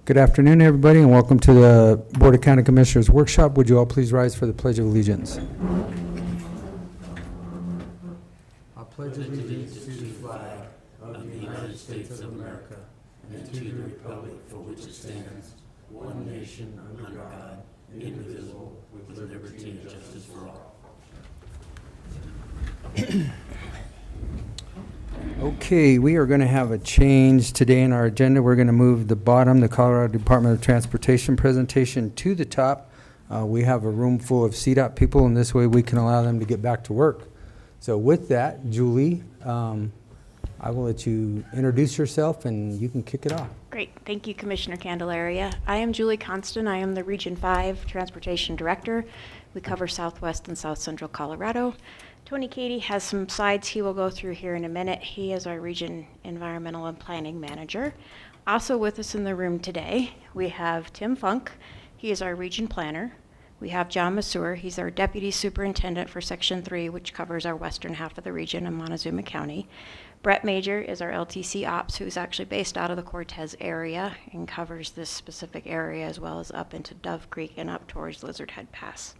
Good afternoon, everybody, and welcome to the Board of County Commissioners Workshop. Would you all please rise for the Pledge of Allegiance? I pledge allegiance to the flag of the United States of America and to the republic for which it stands, one nation under God, indivisible, with liberty and justice for all. Okay, we are going to have a change today in our agenda. We're going to move the bottom, the Colorado Department of Transportation presentation, to the top. We have a room full of CDOT people, and this way we can allow them to get back to work. So with that, Julie, I will let you introduce yourself and you can kick it off. Great. Thank you, Commissioner Candelaria. I am Julie Constant. I am the Region 5 Transportation Director. We cover Southwest and South Central Colorado. Tony Cady has some slides he will go through here in a minute. He is our Region Environmental and Planning Manager. Also with us in the room today, we have Tim Funk. He is our Region Planner. We have John Masur. He's our Deputy Superintendent for Section 3, which covers our western half of the region in Montezuma County. Brett Major is our LTC Ops, who's actually based out of the Cortez area and covers this specific area as well as up into Dove Creek and up towards Lizard Head Pass.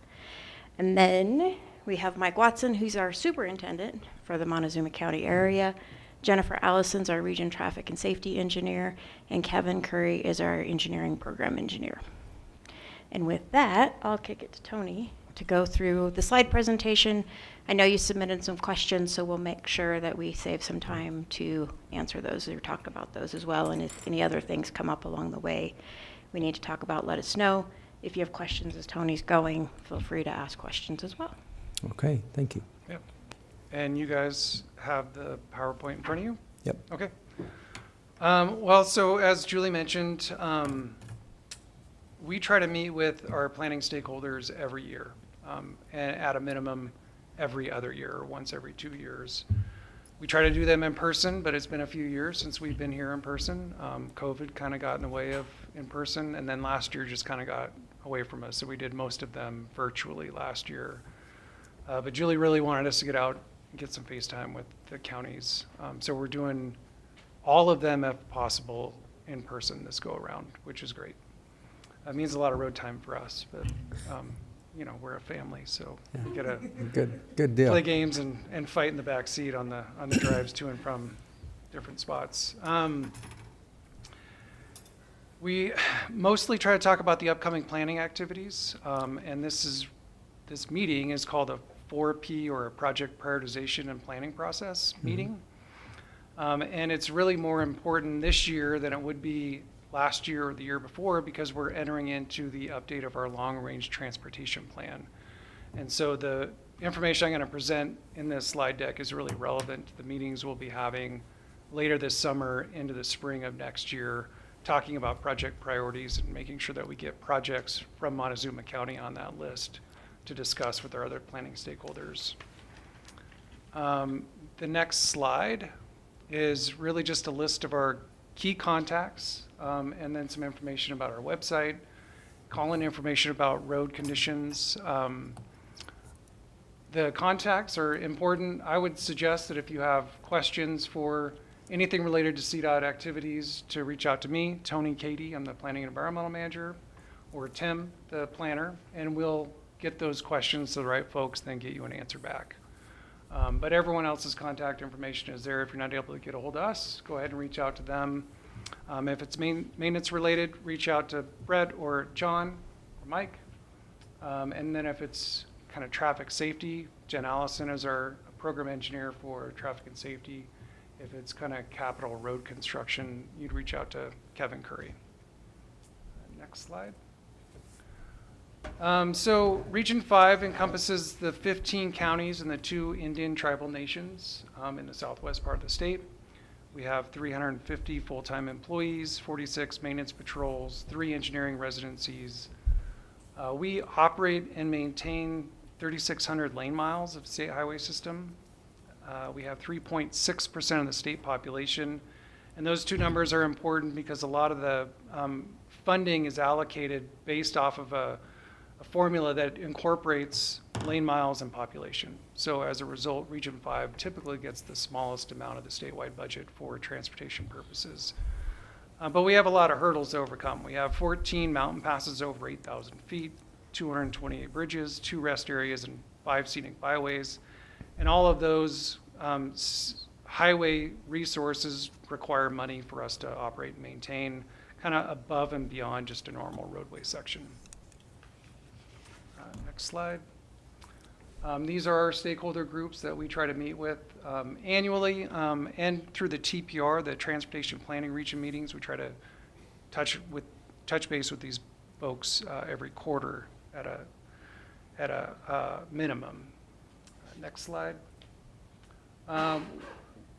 And then we have Mike Watson, who's our Superintendent for the Montezuma County area. Jennifer Allison's our Region Traffic and Safety Engineer, and Kevin Curry is our Engineering Program Engineer. And with that, I'll kick it to Tony to go through the slide presentation. I know you submitted some questions, so we'll make sure that we save some time to answer those or talk about those as well. And if any other things come up along the way we need to talk about, let us know. If you have questions as Tony's going, feel free to ask questions as well. Okay, thank you. Yep. And you guys have the PowerPoint in front of you? Yep. Okay. Well, so as Julie mentioned, we try to meet with our planning stakeholders every year, and at a minimum every other year, or once every 2 years. We try to do them in person, but it's been a few years since we've been here in person. COVID kind of got in the way of in person, and then last year just kind of got away from us, so we did most of them virtually last year. But Julie really wanted us to get out and get some FaceTime with the counties. So we're doing all of them, if possible, in person this go around, which is great. It means a lot of road time for us, but you know, we're a family, so Yeah. we gotta Good deal. play games and fight in the back seat on the drives to and from different spots. We mostly try to talk about the upcoming planning activities, and this meeting is called a 4P, or a Project Prioritization and Planning Process meeting. And it's really more important this year than it would be last year or the year before, because we're entering into the update of our long-range transportation plan. And so the information I'm going to present in this slide deck is really relevant to the meetings we'll be having later this summer into the spring of next year, talking about project priorities and making sure that we get projects from Montezuma County on that list to discuss with our other planning stakeholders. The next slide is really just a list of our key contacts, and then some information about our website, call-in information about road conditions. The contacts are important. I would suggest that if you have questions for anything related to CDOT activities, to reach out to me, Tony Cady, I'm the Planning and Environmental Manager, or Tim, the planner, and we'll get those questions to the right folks, then get you an answer back. But everyone else's contact information is there. If you're not able to get a hold of us, go ahead and reach out to them. If it's maintenance related, reach out to Brett or John or Mike. And then if it's kind of traffic safety, Jen Allison is our program engineer for traffic and safety. If it's kind of capital road construction, you'd reach out to Kevin Curry. Next slide. So Region 5 encompasses the 15 counties and the 2 Indian tribal nations in the southwest part of the state. We have 350 full-time employees, 46 maintenance patrols, 3 engineering residencies. We operate and maintain 3,600 lane miles of state highway system. We have 3.6% of the state population. And those two numbers are important because a lot of the funding is allocated based off of a formula that incorporates lane miles and population. So as a result, Region 5 typically gets the smallest amount of the statewide budget for transportation purposes. But we have a lot of hurdles to overcome. We have 14 mountain passes over 8,000 feet, 228 bridges, 2 rest areas, and 5 scenic byways. And all of those highway resources require money for us to operate and maintain, kind of above and beyond just a normal roadway section. Next slide. These are our stakeholder groups that we try to meet with annually, and through the TPR, the Transportation Planning Region meetings. We try to touch base with these folks every quarter at a minimum. Next slide.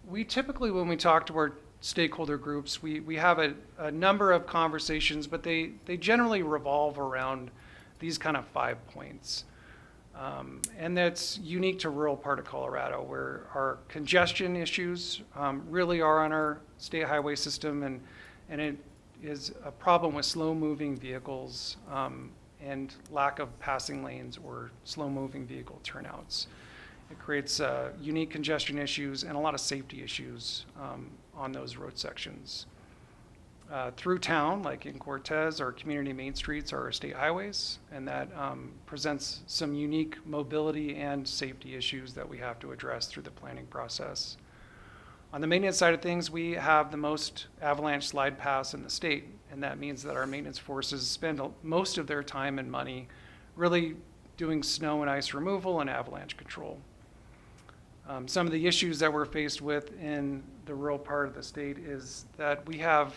We typically, when we talk to our stakeholder groups, we have a number of conversations, but they generally revolve around these kind of 5 points. And that's unique to rural part of Colorado, where our congestion issues really are on our state highway system, and it is a problem with slow-moving vehicles and lack of passing lanes or slow-moving vehicle turnouts. It creates unique congestion issues and a lot of safety issues on those road sections. Through town, like in Cortez, our community main streets are our state highways, and that presents some unique mobility and safety issues that we have to address through the planning process. On the maintenance side of things, we have the most avalanche slide paths in the state, and that means that our maintenance forces spend most of their time and money really doing snow and ice removal and avalanche control. Some of the issues that we're faced with in the rural part of the state is that we have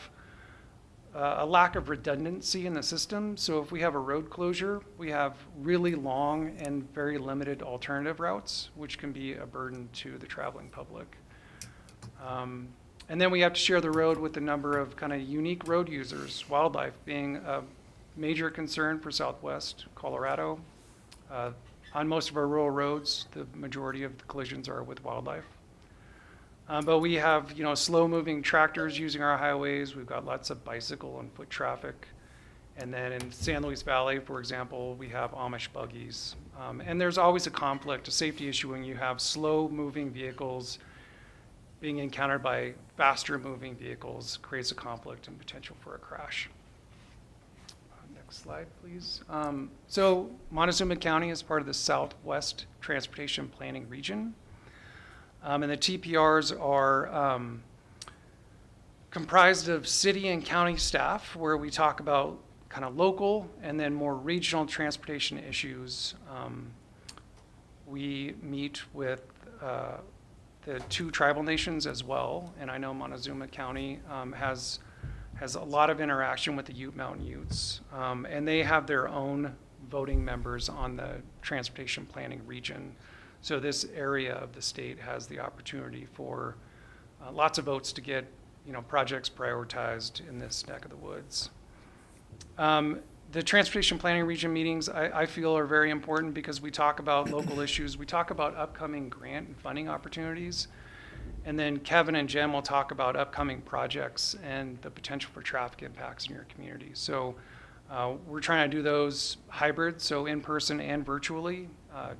a lack of redundancy in the system. So if we have a road closure, we have really long and very limited alternative routes, which can be a burden to the traveling public. And then we have to share the road with a number of kind of unique road users, wildlife being a major concern for Southwest Colorado. On most of our rural roads, the majority of the collisions are with wildlife. But we have, slow-moving tractors using our highways. We've got lots of bicycle and foot traffic. And then in San Luis Valley, for example, we have Amish buggies. And there's always a conflict, a safety issue when you have slow-moving vehicles being encountered by faster-moving vehicles, creates a conflict and potential for a crash. Next slide, please. So Montezuma County is part of the Southwest Transportation Planning Region. And the TPRs are comprised of city and county staff, where we talk about kind of local and then more regional transportation issues. We meet with the 2 tribal nations as well, and I know Montezuma County has a lot of interaction with the Ute Mountain Utes, and they have their own voting members on the Transportation Planning Region. So this area of the state has the opportunity for lots of votes to get, projects prioritized in this neck of the woods. The Transportation Planning Region meetings, I feel, are very important because we talk about local issues. We talk about upcoming grant and funding opportunities. And then Kevin and Jen will talk about upcoming projects and the potential for traffic impacts in your community. So we're trying to do those hybrid, so in person and virtually.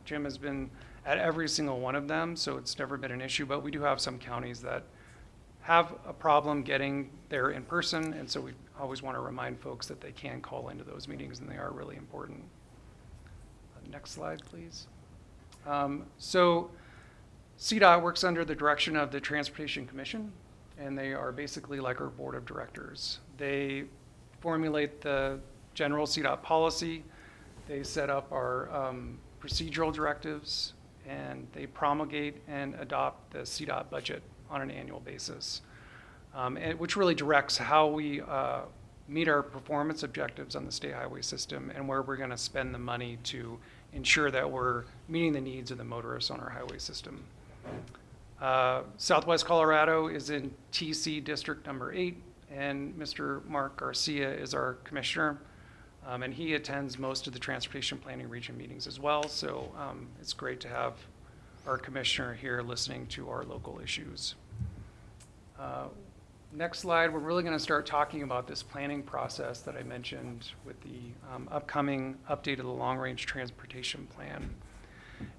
Jim has been at every single one of them, so it's never been an issue, but we do have some counties that have a problem getting there in person, and so we always want to remind folks that they can call into those meetings, and they are really important. Next slide, please. So CDOT works under the direction of the Transportation Commission, and they are basically like our board of directors. They formulate the general CDOT policy, they set up our procedural directives, and they promulgate and adopt the CDOT budget on an annual basis, which really directs how we meet our performance objectives on the state highway system and where we're going to spend the money to ensure that we're meeting the needs of the motorists on our highway system. Southwest Colorado is in TC District number 8, and Mr. Mark Garcia is our commissioner. And he attends most of the Transportation Planning Region meetings as well, so it's great to have our commissioner here listening to our local issues. Next slide, we're really going to start talking about this planning process that I mentioned with the upcoming update of the long-range transportation plan.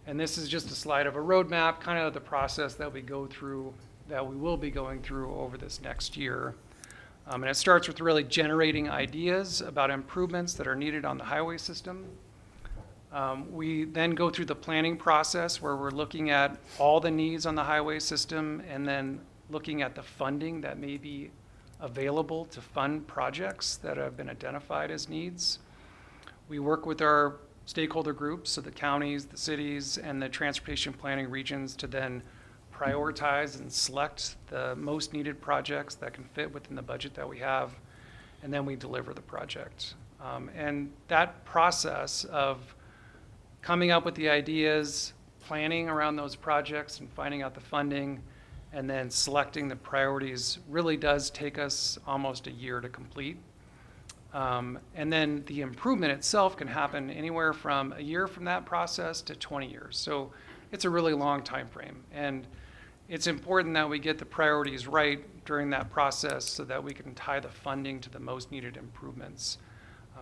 And this is just a slide of a roadmap, kind of the process that we go through, that we will be going through over this next year. And it starts with really generating ideas about improvements that are needed on the highway system. We then go through the planning process where we're looking at all the needs on the highway system and then looking at the funding that may be available to fund projects that have been identified as needs. We work with our stakeholder groups, so the counties, the cities, and the transportation planning regions to then prioritize and select the most needed projects that can fit within the budget that we have, and then we deliver the project. And that process of coming up with the ideas, planning around those projects and finding out the funding, and then selecting the priorities really does take us almost a year to complete. And then the improvement itself can happen anywhere from a year from that process to 20 years. So it's a really long time frame. And it's important that we get the priorities right during that process so that we can tie the funding to the most needed improvements.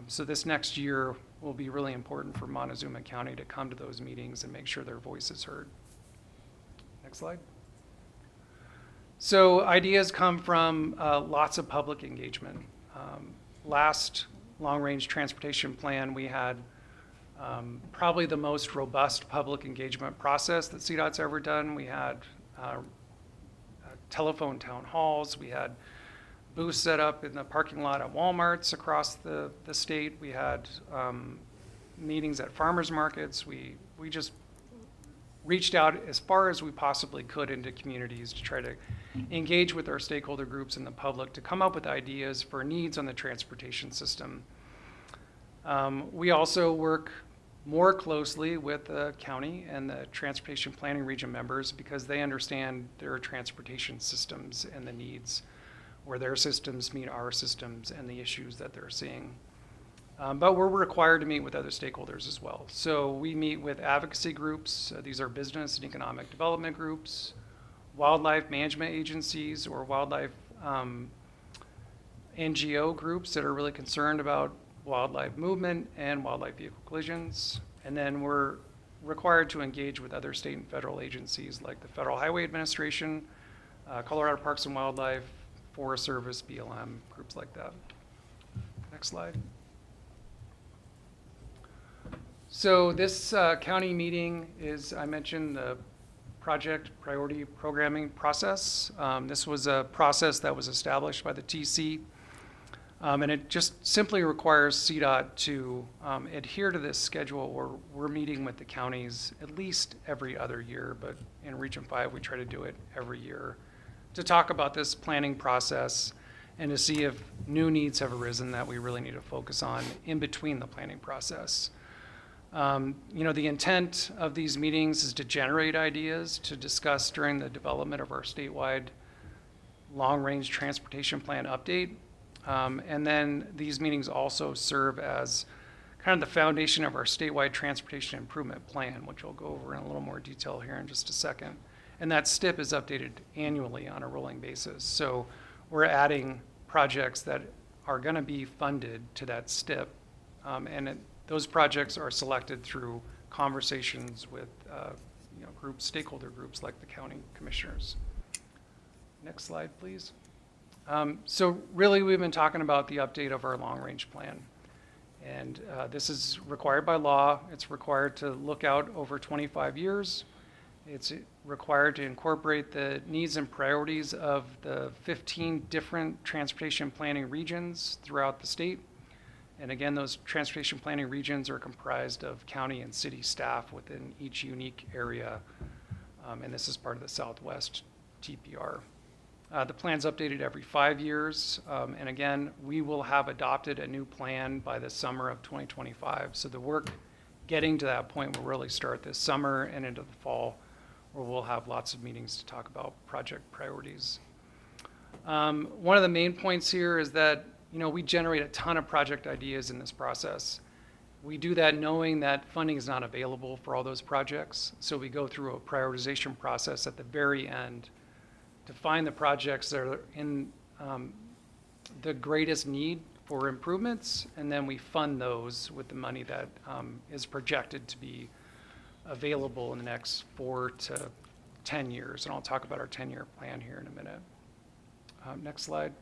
So this next year will be really important for Montezuma County to come to those meetings and make sure their voice is heard. Next slide. So ideas come from lots of public engagement. Last long-range transportation plan, we had probably the most robust public engagement process that CDOT's ever done. We had telephone town halls. We had booths set up in the parking lot at Walmarts across the state. We had meetings at farmers markets. We just reached out as far as we possibly could into communities to try to engage with our stakeholder groups and the public to come up with ideas for needs on the transportation system. We also work more closely with the county and the transportation planning region members because they understand their transportation systems and the needs, where their systems meet our systems and the issues that they're seeing. But we're required to meet with other stakeholders as well. So we meet with advocacy groups. These are business and economic development groups, wildlife management agencies, or wildlife NGO groups that are really concerned about wildlife movement and wildlife vehicle collisions. And then we're required to engage with other state and federal agencies like the Federal Highway Administration, Colorado Parks and Wildlife, Forest Service, BLM, groups like that. Next slide. So this county meeting is, I mentioned, the project priority programming process. This was a process that was established by the TC, and it just simply requires CDOT to adhere to this schedule where we're meeting with the counties at least every other year, but in Region 5 we try to do it every year to talk about this planning process and to see if new needs have arisen that we really need to focus on in between the planning process. The intent of these meetings is to generate ideas to discuss during the development of our statewide long-range transportation plan update. And then these meetings also serve as kind of the foundation of our statewide transportation improvement plan, which I'll go over in a little more detail here in just a second. And that STIP is updated annually on a rolling basis. So we're adding projects that are going to be funded to that STIP. Those projects are selected through conversations with groups, stakeholder groups like the county commissioners. Next slide, please. So really we've been talking about the update of our long-range plan. And this is required by law. It's required to look out over 25 years. It's required to incorporate the needs and priorities of the 15 different transportation planning regions throughout the state. And again, those transportation planning regions are comprised of county and city staff within each unique area. And this is part of the Southwest TPR. The plan's updated every 5 years. And again, we will have adopted a new plan by the summer of 2025. So the work getting to that point will really start this summer and into the fall, where we'll have lots of meetings to talk about project priorities. One of the main points here is that we generate a ton of project ideas in this process. We do that knowing that funding is not available for all those projects. So we go through a prioritization process at the very end to find the projects that are in the greatest need for improvements, and then we fund those with the money that is projected to be available in the next 4 to 10 years. And I'll talk about our 10-year plan here in a minute. Next slide.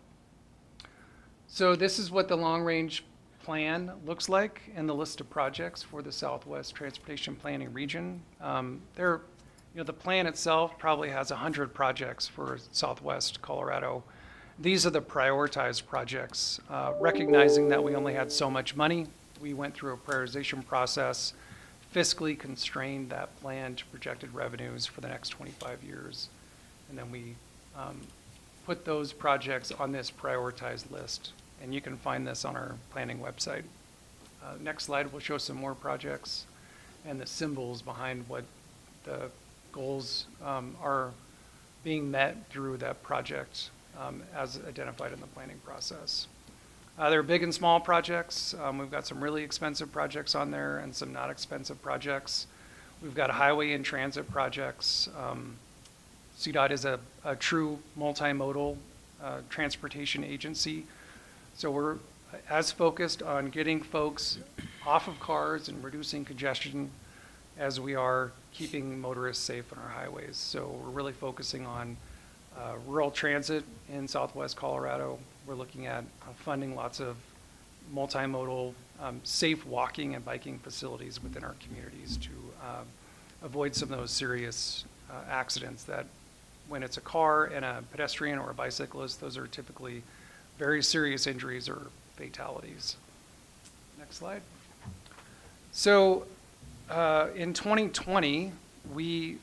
So this is what the long-range plan looks like and the list of projects for the Southwest Transportation Planning Region. The plan itself probably has 100 projects for Southwest Colorado. These are the prioritized projects. Recognizing that we only had so much money, we went through a prioritization process, fiscally constrained that plan to projected revenues for the next 25 years. And then we put those projects on this prioritized list. And you can find this on our planning website. Next slide will show some more projects and the symbols behind what the goals are being met through that project as identified in the planning process. There are big and small projects. We've got some really expensive projects on there and some not expensive projects. We've got highway and transit projects. CDOT is a true multimodal transportation agency. So we're as focused on getting folks off of cars and reducing congestion as we are keeping motorists safe on our highways. So we're really focusing on rural transit in Southwest Colorado. We're looking at funding lots of multimodal safe walking and biking facilities within our communities to avoid some of those serious accidents that when it's a car and a pedestrian or a bicyclist, those are typically very serious injuries or fatalities. Next slide. So in 2020, we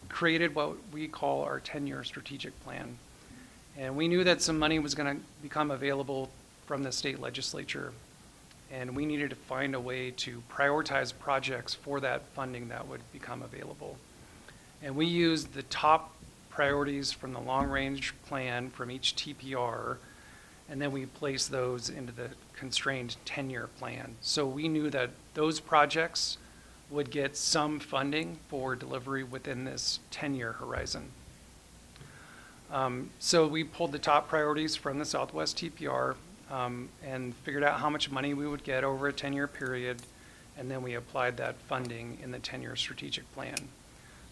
created what we call our 10-year strategic plan. And we knew that some money was going to become available from the state legislature. And we needed to find a way to prioritize projects for that funding that would become available. And we used the top priorities from the long-range plan from each TPR, and then we placed those into the constrained 10-year plan. So we knew that those projects would get some funding for delivery within this 10-year horizon. So we pulled the top priorities from the Southwest TPR and figured out how much money we would get over a 10-year period, and then we applied that funding in the 10-year strategic plan.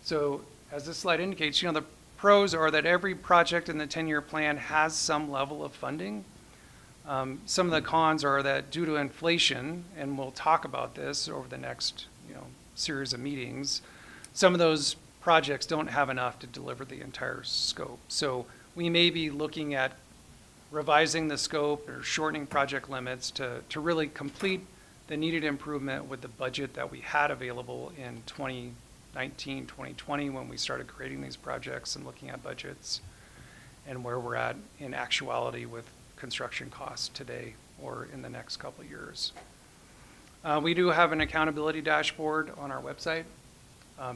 So as this slide indicates, the pros are that every project in the 10-year plan has some level of funding. Some of the cons are that due to inflation, and we'll talk about this over the next series of meetings, some of those projects don't have enough to deliver the entire scope. So we may be looking at revising the scope or shortening project limits to really complete the needed improvement with the budget that we had available in 2019, 2020 when we started creating these projects and looking at budgets and where we're at in actuality with construction costs today or in the next couple of years. We do have an accountability dashboard on our website.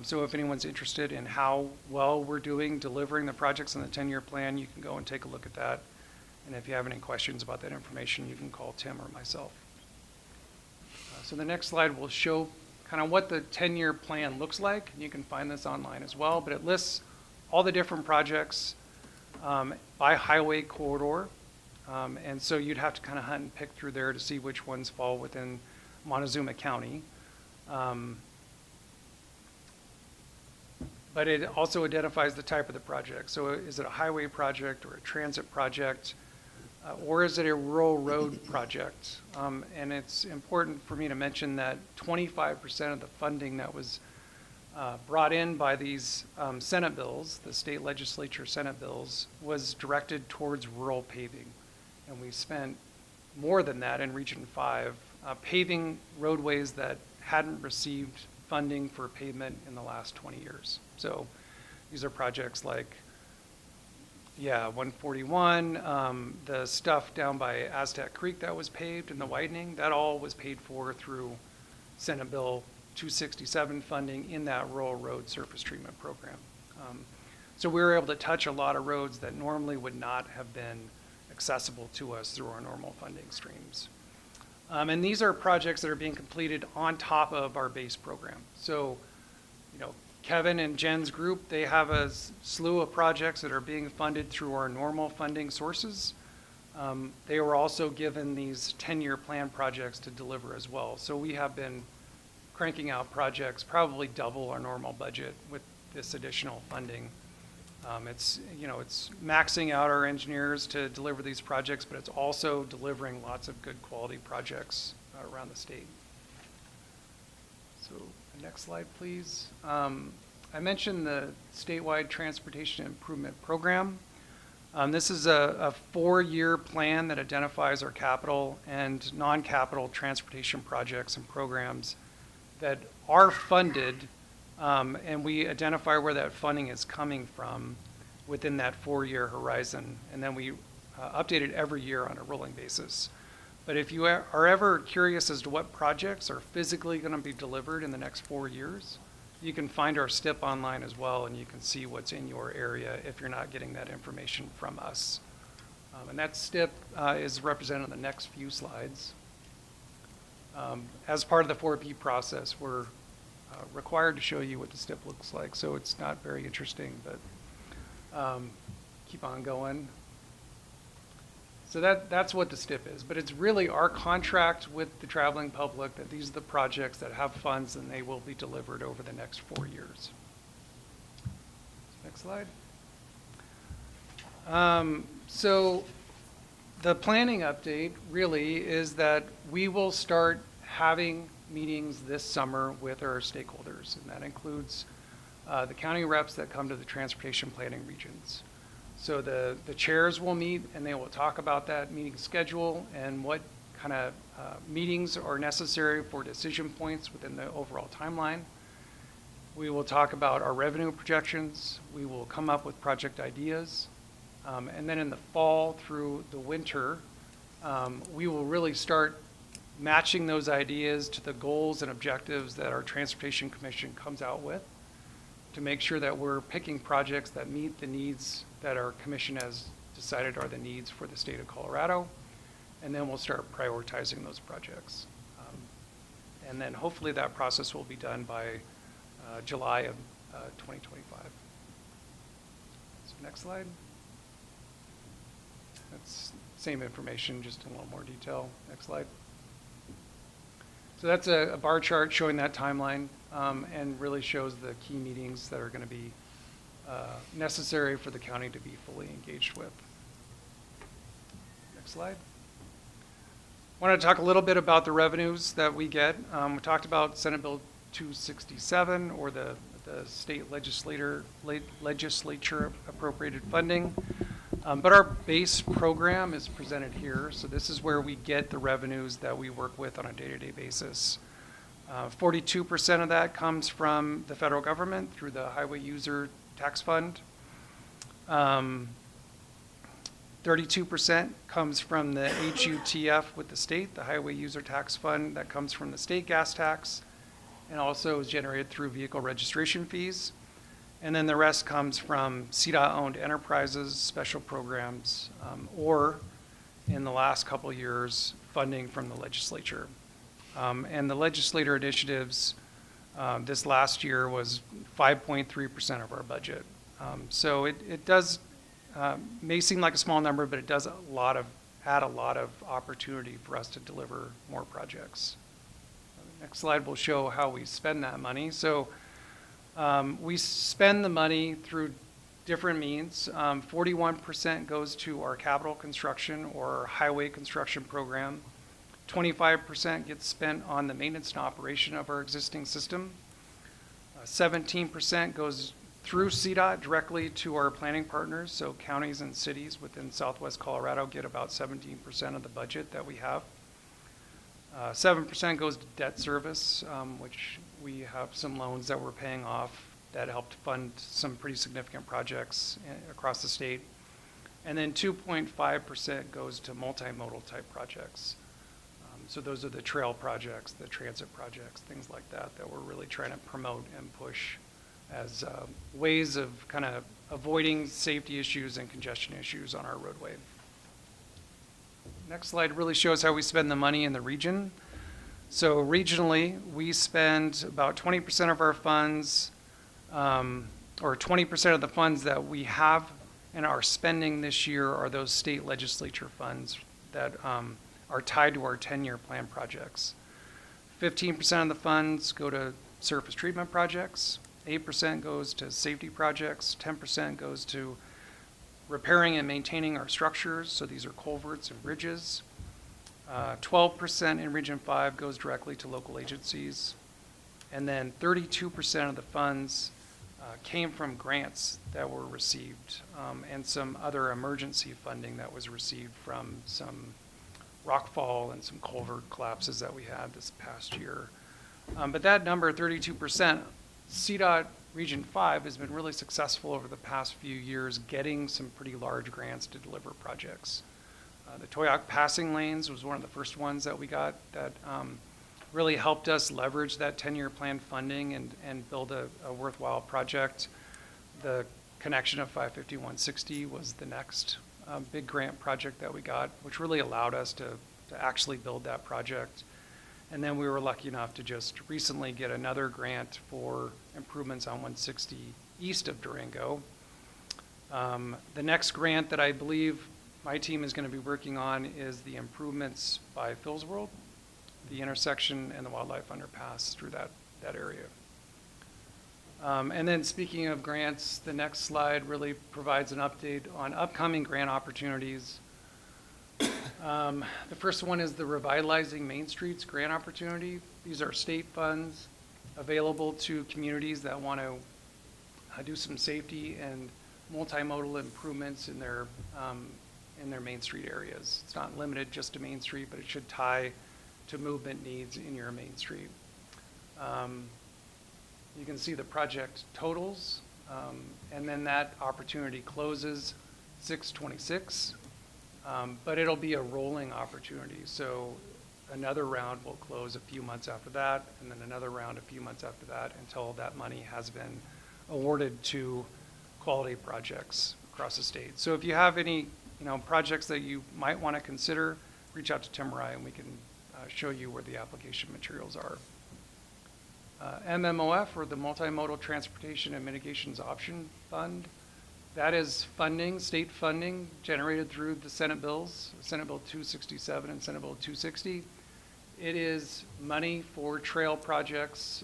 So if anyone's interested in how well we're doing delivering the projects in the 10-year plan, you can go and take a look at that. And if you have any questions about that information, you can call Tim or myself. So the next slide will show kind of what the 10-year plan looks like. And you can find this online as well, but it lists all the different projects by highway corridor. And so you'd have to kind of hunt and pick through there to see which ones fall within Montezuma County. But it also identifies the type of the project. So is it a highway project or a transit project, or is it a rural road project? And it's important for me to mention that 25% of the funding that was brought in by these Senate bills, the state legislature Senate bills, was directed towards rural paving. And we spent more than that in Region 5 paving roadways that hadn't received funding for pavement in the last 20 years. So these are projects like, 141, the stuff down by Aztec Creek that was paved and the widening, that all was paid for through Senate Bill 267 funding in that rural road surface treatment program. So we were able to touch a lot of roads that normally would not have been accessible to us through our normal funding streams. And these are projects that are being completed on top of our base program. So, Kevin and Jen's group, they have a slew of projects that are being funded through our normal funding sources. They were also given these 10-year plan projects to deliver as well. So we have been cranking out projects, probably double our normal budget with this additional funding. It's, you know, it's maxing out our engineers to deliver these projects, but it's also delivering lots of good quality projects around the state. So the next slide, please. I mentioned the statewide transportation improvement program. This is a 4-year plan that identifies our capital and non-capital transportation projects and programs that are funded, and we identify where that funding is coming from within that 4-year horizon. And then we update it every year on a rolling basis. But if you are ever curious as to what projects are physically going to be delivered in the next 4 years, you can find our STIP online as well, and you can see what's in your area if you're not getting that information from us. And that STIP is represented on the next few slides. As part of the 4P process, we're required to show you what the STIP looks like, so it's not very interesting, but keep on going. So that's what the STIP is, but it's really our contract with the traveling public that these are the projects that have funds and they will be delivered over the next 4 years. Next slide. So the planning update really is that we will start having meetings this summer with our stakeholders, and that includes the county reps that come to the transportation planning regions. So the chairs will meet and they will talk about that meeting schedule and what kind of meetings are necessary for decision points within the overall timeline. We will talk about our revenue projections. We will come up with project ideas. And then in the fall through the winter, we will really start matching those ideas to the goals and objectives that our Transportation Commission comes out with to make sure that we're picking projects that meet the needs that our commission has decided are the needs for the state of Colorado. And then we'll start prioritizing those projects. And then hopefully that process will be done by July of 2025. So next slide. That's same information, just in a little more detail. Next slide. So that's a bar chart showing that timeline and really shows the key meetings that are going to be necessary for the county to be fully engaged with. Next slide. I wanted to talk a little bit about the revenues that we get. We talked about Senate Bill 267, or the state legislature appropriated funding. But our base program is presented here. So this is where we get the revenues that we work with on a day-to-day basis. 42% of that comes from the federal government through the Highway User Tax Fund. 32% comes from the HUTF with the state, the Highway User Tax Fund, that comes from the state gas tax and also is generated through vehicle registration fees. And then the rest comes from CDOT-owned enterprises, special programs, or in the last couple of years, funding from the legislature. And the legislator initiatives this last year was 5.3% of our budget. So it does, may seem like a small number, but it does add a lot of opportunity for us to deliver more projects. Next slide will show how we spend that money. So we spend the money through different means. 41% goes to our capital construction or highway construction program. 25% gets spent on the maintenance and operation of our existing system. 17% goes through CDOT directly to our planning partners. So counties and cities within Southwest Colorado get about 17% of the budget that we have. 7% goes to debt service, which we have some loans that we're paying off that helped fund some pretty significant projects across the state. And then 2.5% goes to multimodal type projects. So those are the trail projects, the transit projects, things like that, that we're really trying to promote and push as ways of kind of avoiding safety issues and congestion issues on our roadway. Next slide really shows how we spend the money in the region. So regionally, we spend about 20% of our funds, or 20% of the funds that we have and are spending this year are those state legislature funds that are tied to our 10-year plan projects. 15% of the funds go to surface treatment projects, 8% goes to safety projects, 10% goes to repairing and maintaining our structures, so these are culverts and bridges. 12% in Region 5 goes directly to local agencies. And then 32% of the funds came from grants that were received and some other emergency funding that was received from some rockfall and some culvert collapses that we had this past year. But that number, 32%, CDOT Region 5 has been really successful over the past few years getting some pretty large grants to deliver projects. The Toyac passing lanes was one of the first ones that we got that really helped us leverage that 10-year plan funding and build a worthwhile project. The connection of 550-160 was the next big grant project that we got, which really allowed us to actually build that project. And then we were lucky enough to just recently get another grant for improvements on 160 east of Durango. The next grant that I believe my team is going to be working on is the improvements by Phil's World, the intersection and the wildlife underpass through that area. And then speaking of grants, the next slide really provides an update on upcoming grant opportunities. The first one is the Revitalizing Main Streets grant opportunity. These are state funds available to communities that want to do some safety and multimodal improvements in their Main Street areas. It's not limited just to Main Street, but it should tie to movement needs in your Main Street. You can see the project totals, and then that opportunity closes 6/26, but it'll be a rolling opportunity. So another round will close a few months after that, and then another round a few months after that until that money has been awarded to quality projects across the state. So if you have any projects that you might want to consider, reach out to Tim Rye and we can show you where the application materials are. MMOF, or the Multimodal Transportation and Mitigations Option Fund, that is funding, state funding generated through the Senate bills, Senate Bill 267 and Senate Bill 260. It is money for trail projects,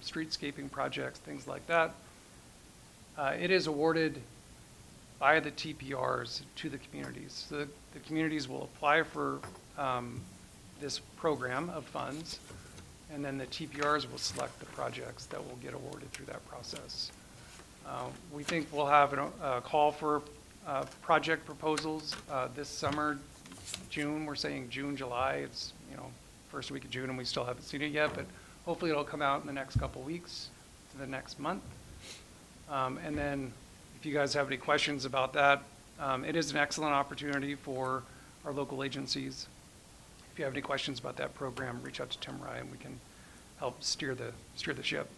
streetscaping projects, things like that. It is awarded by the TPRs to the communities. So the communities will apply for this program of funds, and then the TPRs will select the projects that will get awarded through that process. We think we'll have a call for project proposals this summer, June. We're saying June, July. It's first week of June, and we still haven't seen it yet, but hopefully it'll come out in the next couple weeks to the next month. And then if you guys have any questions about that, it is an excellent opportunity for our local agencies. If you have any questions about that program, reach out to Tim Rye and we can help steer the ship.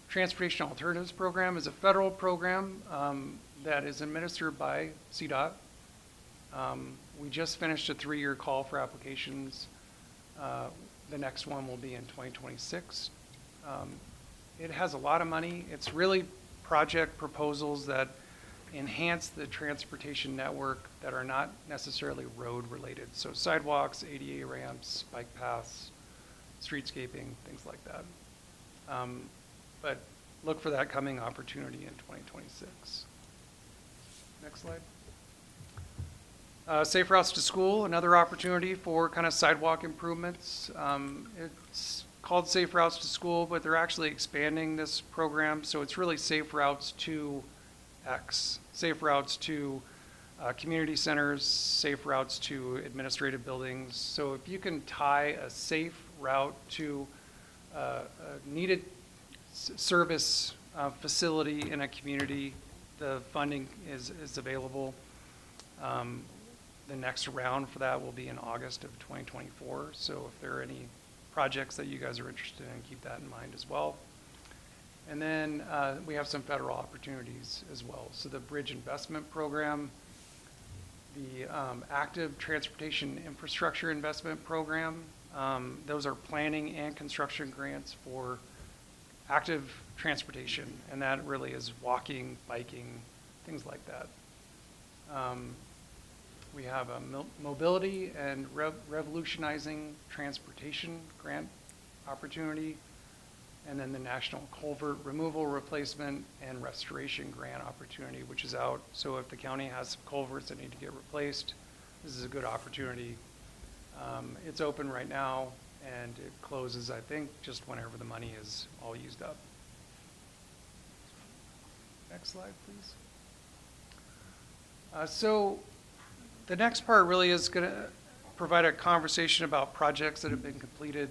Transportation Alternatives Program is a federal program that is administered by CDOT. We just finished a 3-year call for applications. The next one will be in 2026. It has a lot of money. It's really project proposals that enhance the transportation network that are not necessarily road related. So sidewalks, ADA ramps, bike paths, streetscaping, things like that. But look for that coming opportunity in 2026. Next slide. Safe routes to school, another opportunity for kind of sidewalk improvements. It's called Safe Routes to School, but they're actually expanding this program. So it's really Safe Routes to X, safe routes to community centers, safe routes to administrative buildings. So if you can tie a safe route to a needed service facility in a community, the funding is available. The next round for that will be in August of 2024. So if there are any projects that you guys are interested in, keep that in mind as well. And then we have some federal opportunities as well. So the Bridge Investment Program, the Active Transportation Infrastructure Investment Program, those are planning and construction grants for active transportation, and that really is walking, biking, things like that. We have a Mobility and Revolutionizing Transportation grant opportunity. and then the National Culvert Removal Replacement and Restoration Grant opportunity, which is out. So if the county has some culverts that need to get replaced, this is a good opportunity. It's open right now, and it closes, I think, just whenever the money is all used up. Next slide, please. So the next part really is going to provide a conversation about projects that have been completed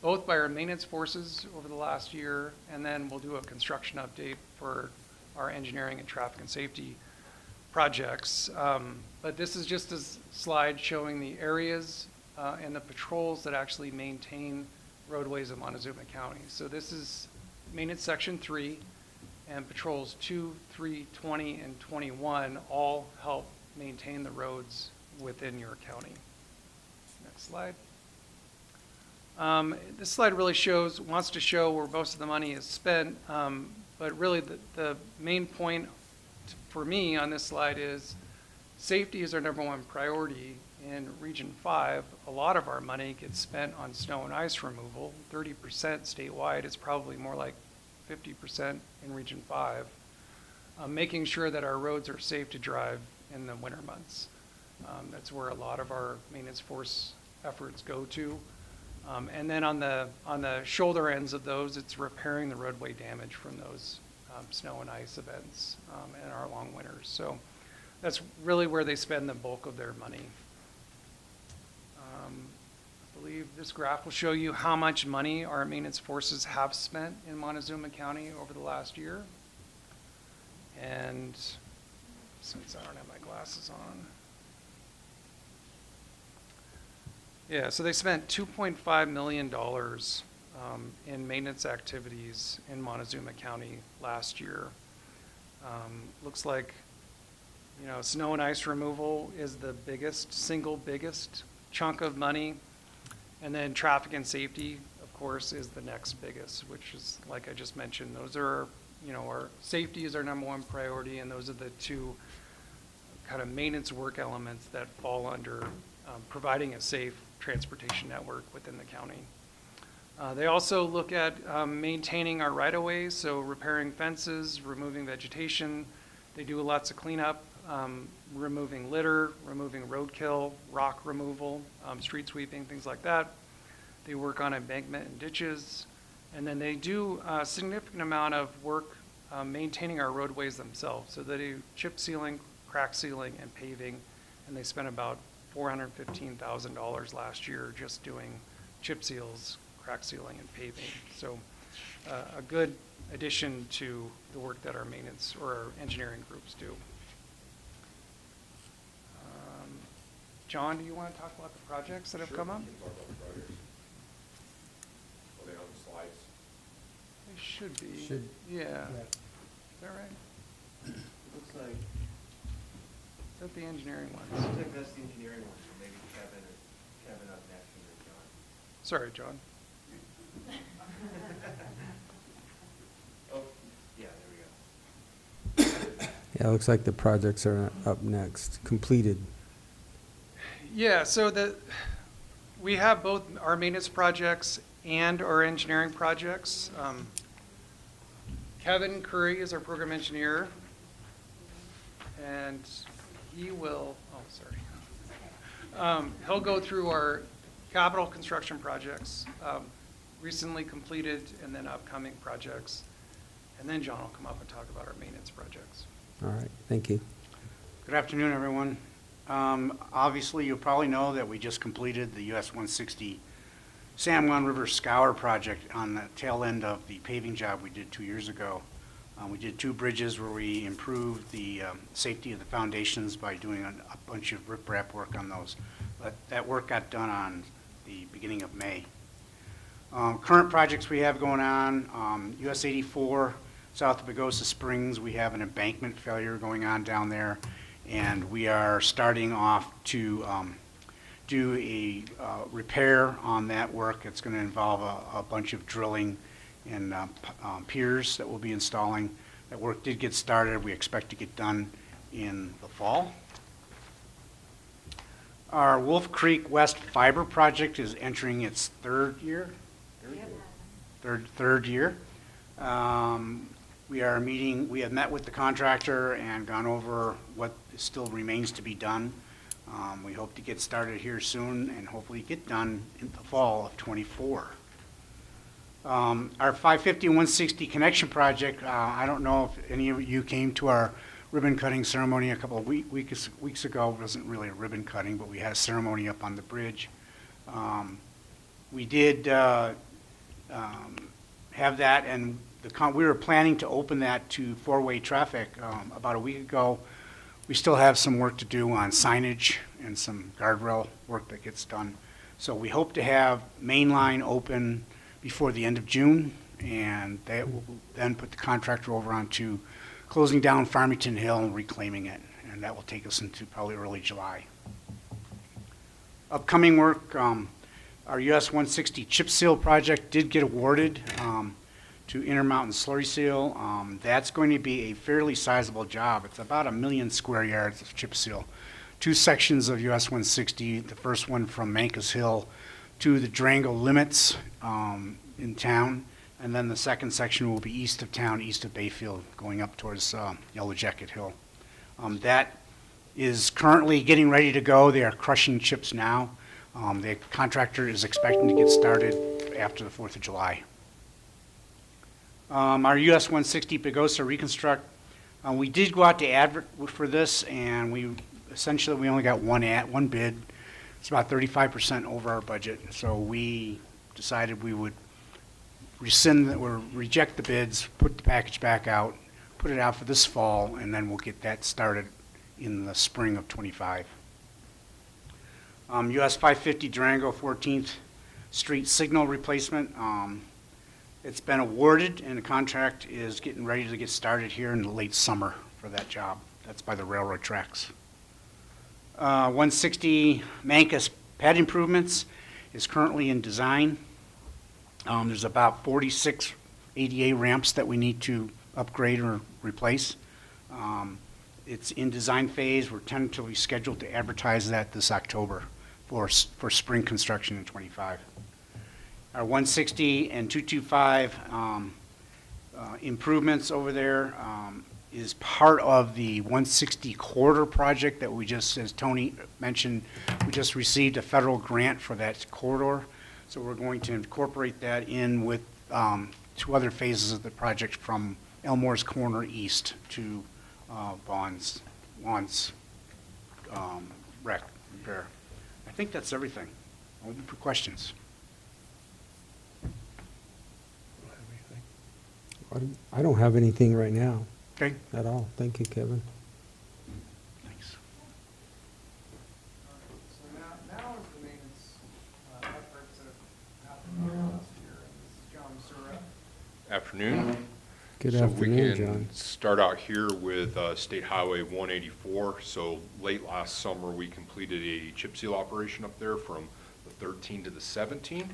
both by our maintenance forces over the last year, and then we'll do a construction update for our engineering and traffic and safety projects. But this is just a slide showing the areas and the patrols that actually maintain roadways in Montezuma County. So this is maintenance section 3, and patrols 2, 3, 20, and 21 all help maintain the roads within your county. Next slide. This slide really wants to show where most of the money is spent, but really the main point for me on this slide is safety is our #1 priority. In Region 5, a lot of our money gets spent on snow and ice removal, 30% statewide. It's probably more like 50% in Region 5, making sure that our roads are safe to drive in the winter months. That's where a lot of our maintenance force efforts go to. And then on the shoulder ends of those, it's repairing the roadway damage from those snow and ice events in our long winters. So that's really where they spend the bulk of their money. I believe this graph will show you how much money our maintenance forces have spent in Montezuma County over the last year. And since I don't have my glasses on. Yeah, so they spent $2.5 million in maintenance activities in Montezuma County last year. Looks like, snow and ice removal is the single biggest chunk of money. And then traffic and safety, of course, is the next biggest, which is, like I just mentioned, those are, our safety is our #1 priority, and those are the two kind of maintenance work elements that fall under providing a safe transportation network within the county. They also look at maintaining our right-of-ways, so repairing fences, removing vegetation. They do lots of cleanup, removing litter, removing roadkill, rock removal, street sweeping, things like that. They work on embankment and ditches. And then they do a significant amount of work maintaining our roadways themselves. So they do chip sealing, crack sealing, and paving. And they spent about $415,000 last year just doing chip seals, crack sealing, and paving. So a good addition to the work that our maintenance or our engineering groups do. John, do you want to talk about the projects that have come up? Sure, we can talk about the projects. Are they on the slides? They should be. Should- Yeah. Is that right? Looks like, Is that the engineering ones? looks like that's the engineering one, so maybe Kevin up next and then John. Sorry, John. Oh, yeah, there we go. Yeah, it looks like the projects are up next, completed. Yeah, so we have both our maintenance projects and our engineering projects. Kevin Curry is our program engineer, and he will, he'll go through our capital construction projects, recently completed and then upcoming projects. And then John will come up and talk about our maintenance projects. All right, thank you. Good afternoon, everyone. Obviously, you probably know that we just completed the US 160 San Juan River Scour project on the tail end of the paving job we did 2 years ago. We did 2 bridges where we improved the safety of the foundations by doing a bunch of riprap work on those. But that work got done on the beginning of May. Current projects we have going on, US 84 south of Pagosa Springs, we have an embankment failure going on down there. And we are starting off to do a repair on that work. It's going to involve a bunch of drilling and piers that we'll be installing. That work did get started. We expect to get done in the fall. Our Wolf Creek West Fiber project is entering its 3rd year. third year. We have met with the contractor and gone over what still remains to be done. We hope to get started here soon and hopefully get done in the fall of '24. Our 550 and 160 connection project, I don't know if any of you came to our ribbon cutting ceremony a couple of weeks ago. It wasn't really a ribbon cutting, but we had a ceremony up on the bridge. We did have that, and we were planning to open that to four-way traffic about a week ago. We still have some work to do on signage and some guardrail work that gets done. So we hope to have Main Line open before the end of June, and that will then put the contractor over onto closing down Farmington Hill and reclaiming it, and that will take us into probably early July. Upcoming work, our US 160 chip seal project did get awarded to Intermountain Slurry Seal. That's going to be a fairly sizable job. It's about 1 million square yards of chip seal. 2 sections of US 160, the first one from Mancos Hill to the Durango limits in town, and then the second section will be east of town, east of Bayfield, going up towards Yellow Jacket Hill. That is currently getting ready to go. They are crushing chips now. The contractor is expecting to get started after the 4th of July. Our US 160 Pagosa Reconstruct, we did go out to advert for this, and we only got one bid. It's about 35% over our budget, so we decided we would reject the bids, put the package back out, put it out for this fall, and then we'll get that started in the spring of '25. US 550 Durango 14th Street signal replacement. It's been awarded, and the contract is getting ready to get started here in the late summer for that job. That's by the railroad tracks. 160 Mancos pad improvements is currently in design. There's about 46 ADA ramps that we need to upgrade or replace. It's in design phase. We're tentatively scheduled to advertise that this October for spring construction in '25. Our 160 and 225 improvements over there is part of the 160 corridor project that we just, as Tony mentioned, we just received a federal grant for that corridor. So we're going to incorporate that in with 2 other phases of the project from Elmore's Corner east to Vaughn's wreck repair. I think that's everything. Open for questions. I don't have anything right now Okay, at all. Thank you, Kevin. thanks. So now is the maintenance efforts that have happened last year, and this is John Masura. Afternoon. Good So afternoon, we can John. start out here with State Highway 184. So late last summer, we completed a chip seal operation up there from the 13th to the 17th.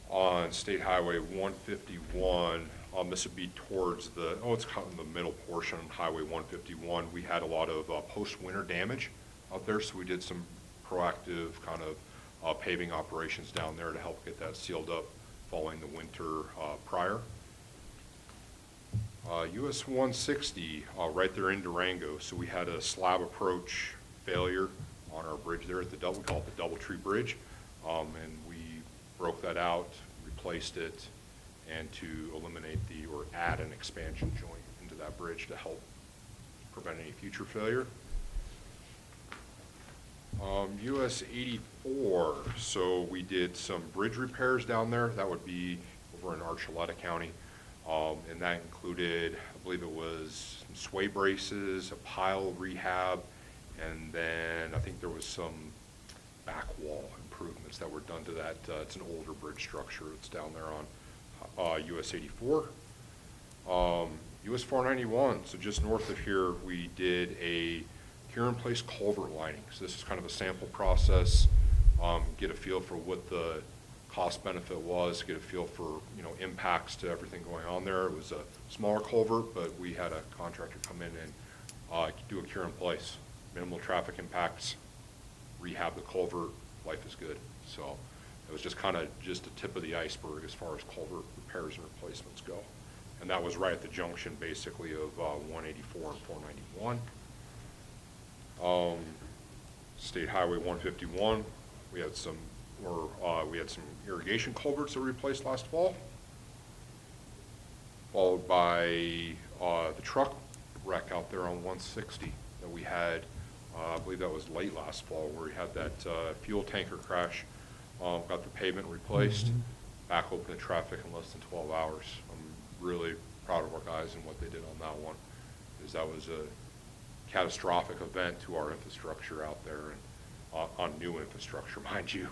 On State Highway 151, this would be towards it's kind of in the middle portion, Highway 151. We had a lot of post-winter damage out there, so we did some proactive kind of paving operations down there to help get that sealed up following the winter prior. US 160, right there in Durango. So we had a slab approach failure on our bridge there at we call it the Doubletree Bridge. And we broke that out, replaced it, and to eliminate or add an expansion joint into that bridge to help prevent any future failure. US 84, so we did some bridge repairs down there. That would be over in Archuleta County. And that included, I believe it was some sway braces, a pile rehab, and then I think there was some back wall improvements that were done to that. It's an older bridge structure. It's down there on US 84. US 491, so just north of here, we did a cure-in-place culvert lining. So this is kind of a sample process, get a feel for what the cost benefit was, get a feel for impacts to everything going on there. It was a smaller culvert, but we had a contractor come in and do a cure-in-place, minimal traffic impacts, rehab the culvert, life is good. So It was just kind of just the tip of the iceberg as far as culvert repairs and replacements go. And that was right at the junction, basically, of 184 and 491. State Highway 151, we had some irrigation culverts that were replaced last fall, followed by the truck wreck out there on 160 that we had, I believe that was late last fall, where we had that fuel tanker crash, got the pavement replaced, back open the traffic in less than 12 hours. I'm really proud of our guys and what they did on that one, because that was a catastrophic event to our infrastructure out there, and on new infrastructure, mind you.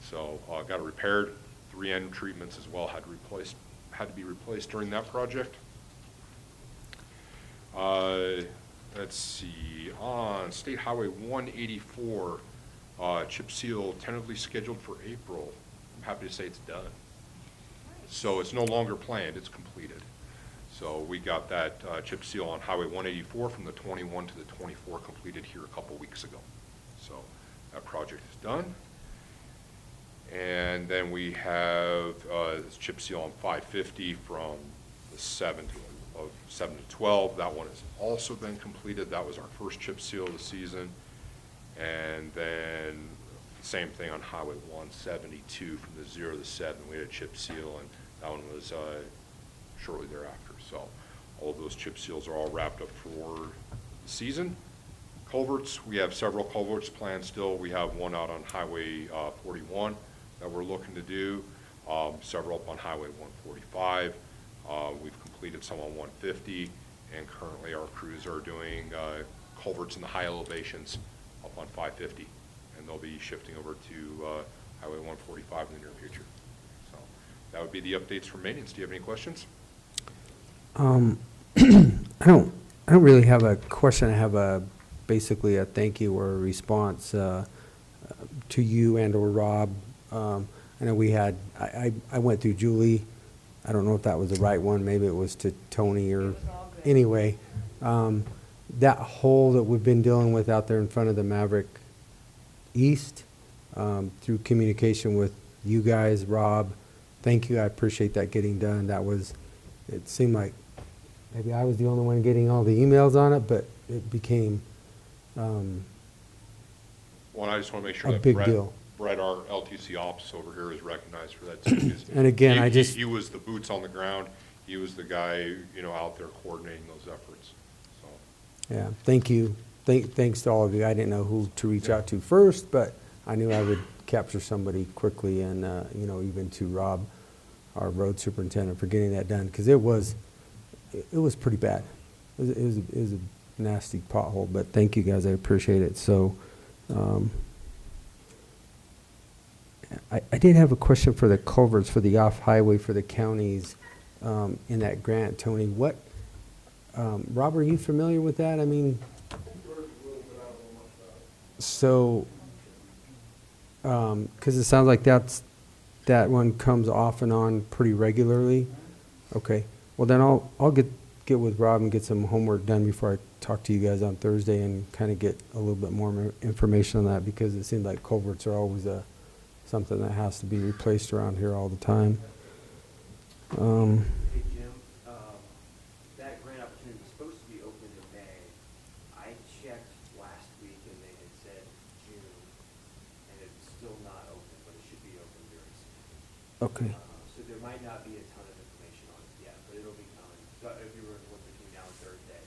So got it repaired. 3 end treatments as well had to be replaced during that project. Let's see, on State Highway 184, chip seal tentatively scheduled for April. I'm happy to say it's done. So it's no longer planned, it's completed. So we got that chip seal on Highway 184 from the 21 to the 24 completed here a couple weeks ago. So that project is done. And then we have this chip seal on 550 from the 7 to 12. That one has also been completed. That was our first chip seal of the season. And then same thing on Highway 172 from the 0 to the 7. We had a chip seal, and that one was shortly thereafter. So all of those chip seals are all wrapped up for the season. Culverts, we have several culverts planned still. We have one out on Highway 41 that we're looking to do, several up on Highway 145. We've completed some on 150, and currently our crews are doing culverts in the high elevations up on 550, and they'll be shifting over to Highway 145 in the near future. So that would be the updates for maintenance. Do you have any questions? I don't really have a question. I have basically a thank you or a response to you and or Rob. I know we had, I went through Julie. I don't know if that was the right one. Maybe it was to Tony or, anyway. That hole that we've been dealing with out there in front of the Maverick East, through communication with you guys, Rob, thank you. I appreciate that getting done. It seemed like maybe I was the only one getting all the emails on it, but it became Well, I just want to make sure a that big deal. Brett, our LTC ops over here, is recognized for that too. 'Cause And again, he was the boots on the ground. He was the guy, out there coordinating those efforts. So Yeah, thank you. Thanks to all of you. I didn't know who to reach out to first, but I knew I would capture somebody quickly, and even to Rob, our road superintendent, for getting that done, because it was pretty bad. It was a nasty pothole, but thank you guys. I appreciate it. So, I did have a question for the culverts for the off-highway for the counties in that grant, Tony. What, Rob, are you familiar with that? I mean, so, because it sounds like that one comes off and on pretty regularly. Okay, well then I'll get with Rob and get some homework done before I talk to you guys on Thursday and kind of get a little bit more information on that, because it seems like culverts are always something that has to be replaced around here all the time. Hey, Jim, that grant opportunity was supposed to be open in May. I checked last week and they had said June, and it's still not open, but it should be open very soon. Okay. So there might not be a ton of information on it yet, but it'll be coming. So if you were to look between now and Thursday,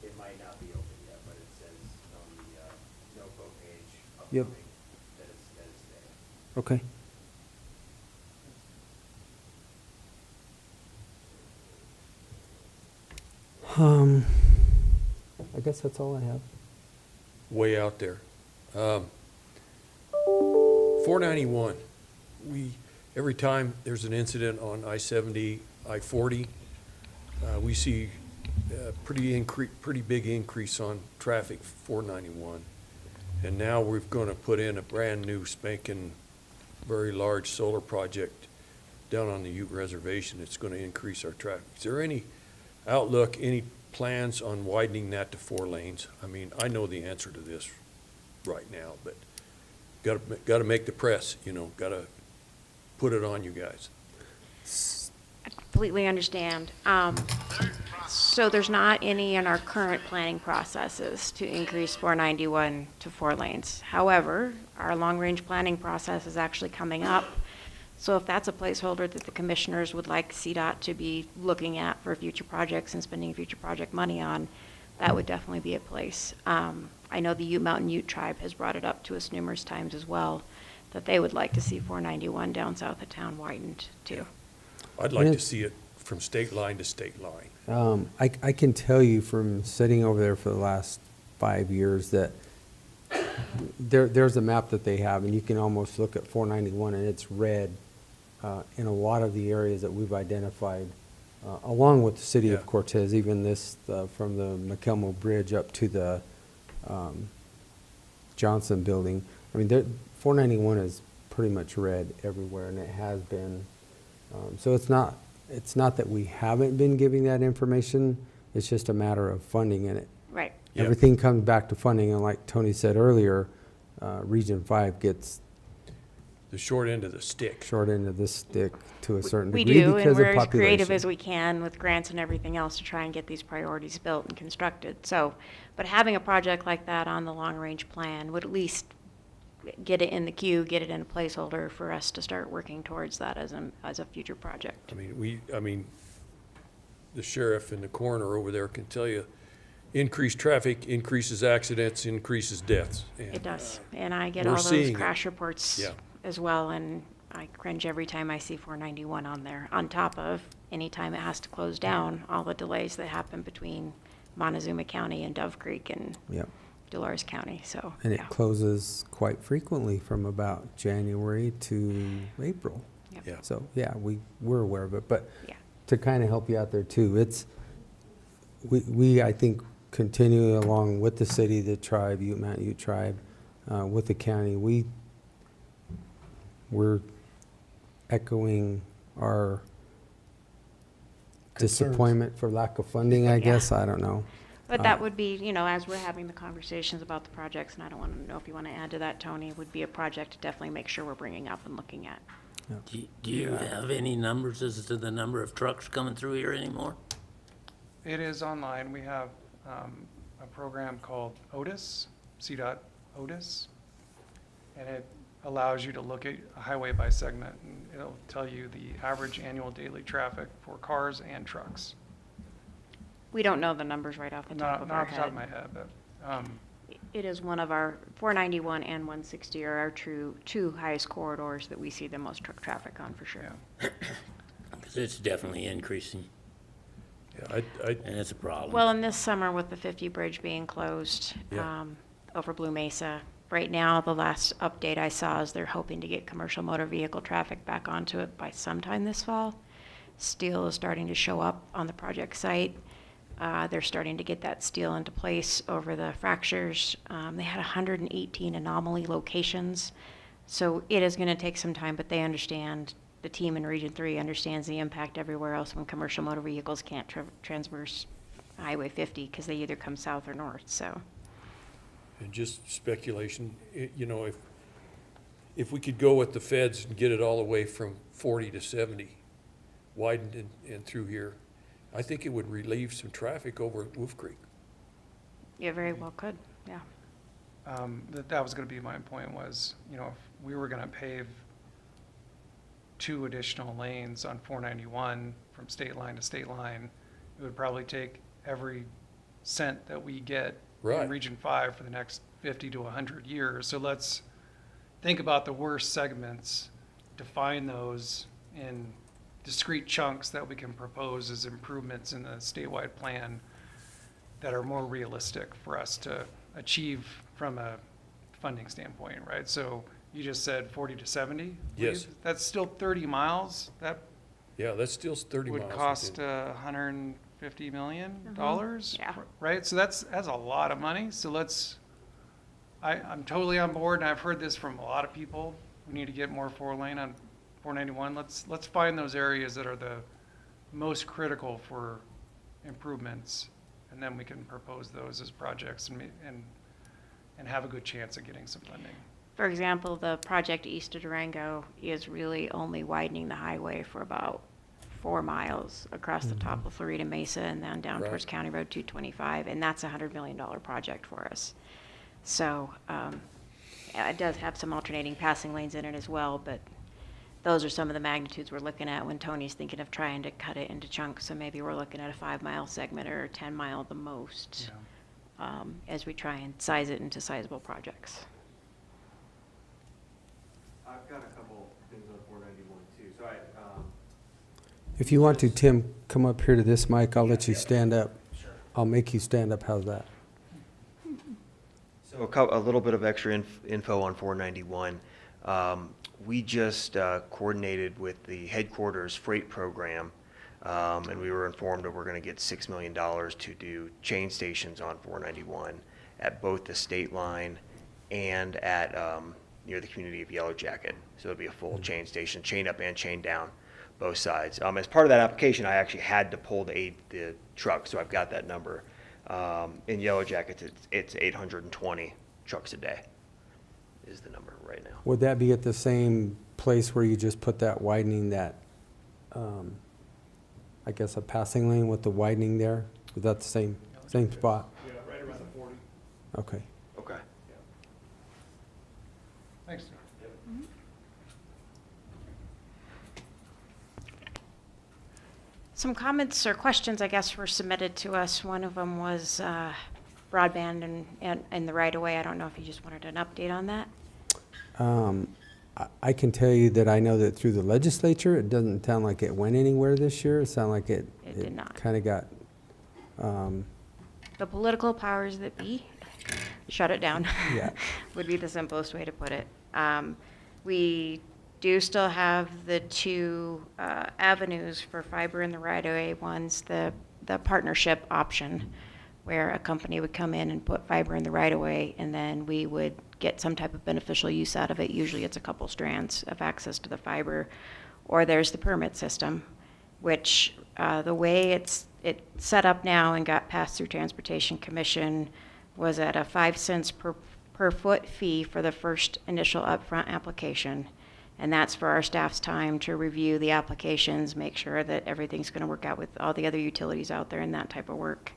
it might not be open yet, but it says on the notebook page Yep. upcoming that it's there. Okay. I guess that's all I have. Way out there. 491, every time there's an incident on I-70, I-40, we see pretty big increase on traffic 491. And now we're going to put in a brand new spanking, very large solar project down on the Ute Reservation. It's going to increase our traffic. Is there any outlook, any plans on widening that to 4 lanes? I mean, I know the answer to this right now, but got to make the press, got to put it on you guys. I completely understand. So there's not any in our current planning processes to increase 491 to 4 lanes. However, our long-range planning process is actually coming up. So if that's a placeholder that the commissioners would like CDOT to be looking at for future projects and spending future project money on, that would definitely be a place. I know the Ute Mountain Ute Tribe has brought it up to us numerous times as well, that they would like to see 491 down south of town widened too. I'd like to see it from state line to state line. I can tell you from sitting over there for the last 5 years that there's a map that they have, and you can almost look at 491, and it's red in a lot of the areas that we've identified, along with the city of Yeah. Cortez, even this, from the McElmo Bridge up to the Johnson Building. I mean, 491 is pretty much red everywhere, and it has been. So it's not that we haven't been giving that information, it's just a matter of funding in it. Right. Yeah. Everything comes back to funding, and like Tony said earlier, Region 5 gets The short end of the stick. short end of the stick to a certain We degree do, and because we're of as creative population. as we can with grants and everything else to try and get these priorities built and constructed. So, but having a project like that on the long-range plan would at least get it in the queue, get it in a placeholder for us to start working towards that as a future project. I mean, the sheriff and the coroner over there can tell you, increased traffic increases accidents, increases deaths. And, It does, and I get we're all those seeing it. crash reports Yeah. as well, and I cringe every time I see 491 on there, on top of any time it has to close down, all the delays that happen between Montezuma County and Dove Creek and Yep. Dolores County, so, And it yeah. closes quite frequently from about January to April. Yep. Yeah. So, yeah, we're aware of it, but Yeah. to kind of help you out there too, we, I think, continue along with the city, the tribe, Ute Mountain Ute Tribe, with the county, we're echoing our Concerns. disappointment for lack of funding, I Yeah. guess, I don't know. But that would be, as we're having the conversations about the projects, and I don't want to know if you want to add to that, Tony, would be a project to definitely make sure we're bringing up and looking at. Do you have any numbers as to the number of trucks coming through here anymore? It is online. We have a program called Otis, CDOT Otis, and it allows you to look at a highway by segment, and it'll tell you the average annual daily traffic for cars and trucks. We don't know the numbers right off the top Not of our off the top of my head. head, but It is one of our, 491 and 160 are our two highest corridors that we see the most truck traffic on, for sure. yeah. Because it's definitely increasing, Yeah, and it's a problem. Well, and this summer with the 50 bridge being closed Yeah. over Blue Mesa, right now, the last update I saw is they're hoping to get commercial motor vehicle traffic back onto it by sometime this fall. Steel is starting to show up on the project site. They're starting to get that steel into place over the fractures. They had 118 anomaly locations. So it is going to take some time, but they understand, the team in Region 3 understands the impact everywhere else when commercial motor vehicles can't transverse Highway 50 because they either come south or north, so. and just speculation, if we could go with the feds and get it all the way from 40 to 70, widened and through here, I think it would relieve some traffic over at Wolf Creek. You very well could, yeah. That was going to be my point was, if we were going to pave 2 additional lanes on 491 from state line to state line, it would probably take every cent that we get Right. in Region 5 for the next 50 to 100 years. So let's think about the worst segments, define those in discrete chunks that we can propose as improvements in the statewide plan that are more realistic for us to achieve from a funding standpoint, right? So you just said 40 to 70? Yes. That's still 30 miles. That Yeah, that's still 30 miles. would cost within. $150 million, Yeah. right? So that's a lot of money. So I'm totally on board, and I've heard this from a lot of people. We need to get more 4-lane on 491. Let's find those areas that are the most critical for improvements, and then we can propose those as projects and have a good chance of getting some funding. For example, the project east of Durango is really only widening the highway for about 4 miles across the top of Florida Mesa and then down towards Right. County Road 225, and that's a $100 million project for us. So it does have some alternating passing lanes in it as well, but those are some of the magnitudes we're looking at when Tony's thinking of trying to cut it into chunks. So maybe we're looking at a 5-mile segment or a 10-mile the most, as we try and size it into sizable projects. I've got a couple things on 491 too. So If you want to, Tim, come up here to this mic. I'll let you stand up. Sure. I'll make you stand up. How's that? So a little bit of extra info on 491. We just coordinated with the headquarters freight program, and we were informed that we're going to get $6 million to do chain stations on 491 at both the state line and at near the community of Yellow Jacket. So it'll be a full chain station, chain up and chain down, both sides. As part of that application, I actually had to pull the truck, so I've got that number. In Yellow Jackets, it's 820 trucks a day is the number right now. Would that be at the same place where you just put that widening, that, I guess, a passing lane with the widening there? Is that the same spot? Yeah, right around the 40. Okay. Okay. Thanks. Some comments or questions, I guess, were submitted to us. One of them was broadband and the right-of-way. I don't know if you just wanted an update on that. I can tell you that I know that through the legislature, it doesn't sound like it went anywhere this year. It sounded like It did not. kind of got, The political powers that be shut it down. Yeah. Would be the simplest way to put it. We do still have the two avenues for fiber in the right-of-way. One's the partnership option, where a company would come in and put fiber in the right-of-way, and then we would get some type of beneficial use out of it. Usually it's a couple strands of access to the fiber. Or there's the permit system, which the way it's set up now and got passed through Transportation Commission was at a 5 cents per foot fee for the first initial upfront application. And that's for our staff's time to review the applications, make sure that everything's going to work out with all the other utilities out there and that type of work.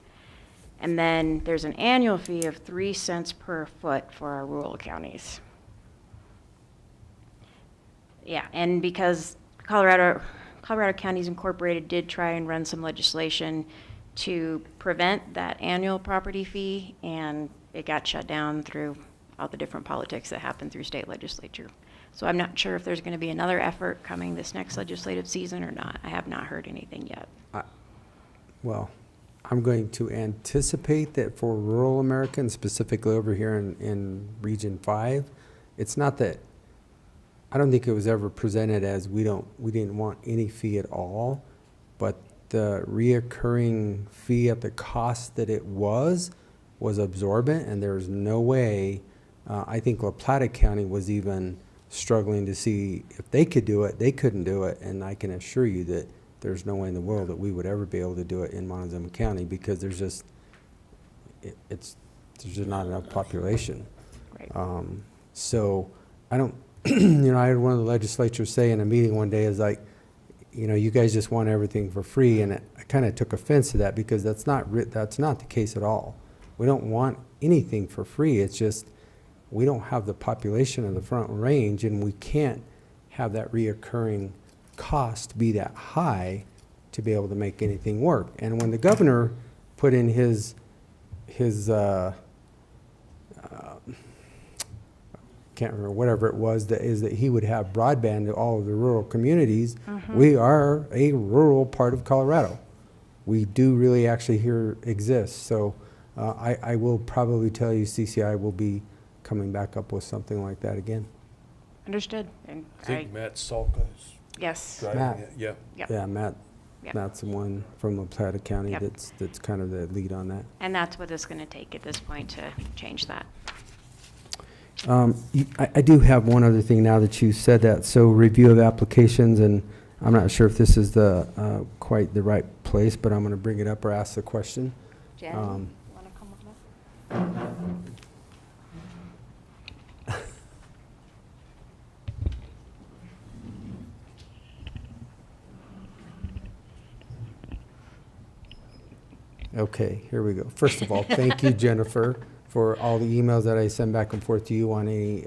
And then there's an annual fee of 3 cents per foot for our rural counties. Yeah, and because Colorado Counties Incorporated did try and run some legislation to prevent that annual property fee, and it got shut down through all the different politics that happened through state legislature. So I'm not sure if there's going to be another effort coming this next legislative season or not. I have not heard anything yet. well, I'm going to anticipate that for rural Americans, specifically over here in Region 5, it's not that, I don't think it was ever presented as we didn't want any fee at all, but the reoccurring fee at the cost that it was absorbent, and there was no way, I think La Plata County was even struggling to see if they could do it, they couldn't do it, and I can assure you that there's no way in the world that we would ever be able to do it in Montezuma County, because there's just, there's just not enough population. Right. So I don't, I heard one of the legislatures say in a meeting one day is like, you guys just want everything for free, and I kind of took offense to that, because that's not the case at all. We don't want anything for free. It's just we don't have the population of the Front Range, and we can't have that reoccurring cost be that high to be able to make anything work. And when the governor put in his can't remember, whatever it was, that he would have broadband to all of the rural communities. Mm-hmm. We are a rural part of Colorado. We do really actually here exist. So I will probably tell you CCI will be coming back up with something like that again. Understood. And I think Matt Salka is yes. driving Matt. it, yeah. Yep. Yeah, Yep. Matt's the one from La Plata County Yep. that's kind of the lead on that. And that's what it's going to take at this point to change that. I do have one other thing now that you said that. So review of applications, and I'm not sure if this is the quite the right place, but I'm going to bring it up or ask the question. Jen, you want to come up? Okay, here we go. First of all, thank you, Jennifer, for all the emails that I send back and forth to you on any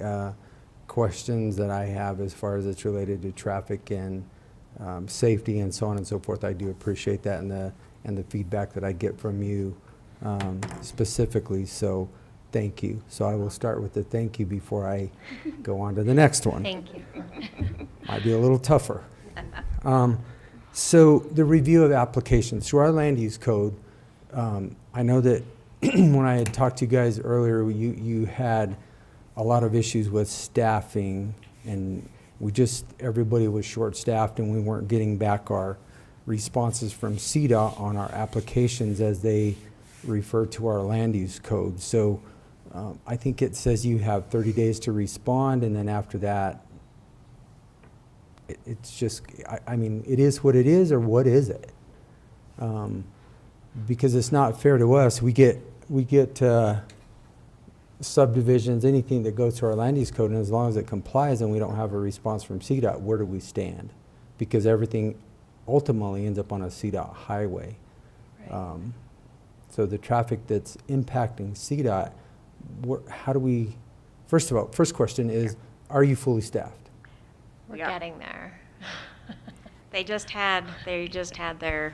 questions that I have as far as it's related to traffic and safety and so on and so forth. I do appreciate that and the feedback that I get from you specifically, so thank you. So I will start with the thank you before I go on to the next one. Thank you. Might be a little tougher. So the review of applications through our land use code, I know that when I had talked to you guys earlier, you had a lot of issues with staffing, and everybody was short-staffed, and we weren't getting back our responses from CDOT on our applications as they refer to our land use code. So I think it says you have 30 days to respond, and then after that, it's just, I mean, it is what it is, or what is it? Because it's not fair to us. We get subdivisions, anything that goes to our land use code, and as long as it complies and we don't have a response from CDOT, where do we stand? Because everything ultimately ends up on a CDOT highway. Right. So the traffic that's impacting CDOT, how do we, first of all, first question is, are you fully staffed? We're Yeah. getting there. They just had their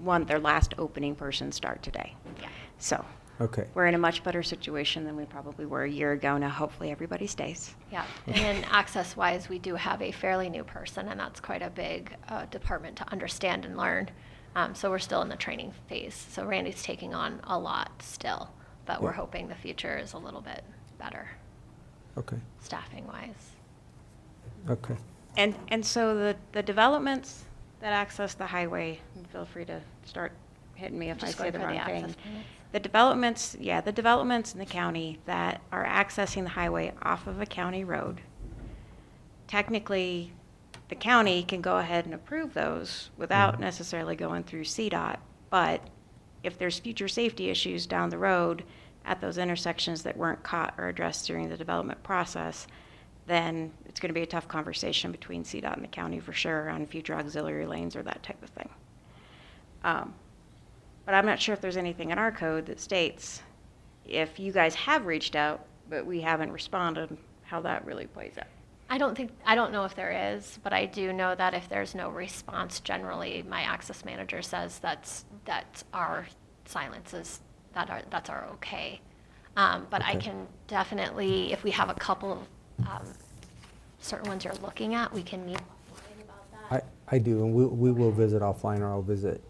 last opening person start today. Yeah. So Okay. we're in a much better situation than we probably were a year ago. Now, hopefully, everybody stays. Yeah, and then access-wise, we do have a fairly new person, and that's quite a big department to understand and learn. So we're still in the training phase. So Randy's taking on a lot still, but we're Yeah. hoping the future is a little bit better Okay. staffing-wise. Okay. And so the developments that access the highway, and feel free to start hitting me if I Just say going the for wrong the thing. access permits. The developments in the county that are accessing the highway off of a county road, technically, the county can go ahead and approve those without necessarily going through CDOT. But if there's future safety issues down the road at those intersections that weren't caught or addressed during the development process, then it's going to be a tough conversation between CDOT and the county for sure on future auxiliary lanes or that type of thing. But I'm not sure if there's anything in our code that states if you guys have reached out, but we haven't responded, how that really plays out. I don't know if there is, but I do know that if there's no response, generally, my access manager says that's our silences, that's our okay. But I Okay. can definitely, if we have a couple of certain ones you're looking at, we can meet offline about that. I do, and we will visit offline, or I'll visit,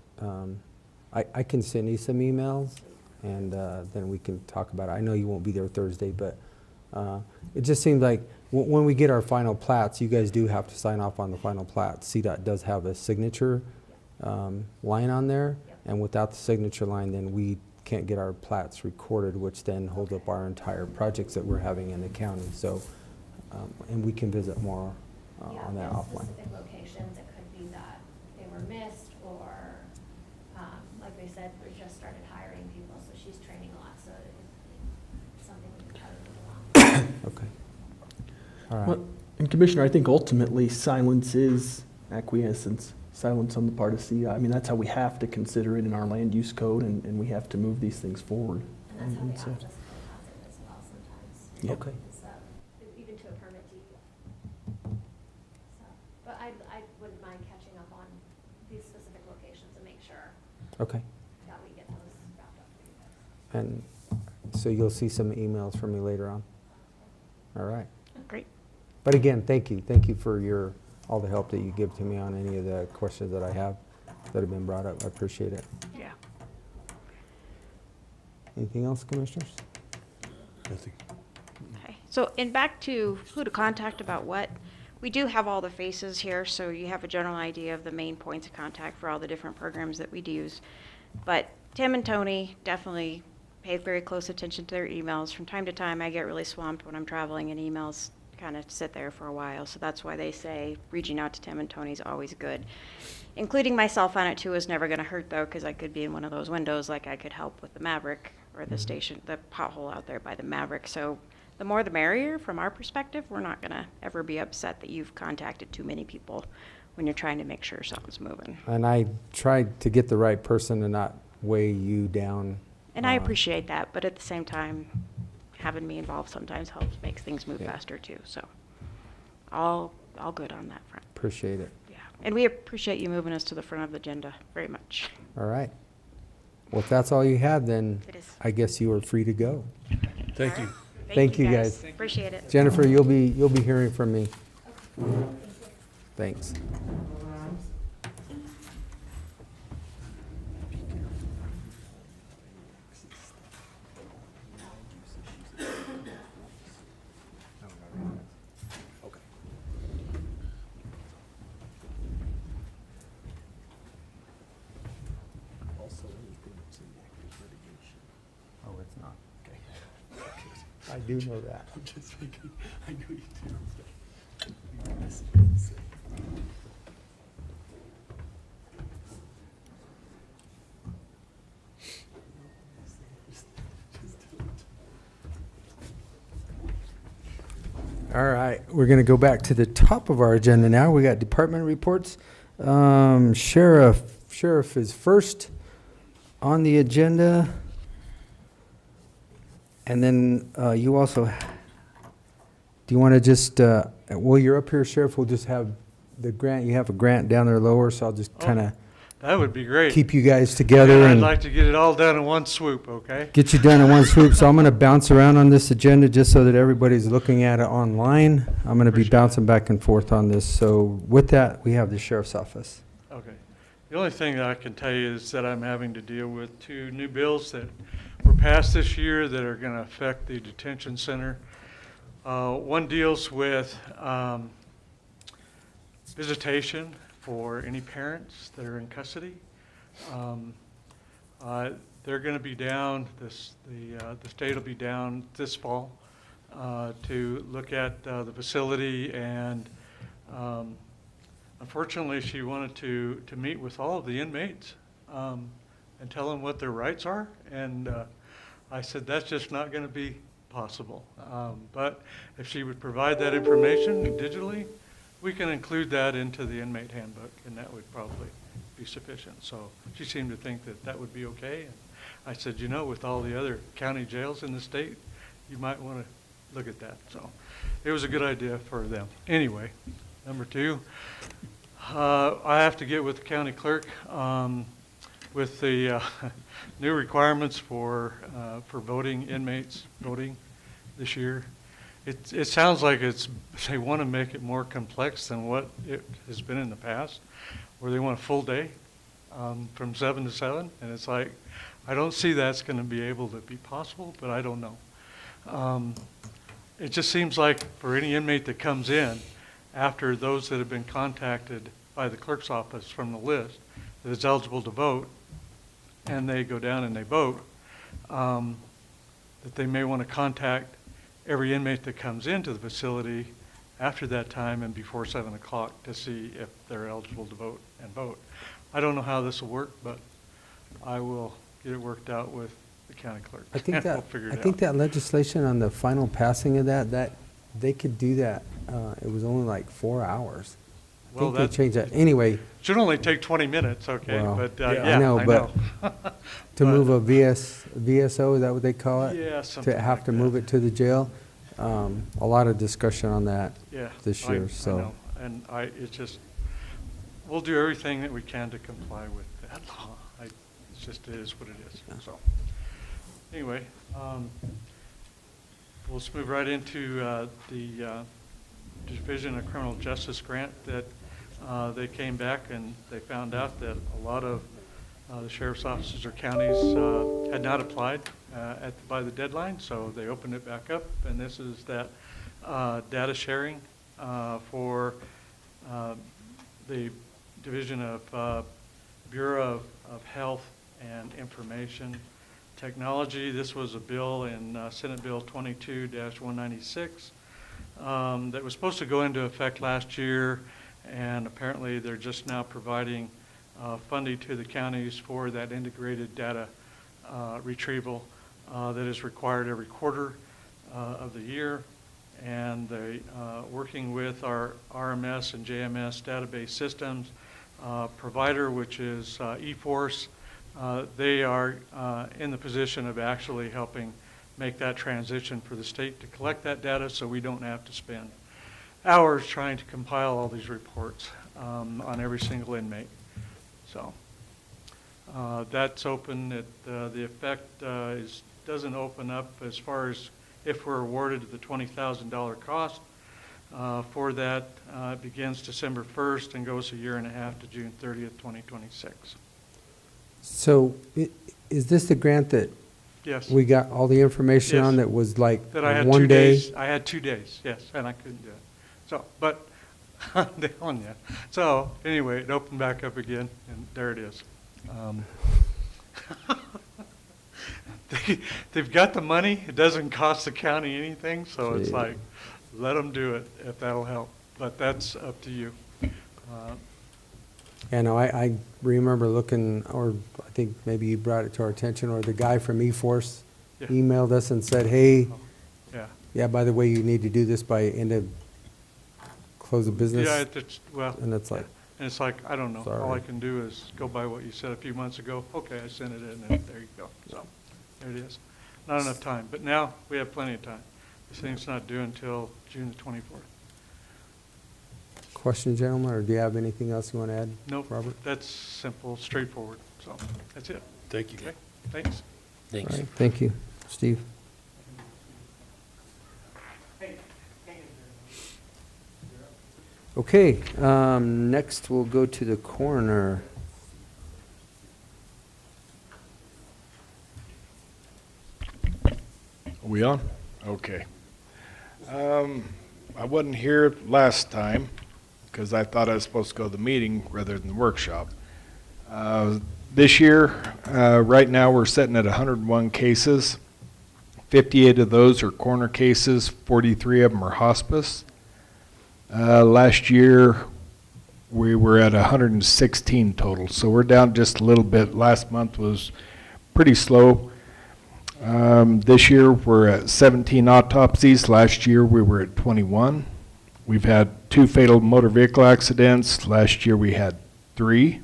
I can send you some emails, and then we can talk about it. I know you won't be there Thursday, but it just seems like when we get our final plats, you guys do have to sign off on the final plats. CDOT does have a signature line on there, and without the signature line, then we can't get our plats recorded, which then holds up our entire projects that we're having in the county. So, and we can visit more on that offline. Specific locations, it could be that they were missed, or, like they said, we just started hiring people, so she's training a lot, so it's something we can try to move along. Okay. All right. Well, and Commissioner, I think ultimately silence is acquiescence, silence on the part of CDOT. I mean, that's how we have to consider it in our land use code, and we have to move these things forward. And that's how the And so- access code has it as well sometimes. Yep. Okay. It's, even to a permittee. So, but I wouldn't mind catching up on these specific locations and make sure Okay. that we get those wrapped up for you guys. And so you'll see some emails from me later on. All right. Great. But again, thank you. Thank you for all the help that you give to me on any of the questions that I have that have been brought up. I appreciate it. Yeah. Anything else, Commissioners? Nothing. Okay. So, and back to who to contact about what, we do have all the faces here, so you have a general idea of the main points of contact for all the different programs that we use. But Tim and Tony definitely pay very close attention to their emails. From time to time, I get really swamped when I'm traveling, and emails kind of sit there for a while. So that's why they say reaching out to Tim and Tony is always good. Including myself on it too is never going to hurt, though, because I could be in one of those windows, like I could help with the Maverick or the station, the pothole out there by the Maverick. So the more the merrier from our perspective. We're not going to ever be upset that you've contacted too many people when you're trying to make sure something's moving. And I tried to get the right person and not weigh you down. And I appreciate that, but at the same time, having me involved sometimes helps, makes things move Yeah. faster too, so. All good on that front. Appreciate it. Yeah, and we appreciate you moving us to the front of the agenda very much. All right. Well, if that's all you had, then It is. I guess you are free to go. Thank you. Thank you, guys. Appreciate it. Jennifer, you'll be hearing from me. Thanks. Oh, it's not. Okay. I do know that. I'm just thinking, I know you do. All right, we're going to go back to the top of our agenda now. We got department reports. Sheriff is first on the agenda. And then you also, do you want to just, well, you're up here, Sheriff, we'll just have the grant, you have a grant down there lower, so I'll just kind of That would be great. keep you guys together And I'd and like to get it all done in one swoop, okay? get you done in one swoop. So I'm going to bounce around on this agenda just so that everybody's looking at it online. I'm going to be Appreciate bouncing back and forth on this. So with that, we have the Sheriff's Office. Okay. The only thing that I can tell you is that I'm having to deal with 2 new bills that were passed this year that are going to affect the detention center. One deals with visitation for any parents that are in custody. They're going to be down, the state will be down this fall to look at the facility, and unfortunately she wanted to meet with all of the inmates and tell them what their rights are, and I said that's just not going to be possible. But if she would provide that information digitally, we can include that into the inmate handbook, and that would probably be sufficient. So she seemed to think that that would be okay. And I said, you know, with all the other county jails in the state, you might want to look at that. So it was a good idea for them. Anyway, number 2, I have to get with the county clerk with the new requirements for voting, inmates voting this year. It sounds like they want to make it more complex than what it has been in the past, where they want a full day from 7 to 7, and it's like, I don't see that's going to be able to be possible, but I don't know. It just seems like for any inmate that comes in, after those that have been contacted by the clerk's office from the list that is eligible to vote, and they go down and they vote, that they may want to contact every inmate that comes into the facility after that time and before 7 o'clock to see if they're eligible to vote and vote. I don't know how this will work, but I will get it worked out with the county clerk. I think We'll that, figure it I think out. that legislation on the final passing of that they could do that. It was only like 4 hours. I Well, think they that- changed that. Anyway, Should only take 20 minutes, okay, Well, but yeah, yeah, I know, but know. to But- move a VSO, is that what they call it? Yeah, something To have like to that. move it to the jail. A lot of discussion on that Yeah, this I- year, I so. know. And it's just, we'll do everything that we can to comply with that law. It's just, it is what it is, so. Anyway, we'll just move right into the Division of Criminal Justice grant that they came back and they found out that a lot of the sheriff's offices or counties had not applied by the deadline, so they opened it back up, and this is that data sharing for the Division of Bureau of Health and Information Technology. This was a bill in Senate Bill 22-196 that was supposed to go into effect last year, and apparently they're just now providing funding to the counties for that integrated data retrieval that is required every quarter of the year. And they, working with our RMS and JMS database systems provider, which is eForce, they are in the position of actually helping make that transition for the state to collect that data so we don't have to spend hours trying to compile all these reports on every single inmate. So that's open. The effect doesn't open up as far as if we're awarded the $20,000 cost for that. It begins December 1st and goes a year and a half to June 30th, 2026. So is this the grant that Yes. we got all the information Yes. on that was like That I had one 2 day? days. I had 2 days, yes, and I couldn't do it. So, but I'm telling you. So anyway, it opened back up again, and there it is. They've got the money. It doesn't cost the county anything, so it's Gee. like, let them do it if that'll help. But that's up to you. Yeah, no, I remember looking, or I think maybe you brought it to our attention, or the guy from E-Force Yeah. emailed us and said, hey, Yeah. yeah, by the way, you need to do this by end of close of business. Yeah, well. And it's like, And it's like, I don't know, all I Sorry. can do is go by what you said a few months ago. Okay, I sent it in, and there you go. So, there it is. Not enough time, but now we have plenty of time. This thing's not due until June the 24th. question, gentlemen, or do you have anything else you want to add? Nope, Robert? that's simple, straightforward, so that's it. Thank you. Okay, thanks. All Thanks. right, thank you. Steve? Okay, next we'll go to the coroner. Are we on? Okay. I wasn't here last time because I thought I was supposed to go to the meeting rather than the workshop. This year, right now, we're sitting at 101 cases. 58 of those are coroner cases, 43 of them are hospice. Last year, we were at 116 total, so we're down just a little bit. Last month was pretty slow. This year, we're at 17 autopsies. Last year, we were at 21. We've had 2 fatal motor vehicle accidents. Last year, we had 3.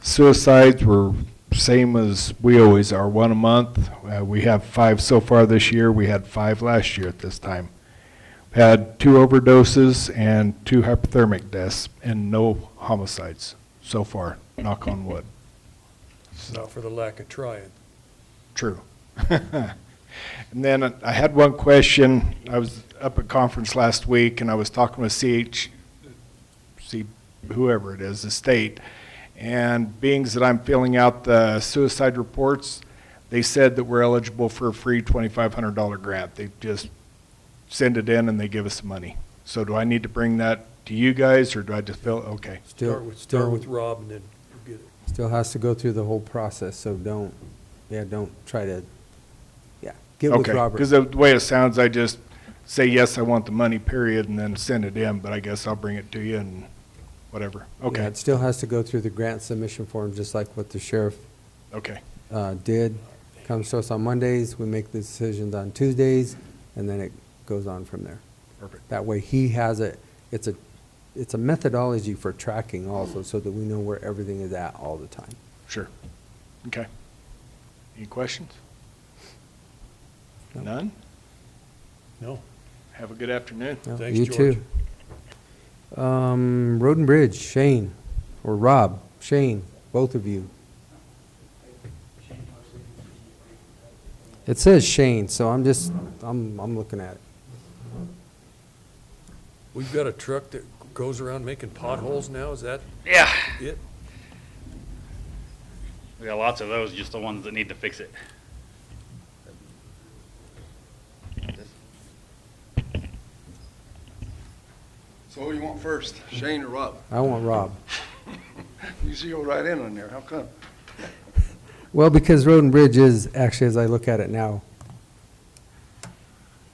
Suicides were same as we always are, 1 a month. We have 5 so far this year. We had 5 last year at this time. We had 2 overdoses and 2 hypothermic deaths and no homicides so far, knock on wood. Not for the lack of trying. True. And then I had one question. I was up at conference last week and I was talking with whoever it is, the state. And being that I'm filling out the suicide reports, they said that we're eligible for a free $2,500 grant. They just send it in and they give us the money. So do I need to bring that to you guys or do I just fill, okay. Start with Rob and then you'll get it. Still has to go through the whole process, so don't try to, get with Okay, Robert. because the way it sounds, I just say, yes, I want the money, period, and then send it in, but I guess I'll bring it to you and whatever. Yeah, Okay, it still has to go through the grant submission form, just like what the sheriff okay, did. Comes to us on Mondays, we make the decisions on Tuesdays, and then it goes on from there. perfect. That way he has it's a methodology for tracking also, so that we know where everything is at all the time. Sure. Okay. Any questions? No. None? No? Have a good afternoon. No, Thanks, you George. too. Road and Bridge, Shane, or Rob, Shane, both of you. It says Shane, so I'm looking at it. We've got a truck that goes around making potholes now, is that Yeah, it? we got lots of those, just the ones that need to fix it. So who you want first, Shane or Rob? I want Rob. You see, go right in on there, how come? Well, because Road and Bridge is, actually, as I look at it now.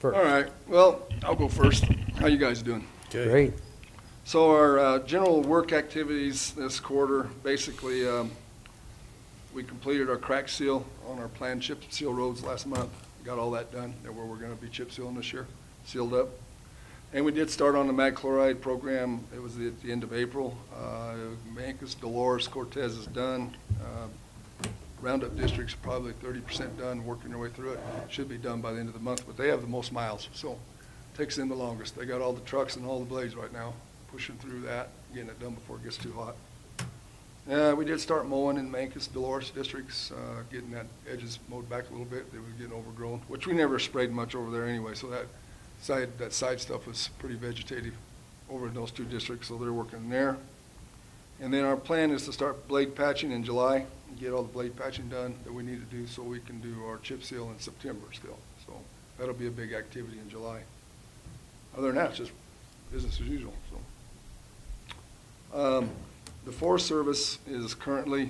All right, well, I'll go first. How you guys doing? Okay. Great. So our general work activities this quarter, basically, we completed our crack seal on our planned chip seal roads last month. Got all that done, that where we're gonna be chip sealing this year, sealed up. And we did start on the mag chloride program. It was at the end of April. Mancos, Dolores, Cortez is done. Roundup district's probably 30% done, working their way through it. Should be done by the end of the month, but they have the most miles, so takes them the longest. They got all the trucks and all the blades right now, pushing through that, getting it done before it gets too hot. We did start mowing in Mancus, Dolores districts, getting that edges mowed back a little bit. They were getting overgrown, which we never sprayed much over there anyway, so that side stuff was pretty vegetative over in those two districts, so they're working there. And then our plan is to start blade patching in July, and get all the blade patching done that we need to do so we can do our chip seal in September still. So that'll be a big activity in July. Other than that, it's just business as usual, so. The Forest Service is currently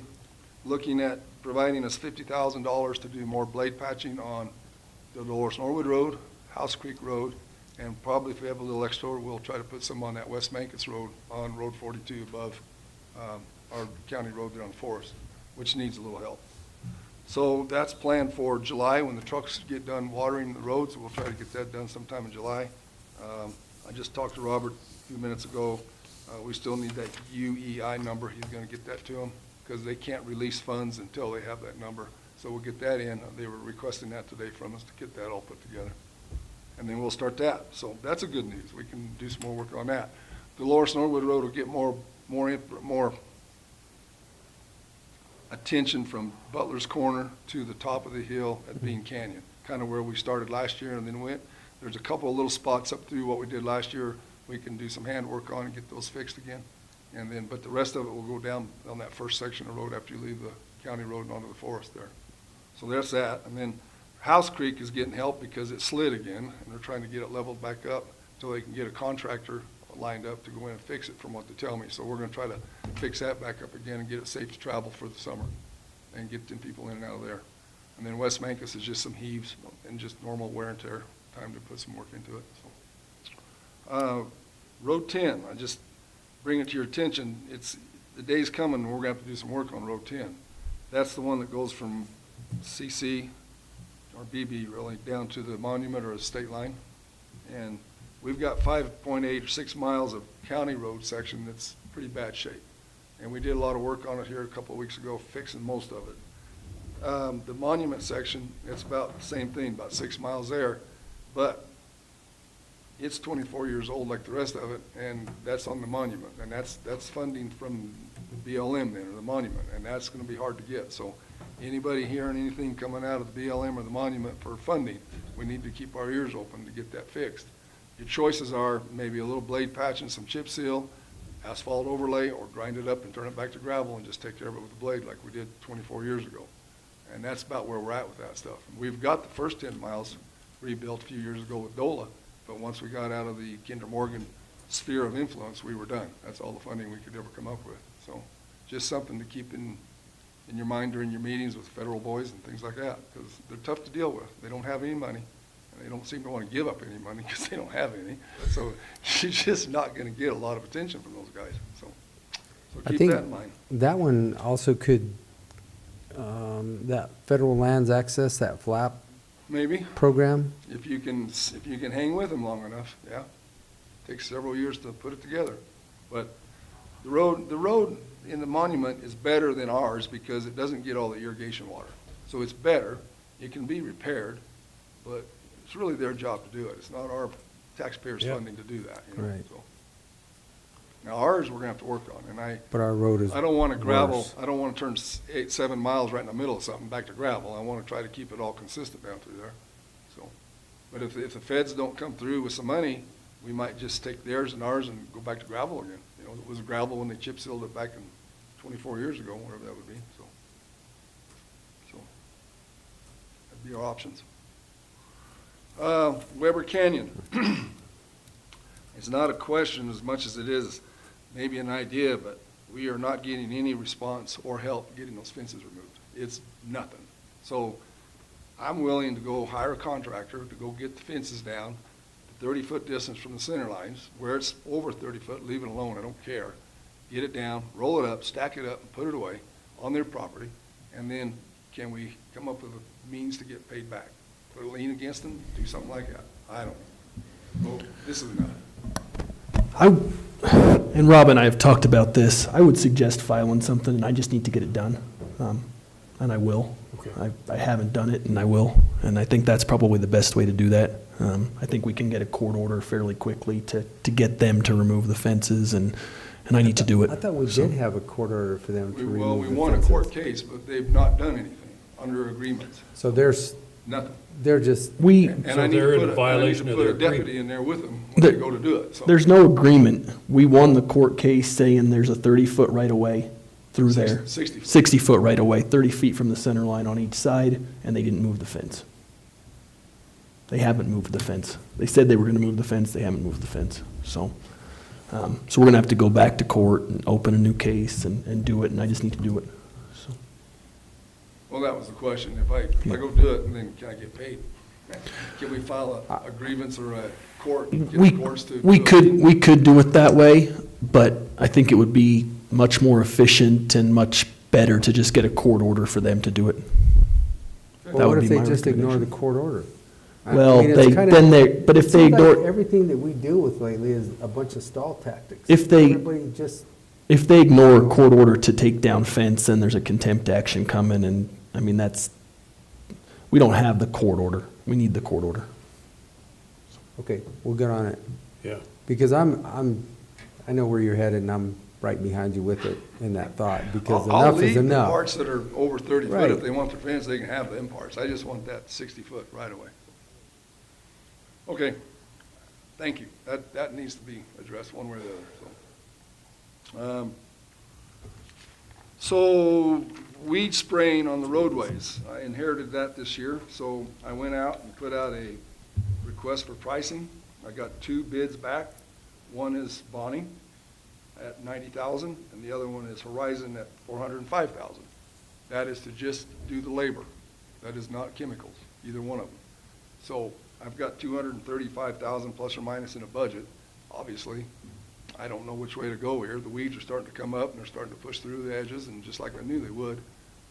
looking at providing us $50,000 to do more blade patching on the Dolores Norwood Road, House Creek Road, and probably if we have a little extra, we'll try to put some on that West Mancus Road on Road 42 above our county road there on Forest, which needs a little help. So that's planned for July when the trucks get done watering the roads. We'll try to get that done sometime in July. I just talked to Robert a few minutes ago. We still need that UEI number. He's going to get that to them because they can't release funds until they have that number. So we'll get that in. They were requesting that today from us to get that all put together. And then we'll start that. So that's a good news. We can do some more work on that. Dolores Norwood Road will get more attention from Butler's Corner to the top of the hill at Bean Canyon, kind of where we started last year and then went. There's a couple of little spots up through what we did last year we can do some handwork on and get those fixed again. And then, but the rest of it will go down on that first section of road after you leave the county road and onto the forest there. So there's that. And then House Creek is getting help because it slid again, and they're trying to get it leveled back up until they can get a contractor lined up to go in and fix it from what they tell me. So we're going to try to fix that back up again and get it safe to travel for the summer and get them people in and out of there. And then West Mancus is just some heaves and just normal wear and tear. Time to put some work into it. So. Road 10, I just bring it to your attention. It's the day's coming and we're going to have to do some work on Road 10. That's the one that goes from CC, or BB really, down to the monument or the state line. And we've got 5.8 or 6 miles of county road section that's pretty bad shape. And we did a lot of work on it here a couple of weeks ago, fixing most of it. The monument section, it's about the same thing, about 6 miles there, but it's 24 years old like the rest of it, and that's on the monument, and that's funding from the BLM then, or the monument, and that's going to be hard to get. So anybody hearing anything coming out of the BLM or the monument for funding, we need to keep our ears open to get that fixed. Your choices are maybe a little blade patch and some chip seal, asphalt overlay, or grind it up and turn it back to gravel and just take care of it with the blade like we did 24 years ago. And that's about where we're at with that stuff. We've got the first 10 miles rebuilt a few years ago with DOLA, but once we got out of the Kinder Morgan sphere of influence, we were done. That's all the funding we could ever come up with. So just something to keep in your mind during your meetings with federal boys and things like that, because they're tough to deal with. They don't have any money, and they don't seem to want to give up any money because they don't have any. So you're just not going to get a lot of attention from those guys. So keep that in mind. That one also could, that federal lands access, that FLAP Maybe. program. If you can hang with them long enough, yeah. Takes several years to put it together. But the road in the monument is better than ours because it doesn't get all the irrigation water. So it's better. It can be repaired, but it's really their job to do it. It's not our taxpayers' funding to do that. You know? Right. So. Now ours we're gonna have to work on, and But our road is I don't want to gravel. worse. I don't want to turn 7 miles right in the middle of something back to gravel. I want to try to keep it all consistent down through there. So, but if the feds don't come through with some money, we might just take theirs and ours and go back to gravel again. You know, it was gravel when they chip sealed it back in 24 years ago, whatever that would be. So that'd be our options. Weber Canyon. It's not a question as much as it is maybe an idea, but we are not getting any response or help getting those fences removed. It's nothing. So I'm willing to go hire a contractor to go get the fences down, the 30-foot distance from the center lines. Where it's over 30 foot, leave it alone, I don't care. Get it down, roll it up, stack it up, and put it away on their property, and then can we come up with a means to get paid back? Put a lien against them, do something like that. I don't know. Oh, this is enough. And Rob and I have talked about this. I would suggest filing something, and I just need to get it done. and I will. Okay. I haven't done it, and I will. And I think that's probably the best way to do that. I think we can get a court order fairly quickly to get them to remove the fences, and I need to do it. I thought we So- did have a court order for them to remove Well, we the won a fences. court case, but they've not done anything under agreements, So there's, nothing. they're just, We, And So I need they're to in put a violation of their deputy agreement. in there with them when they The- go to do it, so. there's no agreement. We won the court case saying there's a 30-foot right-of-way through there. 60 foot. 60-foot right-of-way, 30 feet from the center line on each side, and they didn't move the fence. They haven't moved the fence. They said they were gonna move the fence, they haven't moved the fence. So we're gonna have to go back to court and open a new case and do it, and I just need to do it. So Well, that was the question. If I go do it, and then can I get paid? Can we file a grievance or a court, get We, the courts to? we could do it that way, but I think it would be much more efficient and much better to just get a court order for them to do it. That well, what would if be they my just ignore the recommendation. court order? I Well, mean, it's they, kinda- then they, but if it they seems like ignore, everything that we deal with lately is a bunch of stall tactics. If they- Everybody just, if they ignore a court order to take down fence, then there's a contempt action coming, and, I mean, we don't have the court order. We need the court order. okay, we'll get on it. Yeah. Because I know where you're headed, and I'm right behind you with it in that thought, because I'll enough is leave the enough. parts that are over 30 foot. Right. If they want the fence, they can have them parts. I just want that 60 foot right away. Okay, thank you. That needs to be addressed one way or the other, so. So weed spraying on the roadways. I inherited that this year, so I went out and put out a request for pricing. I got 2 bids back. One is Bonnie at 90,000, and the other one is Horizon at 405,000. That is to just do the labor. That is not chemicals, either one of them. So I've got 235,000 plus or minus in a budget. Obviously, I don't know which way to go here. The weeds are starting to come up and they're starting to push through the edges, and just like I knew they would.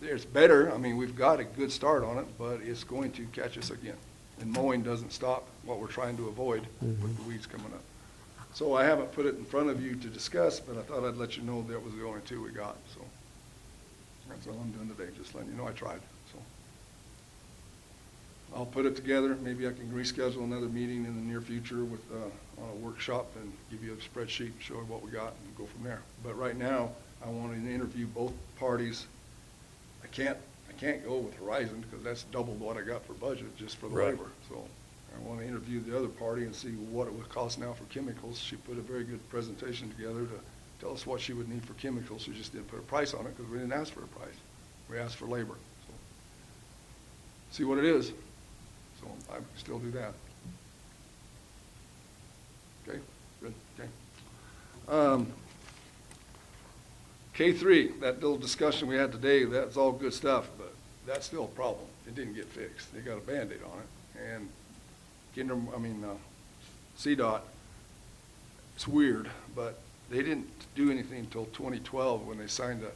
It's better. I mean, we've got a good start on it, but it's going to catch us again. And mowing doesn't stop what we're trying to avoid with the weeds coming up. So I haven't put it in front of you to discuss, but I thought I'd let you know that was the only 2 we got, so. That's all I'm doing today, just letting you know I tried, so. I'll put it together. Maybe I can reschedule another meeting in the near future with, on a workshop and give you a spreadsheet, show you what we got and go from there. But right now, I want to interview both parties. I can't go with Horizon because that's double what I got for budget just for the Right. labor. So I want to interview the other party and see what it would cost now for chemicals. She put a very good presentation together to tell us what she would need for chemicals. She just didn't put a price on it because we didn't ask for a price. We asked for labor. So see what it is. So I can still do that. Okay, good, okay. K3, that little discussion we had today, that's all good stuff, but that's still a problem. It didn't get fixed. They got a Band-Aid on it. And CDOT, it's weird, but they didn't do anything until 2012 when they signed a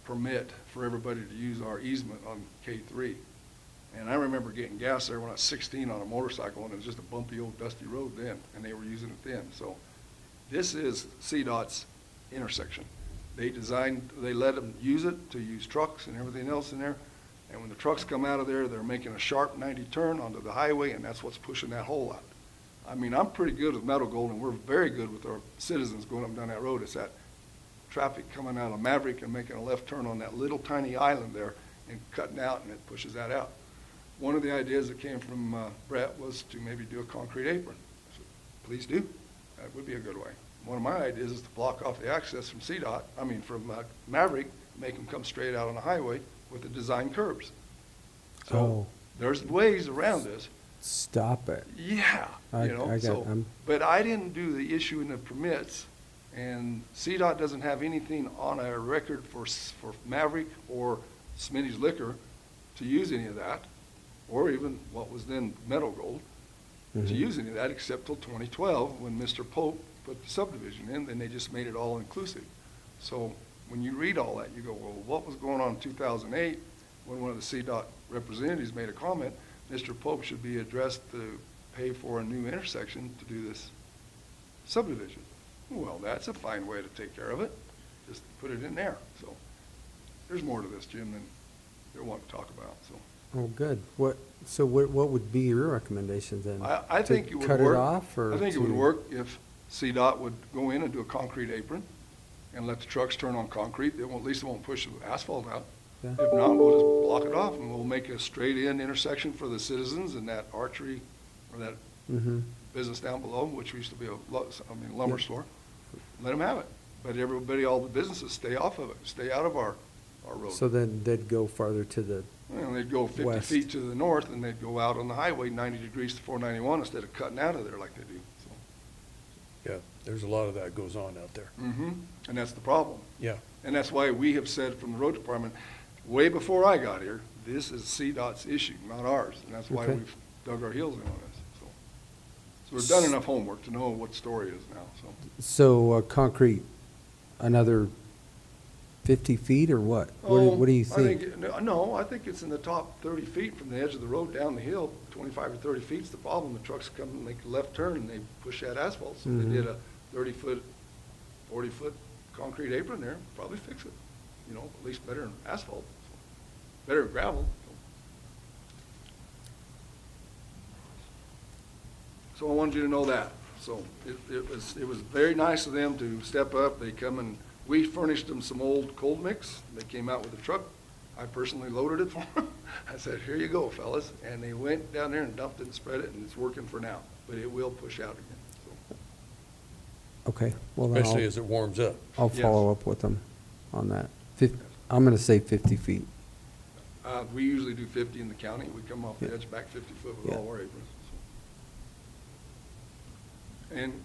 permit for everybody to use our easement on K3. And I remember getting gas there when I was 16 on a motorcycle, and it was just a bumpy old dusty road then, and they were using it then. So this is CDOT's intersection. They let them use it to use trucks and everything else in there. And when the trucks come out of there, they're making a sharp 90 turn onto the highway, and that's what's pushing that hole out. I mean, I'm pretty good with Meadow Gold, and we're very good with our citizens going up and down that road. It's that traffic coming out of Maverick and making a left turn on that little tiny island there and cutting out, and it pushes that out. One of the ideas that came from Brett was to maybe do a concrete apron. I said, please do. That would be a good way. One of my ideas is to block off the access from from Maverick, make them come straight out on the highway with the design curbs. So there's ways around this. Stop it. Yeah, but I didn't do the issue in the permits, and CDOT doesn't have anything on a record for Maverick or Smitty's Liquor to use any of that, or even what was then Meadow Gold, to use any of that except till 2012 when Mr. Pope put the subdivision in, then they just made it all inclusive. So when you read all that, you go, well, what was going on in 2008 when one of the CDOT representatives made a comment, Mr. Pope should be addressed to pay for a new intersection to do this subdivision. Well, that's a fine way to take care of it. Just put it in there. So there's more to this, Jim, than they want to talk about, so. Oh, good. So what would be your recommendations then? I think it To would cut it work. off, or I think it would to- work if CDOT would go in and do a concrete apron and let the trucks turn on concrete. They won't, at least it won't push the asphalt out. Yeah. If not, we'll just block it off and we'll make a straight-in intersection for the citizens and that archery or that Mhm. business down below, which used to be a lumber store. Let them have it. But everybody, all the businesses stay off of it, stay out of our road. So then they'd go farther to the, And they'd go 50 west. feet to the north and they'd go out on the highway 90 degrees to 491 instead of cutting out of there like they do, so. Yeah, there's a lot of that goes on out there. Mm-hmm. And that's the problem. Yeah. And that's why we have said from the road department, way before I got here, this is CDOT's issue, not ours. And that's why Okay. we've dug our heels in on this, so. So we've done enough homework to know what the story is now, so. so concrete, another 50 feet or what? What do you think? No, I think it's in the top 30 feet from the edge of the road down the hill. 25 or 30 feet's the problem. The trucks come and make a left turn and they push that asphalt. So Mhm. they did a 30-foot, 40-foot concrete apron there, probably fix it. You know, at least better than asphalt, so. Better than gravel. So I wanted you to know that. So it was very nice of them to step up. They come and, we furnished them some old cold mix. They came out with a truck. I personally loaded it for them. I said, here you go, fellas. And they went down there and dumped it and spread it, and it's working for now. But it will push out again, so. Okay, well then Especially as it warms up. I'll Yes. follow up with them on that. I'm gonna say 50 feet. We usually do 50 in the county. We come off the Yeah. edge back 50 foot with Yeah. all our aprons. So. And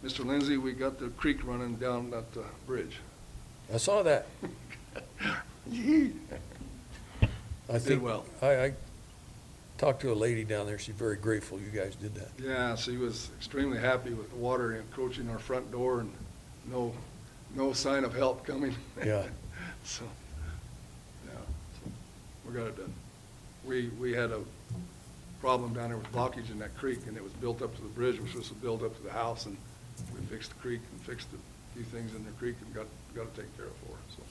Mr. Lindsay, we got the creek running down that bridge. I saw that. Yee. I Did think, well. I talked to a lady down there. She's very grateful you guys did that. Yeah, she was extremely happy with the water encroaching our front door and no sign of help coming. Yeah. So, yeah, so we got it done. We had a problem down there with blockage in that creek, and it was built up to the bridge, which was built up to the house, and we fixed the creek and fixed a few things in the creek and got it taken care of for us, so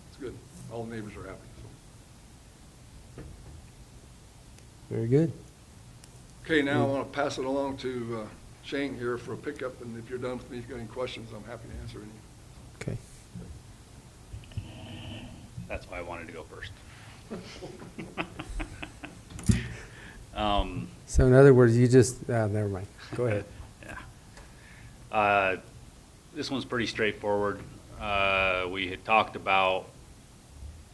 it's good. All the neighbors are happy, so. Very good. Okay, now I want to pass it along to Shane here for a pickup, and if you're done with me, if you've got any questions, I'm happy to answer any. Okay. That's why I wanted to go first. So in other words, you just, never mind. Go ahead. Yeah. This one's pretty straightforward. We had talked about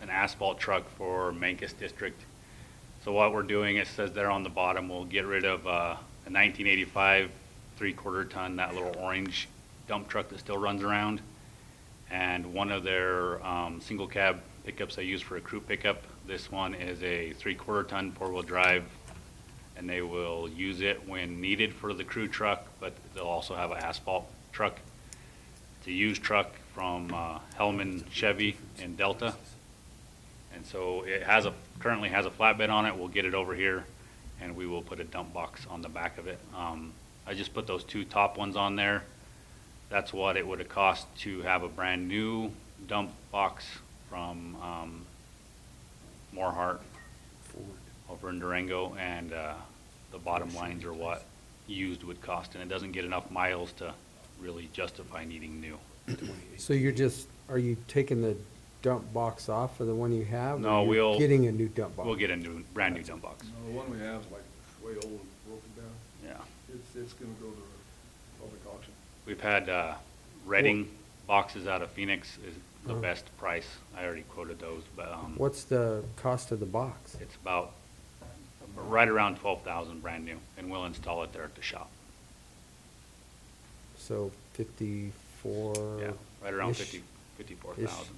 an asphalt truck for Mancus District. So what we're doing, it says there on the bottom, we'll get rid of a 1985 3/4 ton, that little orange dump truck that still runs around. And one of their single cab pickups they use for a crew pickup. This one is a 3/4 ton 4-wheel drive, and they will use it when needed for the crew truck, but they'll also have an asphalt truck. It's a used truck from Hellman Chevy in Delta. And so it currently has a flatbed on it. We'll get it over here and we will put a dump box on the back of it. I just put those two top ones on there. That's what it would have cost to have a brand new dump box from Morehart over in Durango, and the bottom lines are what used would cost, and it doesn't get enough miles to really justify needing new. So are you taking the dump box off of the one you have? or No, you're we'll. Getting a new dump box? We'll get a brand new dump box. No, the one we have is like way old and broken down. Yeah. It's gonna go to the public auction. We've had Reading boxes out of Phoenix is the Uh-huh. best price. I already quoted those, but What's the cost of the box? it's about right around 12,000 brand new, and we'll install it there at the shop. So 54? Yeah, right around ish? 54,000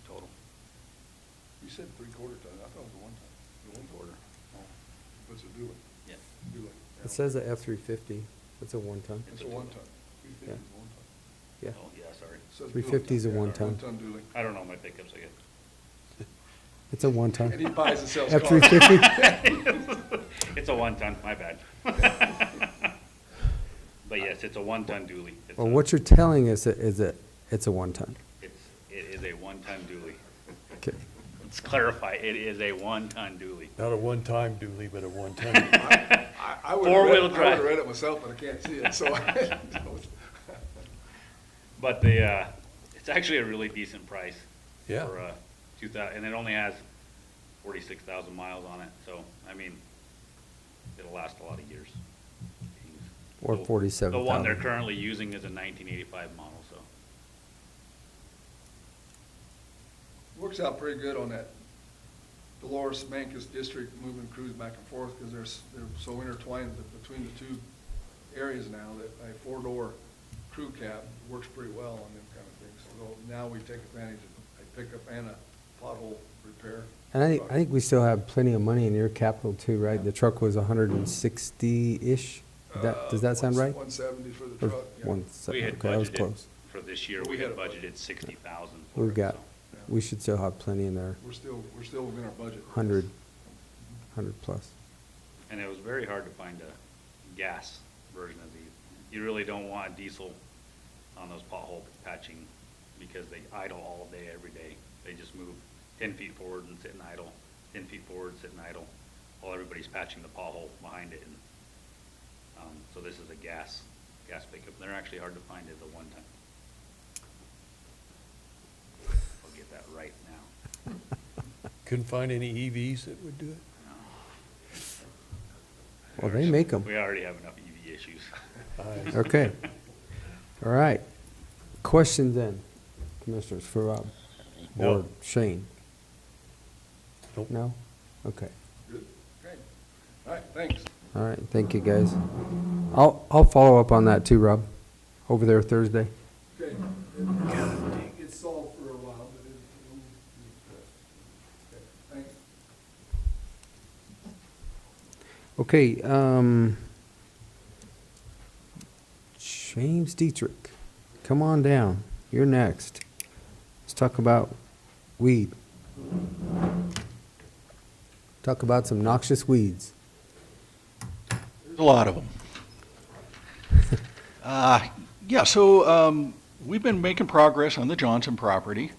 total. You said 3/4 ton, I thought it was a 1 ton, the 1/4. Oh, what's it doing? Yeah. Doing. It says a F-350. It's a 1-ton. It's a 1 ton. 350 Yeah. is a 1 ton. Yeah. Oh, yeah, sorry. Says 350 is a dually. 1 ton. 1 ton dually. I don't know my pickups, I guess. It's a 1-ton. And he buys and sells cars. F-350? It's a 1 ton, my bad. But yes, it's a 1 ton dually. It's Well, a- what you're telling us is that it's a 1-ton. It is a 1 ton dually. Okay. Let's clarify, it is a one-ton dually. Not a one-time dually, but a one-ton. I would Four-wheel have drive. read it myself, but I can't see it, so. But the, it's actually a really decent price. Yeah. For, 2000, and it only has 46,000 miles on it, so, I mean, it'll last a lot of years. Or The- 47,000. The one they're currently using is a 1985 model, so. Works out pretty good on that Dolores Mancus district, moving crews back and forth, because they're so intertwined between the two areas now that a four-door crew cab works pretty well on them kind of things. So now we take advantage of a pickup and a pothole repair. And I think we still have plenty of money in your capital too, right? The truck was 160-ish? Does that sound right? 170 for the Or truck, yeah. 170, We had okay, that was budgeted, close. for this year, We we had had a budget. budgeted 60,000 for We've it, got, so. we should still have plenty in there, We're still within our budget. 100 plus. And it was very hard to find a gas version of these. You really don't want diesel on those pothole patching because they idle all day, every day. They just move 10 feet forward and sit and idle, 10 feet forward, sit and idle, while everybody's patching the pothole behind it. And so this is a gas pickup. They're actually hard to find at the one time. I'll get that right now. Couldn't find any EVs that would do it? Well, they make them. We already have enough EV issues. Okay. All right. Questions then, commissioners, for Rob? No. Or Shane? Nope. No? Okay. Good, great. All right, thanks. All right, thank you, guys. I'll follow up on that too, Rob, over there Thursday. Okay. It gets solved for a while, but okay, thanks. Okay, James Dietrich, come on down. You're next. Let's talk about weed. Talk about some noxious weeds. There's a lot of them. Yeah, so we've been making progress on the Johnson property.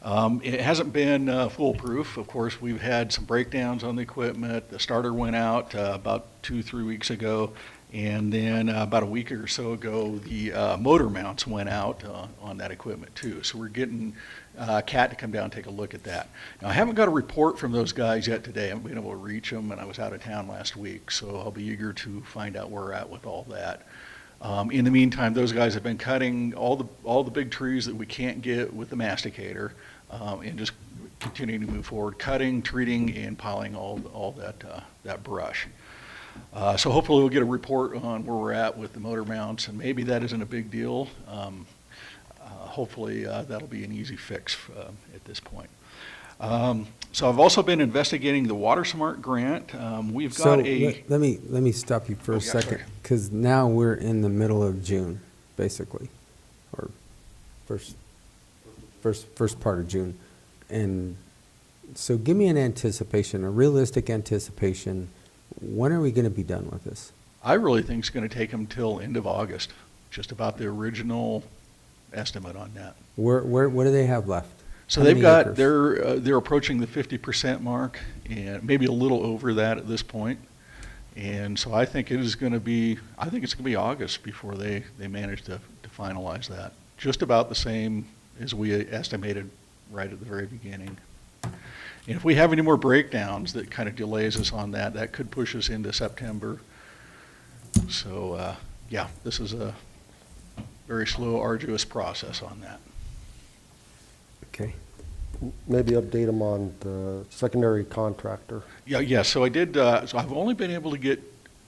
It hasn't been foolproof. Of course, we've had some breakdowns on the equipment. The starter went out about 2-3 weeks ago, and then about a week or so ago, the motor mounts went out on that equipment too. So we're getting Cat to come down and take a look at that. Now, I haven't got a report from those guys yet today. I haven't been able to reach them, and I was out of town last week, so I'll be eager to find out where we're at with all that. In the meantime, those guys have been cutting all the big trees that we can't get with the masticator, and just continuing to move forward, cutting, treating, and piling all that brush. So hopefully we'll get a report on where we're at with the motor mounts, and maybe that isn't a big deal. Hopefully that'll be an easy fix at this point. So I've also been investigating the Water Smart grant. We've got Let me stop you for a second, because now we're in the middle of June, basically, or first part of June. And so give me an anticipation, a realistic anticipation. When are we going to be done with this? I really think it's going to take them till end of August, just about the original estimate on that. What do they have left? So How they've many got, acres? they're approaching the 50% mark, and maybe a little over that at this point. And so I think it's going to be August before they manage to finalize that. Just about the same as we estimated right at the very beginning. And if we have any more breakdowns that kind of delays us on that, that could push us into September. So, yeah, this is a very slow, arduous process on that. Okay. Maybe update them on the secondary contractor. Yeah, so I did, so I've only been able to get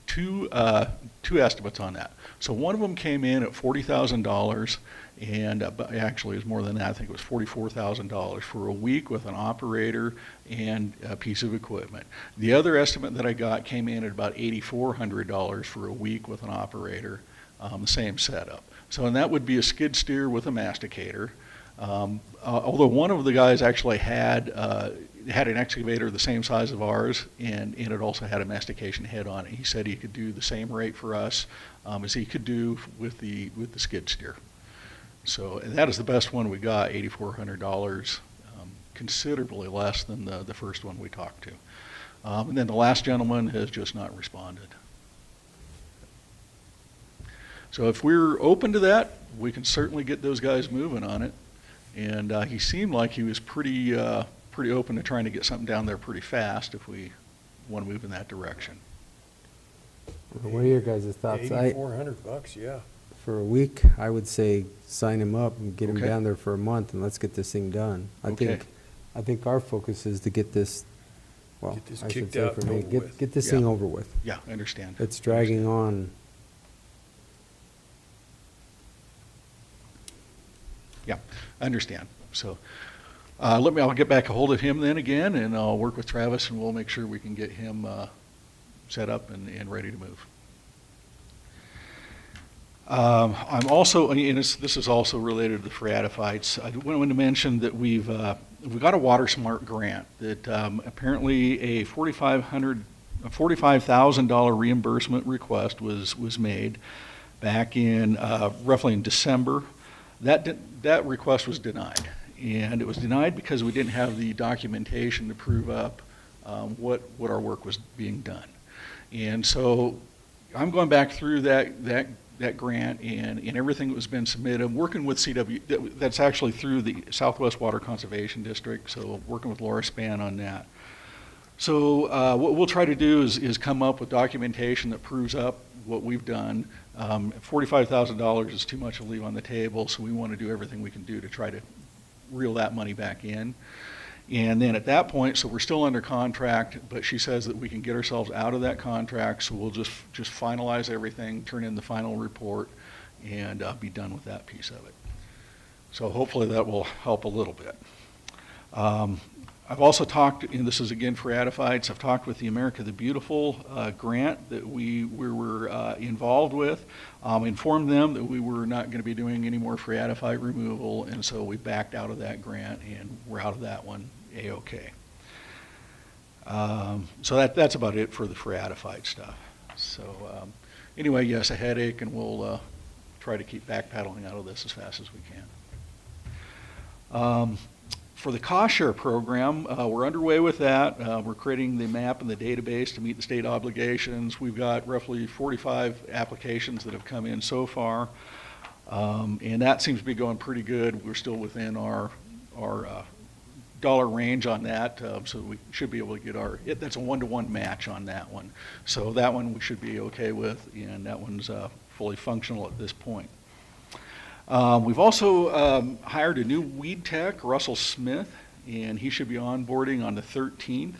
two estimates on that. So one of them came in at $40,000, and but actually it was more than that. I think it was $44,000 for a week with an operator and a piece of equipment. The other estimate that I got came in at about $8,400 for a week with an operator, the same setup. So, and that would be a skid steer with a masticator. Although one of the guys actually had an excavator the same size of ours, and it also had a mastication head on it. He said he could do the same rate for us as he could do with the skid steer. So and that is the best one we got, $8,400, considerably less than the first one we talked to. And then the last gentleman has just not responded. So if we're open to that, we can certainly get those guys moving on it. And he seemed like he was pretty open to trying to get something down there pretty fast if we want to move in that direction. What are your guys' thoughts? $8,400, yeah. For a week, I would say sign him up and get him Okay. down there for a month and let's get this thing done. Okay. I think our focus is to get this, well, Get this I should kicked say out for and me, over with. get this Yeah. thing over with. Yeah, I understand. It's dragging on. Yeah, I understand. So I'll get back a hold of him then again, and I'll work with Travis, and we'll make sure we can get him set up and ready to move. I'm also, and this is also related to the phreatophytes. I wanted to mention that we've got a Water Smart grant that apparently a $45,000 reimbursement request was made back in roughly in December. That request was denied, and it was denied because we didn't have the documentation to prove up what our work was being done. And so I'm going back through that grant and everything that was been submitted. I'm working with that's actually through the Southwest Water Conservation District, so working with Laura Span on that. So what we'll try to do is come up with documentation that proves up what we've done. $45,000 is too much to leave on the table, so we want to do everything we can do to try to reel that money back in. And then at that point, so we're still under contract, but she says that we can get ourselves out of that contract, so we'll just finalize everything, turn in the final report, and be done with that piece of it. So hopefully that will help a little bit. I've also talked, and this is again for phreatophytes, I've talked with the America the Beautiful grant that we were involved with, informed them that we were not going to be doing any more phreatophyte removal, and so we backed out of that grant, and we're out of that one A-OK. So that's about it for the phreatophyte stuff. So anyway, yes, a headache, and we'll try to keep backpedaling out of this as fast as we can. For the cost share program, we're underway with that. We're creating the map and the database to meet the state obligations. We've got roughly 45 applications that have come in so far, and that seems to be going pretty good. We're still within our dollar range on that, so we should be able to get that's a 1-to-1 match on that one. So that one we should be okay with, and that one's fully functional at this point. We've also hired a new weed tech, Russell Smith, and he should be onboarding on the 13th.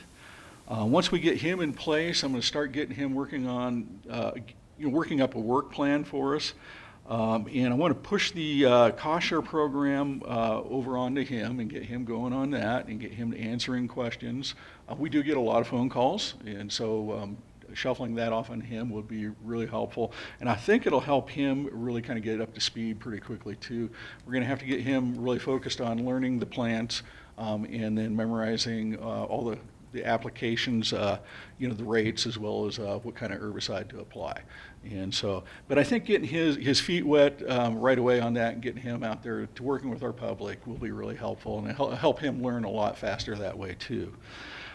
Once we get him in place, I'm going to start getting him working on, working up a work plan for us. And I want to push the cost share program over onto him and get him going on that and get him answering questions. We do get a lot of phone calls, and so shuffling that off on him would be really helpful. And I think it'll help him really kind of get up to speed pretty quickly too. We're going to have to get him really focused on learning the plants and then memorizing all the applications, the rates, as well as what kind of herbicide to apply. And so, but I think getting his feet wet right away on that and getting him out there to working with our public will be really helpful, and it'll help him learn a lot faster that way too.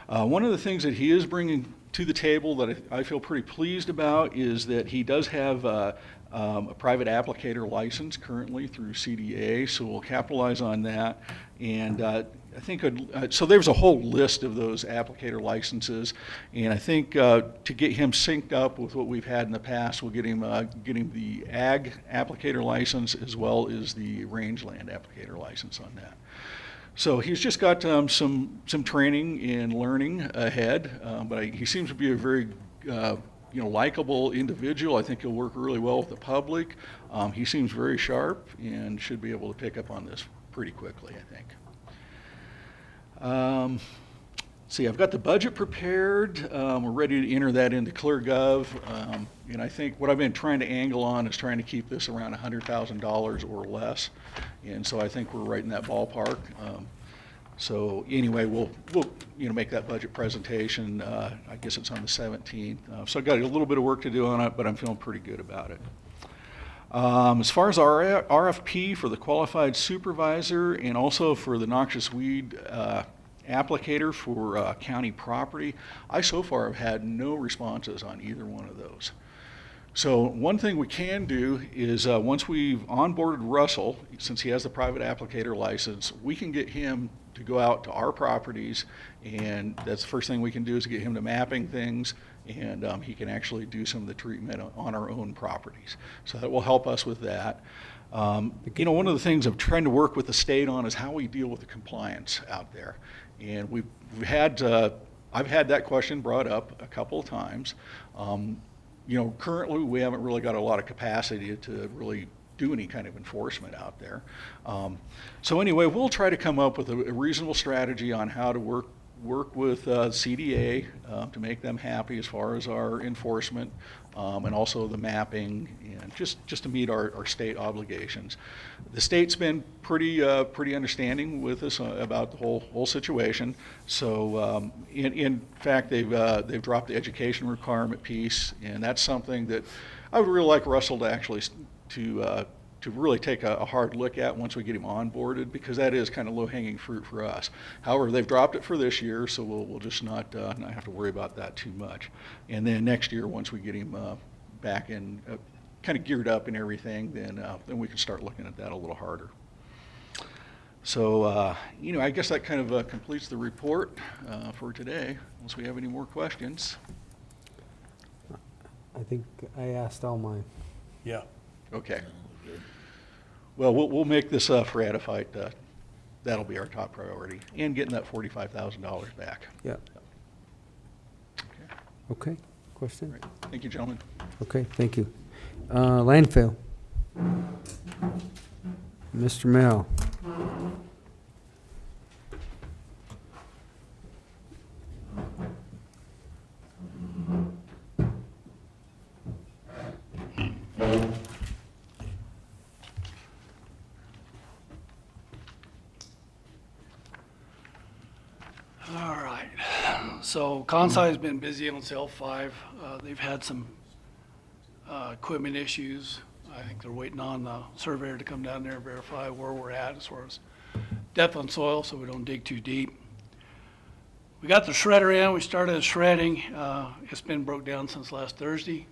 One of the things that he is bringing to the table that I feel pretty pleased about is that he does have a private applicator license currently through CDA, so we'll capitalize on that. And I think, so there's a whole list of those applicator licenses, and I think to get him synced up with what we've had in the past, we'll get him the ag applicator license as well as the rangeland applicator license on that. So he's just got some training and learning ahead, but he seems to be a very likable individual. I think he'll work really well with the public. He seems very sharp and should be able to pick up on this pretty quickly, I think. See, I've got the budget prepared. We're ready to enter that into ClearGov. And I think what I've been trying to angle on is trying to keep this around $100,000 or less. And so I think we're right in that ballpark. So anyway, we'll make that budget presentation. I guess it's on the 17th. So I've got a little bit of work to do on it, but I'm feeling pretty good about it. As far as our RFP for the qualified supervisor and also for the noxious weed applicator for county property, I so far have had no responses on either one of those. So one thing we can do is once we've onboarded Russell, since he has the private applicator license, we can get him to go out to our properties, and that's the first thing we can do is get him to mapping things, and he can actually do some of the treatment on our own properties. So that will help us with that. You know, one of the things I'm trying to work with the state on is how we deal with the compliance out there. And we've had, I've had that question brought up a couple of times. You know, currently we haven't really got a lot of capacity to really do any kind of enforcement out there. So anyway, we'll try to come up with a reasonable strategy on how to work with CDA to make them happy as far as our enforcement and also the mapping, and just to meet our state obligations. The state's been pretty understanding with us about the whole situation. So in fact, they've dropped the education requirement piece, and that's something that I would really like Russell to actually to really take a hard look at once we get him onboarded, because that is kind of low-hanging fruit for us. However, they've dropped it for this year, so we'll just not have to worry about that too much. And then next year, once we get him back in, kind of geared up and everything, then we can start looking at that a little harder. So, you know, I guess that kind of completes the report for today, unless we have any more questions. I think I asked all mine. Yeah. Okay. Well, we'll make this for Adafite. That'll be our top priority, and getting that $45,000 back. Yeah. Okay. Okay, question? All right. Thank you, gentlemen. Okay, thank you. Landfill. Mr. Mel. All right, so Consai's been busy on cell 5. They've had some equipment issues. I think they're waiting on the surveyor to come down there and verify where we're at as far as depth on soil, so we don't dig too deep. We got the shredder in, we started shredding. It's been broke down since last Thursday.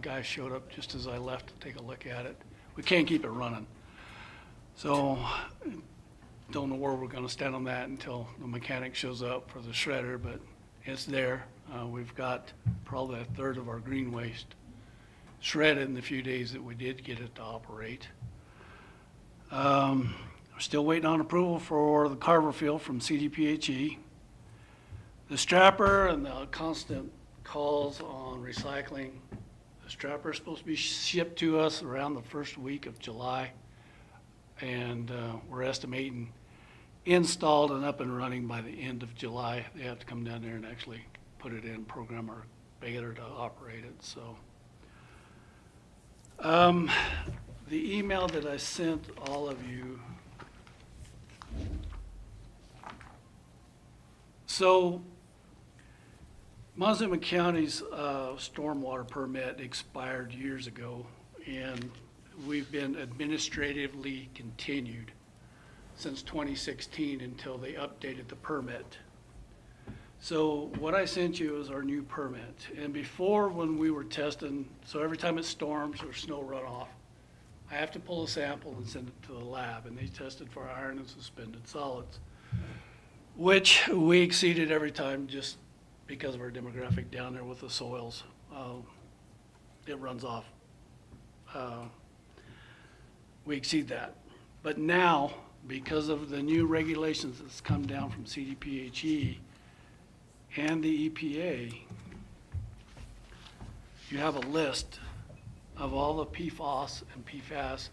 Guy showed up just as I left to take a look at it. We can't keep it running. So don't know where we're gonna stand on that until the mechanic shows up for the shredder, but it's there. We've got probably a third of our green waste shredded in the few days that we did get it to operate. We're still waiting on approval for the Carver field from CDBG. The strapper and the constant calls on recycling. The strapper is supposed to be shipped to us around the first week of July. And we're estimating installed and up and running by the end of July. They have to come down there and actually put it in, program our baler to operate it. So the email that I sent all of you. So Montezuma County's stormwater permit expired years ago, and we've been administratively continued since 2016 until they updated the permit. So what I sent you is our new permit. And before, when we were testing, so every time it storms or snow runoff, I have to pull a sample and send it to the lab, and they tested for iron and suspended solids, which we exceeded every time just because of our demographic down there with the soils. It runs off. We exceed that. But now, because of the new regulations that's come down from CDBG and the EPA, you have a list of all the PFOS and PFAS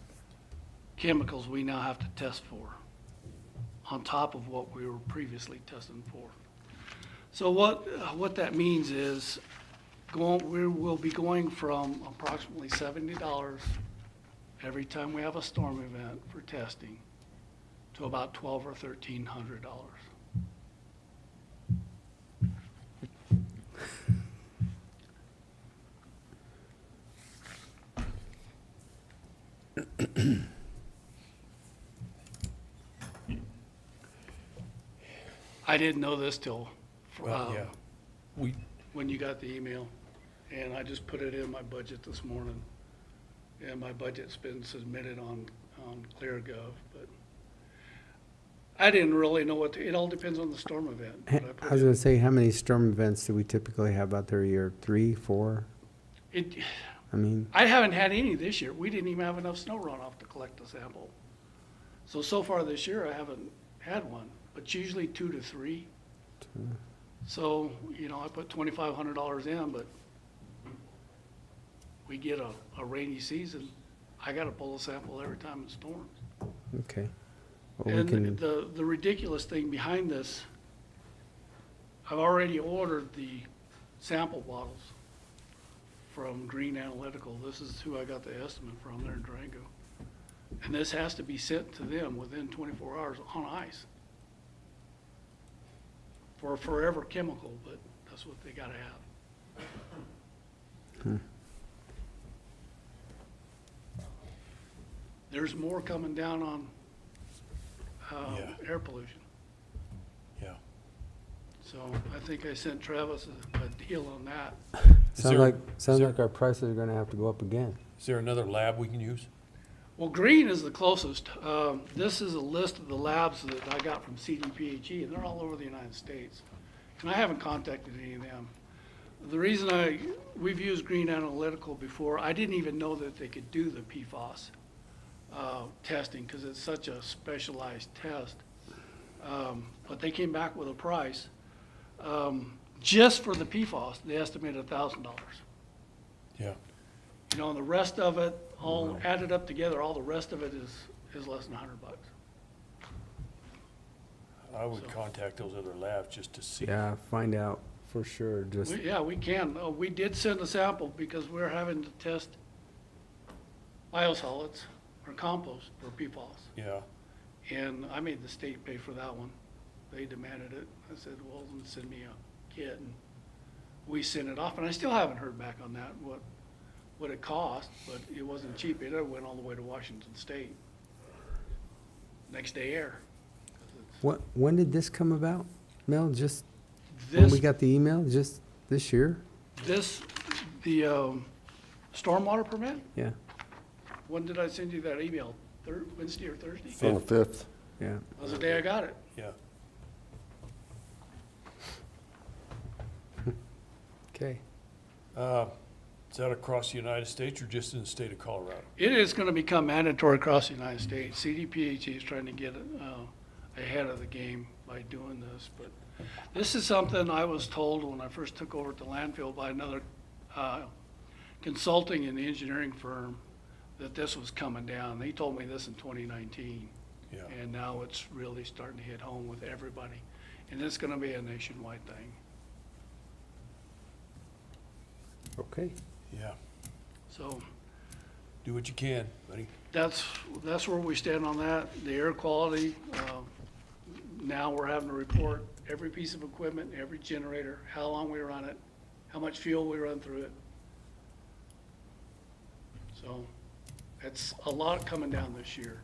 chemicals we now have to test for, on top of what we were previously testing for. So what that means is we will be going from approximately $70 every time we have a storm event for testing to about $1,200 or $1,300. I didn't know this till, Well, yeah. We, when you got the email, and I just put it in my budget this morning. And my budget's been submitted on ClearGov, but I didn't really know it all depends on the storm event. I But I put was in- gonna say, how many storm events do we typically have out there a year? 3, 4? It, I mean, I haven't had any this year. We didn't even have enough snow runoff to collect a sample. So far this year, I haven't had one, but it's usually 2 to 3. So, I put $2,500 in, but we get a rainy season, I gotta pull a sample every time it storms. okay. Well, we And can, the ridiculous thing behind this, I've already ordered the sample bottles from Green Analytical. This is who I got the estimate from there in Durango. And this has to be sent to them within 24 hours on ice. For forever chemical, but that's what they gotta have. There's more coming down on Yeah. air pollution. yeah. So I think I sent Travis a deal on that. sounds like our prices are gonna have to go up again. Is there another lab we can use? Well, Green is the closest. This is a list of the labs that I got from CDBG, and they're all over the United States. And I haven't contacted any of them. The reason we've used Green Analytical before, I didn't even know that they could do the PFAS testing because it's such a specialized test. But they came back with a price. Just for the PFAS, they estimated $1,000. Yeah. And the rest of it, all added up together, all the rest of it is less than $100. I would contact those other labs just to see. Yeah, find out for sure, just, We can. We did send a sample because we're having to test biosolids or compost for PFAS. Yeah. And I made the state pay for that one. They demanded it. I said, well, then send me a kit. And we sent it off, and I still haven't heard back on that, what it cost, but it wasn't cheap. It went all the way to Washington State. Next day air. when did this come about, Mel? Just when we This, got the email, just this year? the stormwater permit? Yeah, When did I send you that email? Wednesday or Thursday? It's on the 5th. yeah. That was the day I got it. Yeah. Okay. Is that across the United States or just in the state of Colorado? It is going to become mandatory across the United States. CDBG is trying to get ahead of the game by doing this. But this is something I was told when I first took over at the landfill by another consulting and engineering firm that this was coming down. They told me this in 2019. Yeah. And now it's really starting to hit home with everybody. And it's going to be a nationwide thing. Okay. Yeah. So Do what you can, buddy. that's where we stand on that. The air quality, now we're having to report every piece of equipment, every generator, how long we run it, how much fuel we run through it. So it's a lot coming down this year,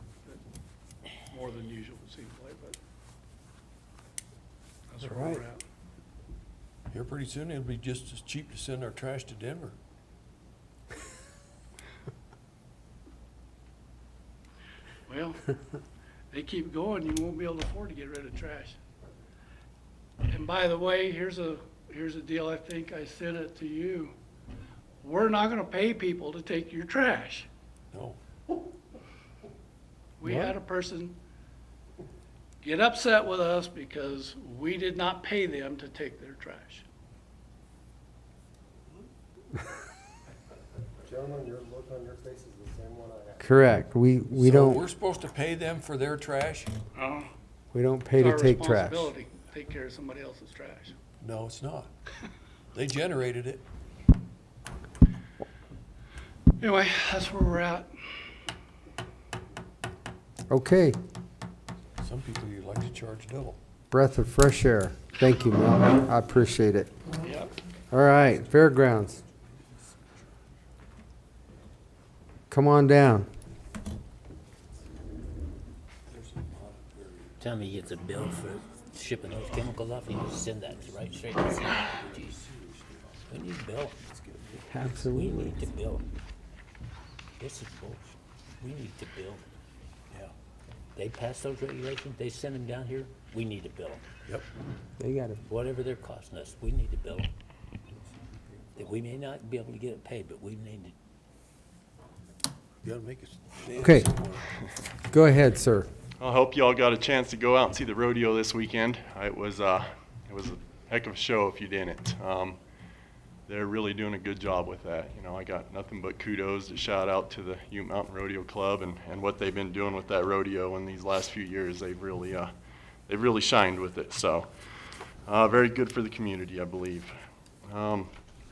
more than usual, it seems like, but that's where we're Alright. at. Here pretty soon, it'll be just as cheap to send our trash to Denver. Well, they keep going, you won't be able to afford to get rid of trash. And by the way, here's a deal, I think I sent it to you. We're not gonna pay people to take your trash. No. We had a person get upset with us because we did not pay them to take their trash. Gentlemen, your look on your face is the same one I have. Correct. We So don't, we're supposed to pay them for their trash? we don't pay to take It's our trash. responsibility to take care of somebody else's trash. No, it's not. They generated it. Anyway, that's where we're at. Okay. Some people you like to charge double. Breath of fresh air. Thank you, Mel. I appreciate it. Yep. All right, Fairgrounds. Come on down. Time he gets a bill for shipping those chemicals off, you just send that right straight to CDBG. We need to bill. Absolutely. We need to bill. This is bullshit. We need to bill. Yeah. They pass those regulations, they send them down here, we need to bill. Yep. They got it. Whatever they're costing us, we need to bill. That we may not be able to get it paid, but we need to. You gotta make it. Okay. Go ahead, sir. I hope you all got a chance to go out and see the rodeo this weekend. It was a heck of a show if you didn't. They're really doing a good job with that. You know, I got nothing but kudos to shout out to the Ute Mountain Rodeo Club and what they've been doing with that rodeo in these last few years. They've really shined with it. So very good for the community, I believe.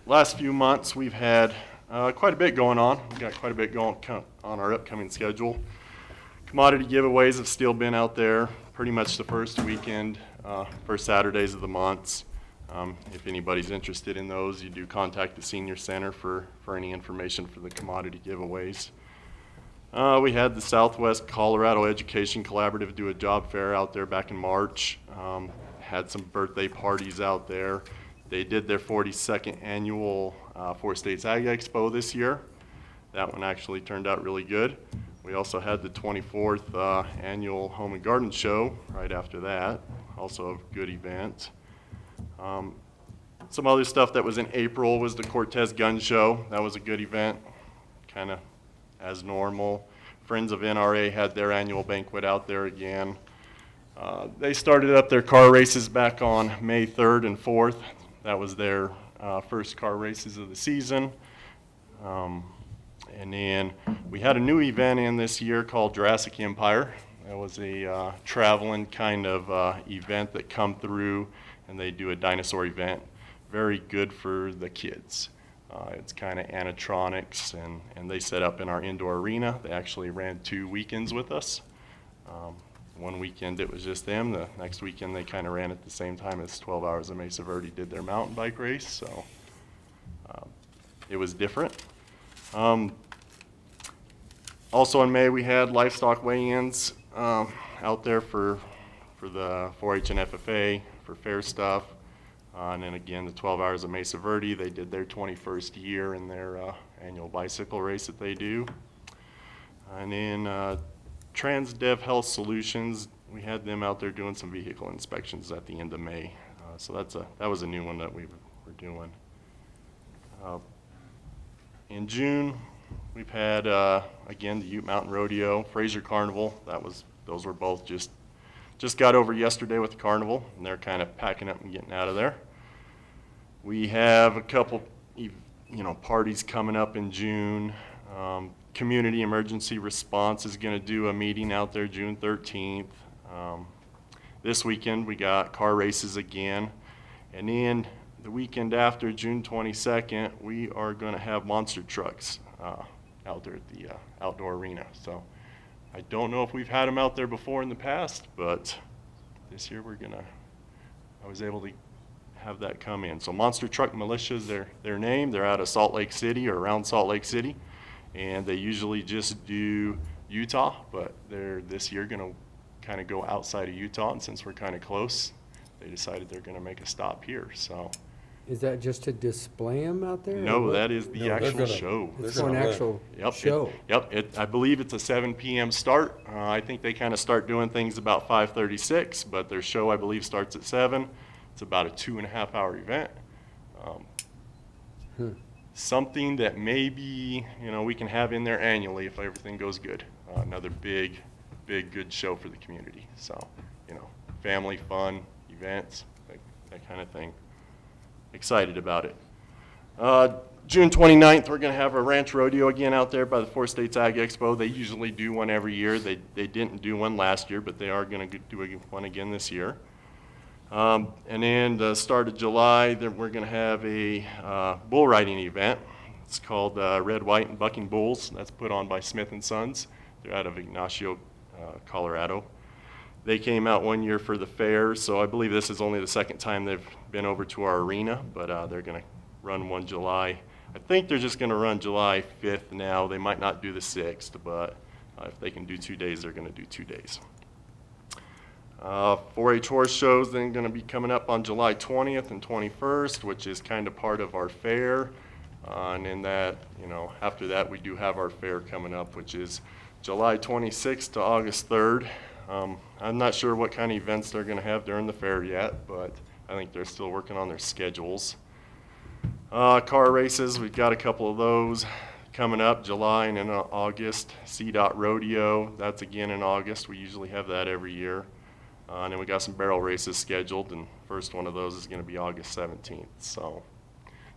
Last few months we've had quite a bit going on. We've got quite a bit going on our upcoming schedule. Commodity giveaways have still been out there pretty much the first weekend, first Saturdays of the months. If anybody's interested in those, you do contact the Senior Center for any information for the commodity giveaways. We had the Southwest Colorado Education Collaborative do a job fair out there back in March. Had some birthday parties out there. They did their 42nd annual Four States Ag Expo this year. That one actually turned out really good. We also had the 24th annual Home and Garden Show right after that. Also a good event. Some other stuff that was in April was the Cortez Gun Show. That was a good event, kind of as normal. Friends of NRA had their annual banquet out there again. They started up their car races back on May 3rd and 4th. That was their first car races of the season. And then we had a new event in this year called Jurassic Empire. That was a traveling kind of event that come through, and they do a dinosaur event. Very good for the kids. It's kind of animatronics, and they set up in our indoor arena. They actually ran 2 weekends with us. One weekend it was just them. The next weekend they kind of ran at the same time as 12 Hours of Mesa Verde did their mountain bike race, so it was different. Also in May we had livestock weigh-ins out there for the 4-H and FFA, for fair stuff. And then again, the 12 Hours of Mesa Verde, they did their 21st year in their annual bicycle race that they do. And then TransDev Health Solutions, we had them out there doing some vehicle inspections at the end of May. So that was a new one that we were doing. In June, we've had, again, the Ute Mountain Rodeo, Fraser Carnival. Those were both just got over yesterday with the carnival, and they're kind of packing up and getting out of there. We have a couple, parties coming up in June. Community Emergency Response is going to do a meeting out there June 13th. This weekend we got car races again, and then the weekend after, June 22nd, we are going to have monster trucks out there at the outdoor arena. So I don't know if we've had them out there before in the past, but this year I was able to have that come in. So Monster Truck Militia is their name. They're out of Salt Lake City or around Salt Lake City, and they usually just do Utah, but they're this year going to kind of go outside of Utah, and since we're kind of close, they decided they're going to make a stop here. So. Is that just to display them out there? No, that is the actual show. It's an actual show. I believe it's a 7 p.m. start. I think they kind of start doing things about 5:36, but their show, I believe, starts at 7. It's about a 2.5-hour event. Something that maybe, we can have in there annually if everything goes good. Another big, good show for the community. So, family fun events, that kind of thing. Excited about it. June 29th, we're going to have a ranch rodeo again out there by the Four States Ag Expo. They usually do one every year. They didn't do one last year, but they are going to do one again this year. And then the start of July, we're going to have a bull riding event. It's called Red, White, and Bucking Bulls. That's put on by Smith & Sons. They're out of Ignacio, Colorado. They came out one year for the fair, so I believe this is only the second time they've been over to our arena, but they're going to run one July. I think they're just going to run July 5th now. They might not do the 6th, but if they can do 2 days, they're going to do 2 days. 4-H horse show's then going to be coming up on July 20th and 21st, which is kind of part of our fair. And then that, you know, after that, we do have our fair coming up, which is July 26th to August 3rd. I'm not sure what kind of events they're going to have during the fair yet, but I think they're still working on their schedules. Car races, we've got a couple of those coming up, July and in August. CDOT Rodeo, that's again in August. We usually have that every year. And then we got some barrel races scheduled, and first one of those is going to be August 17th. So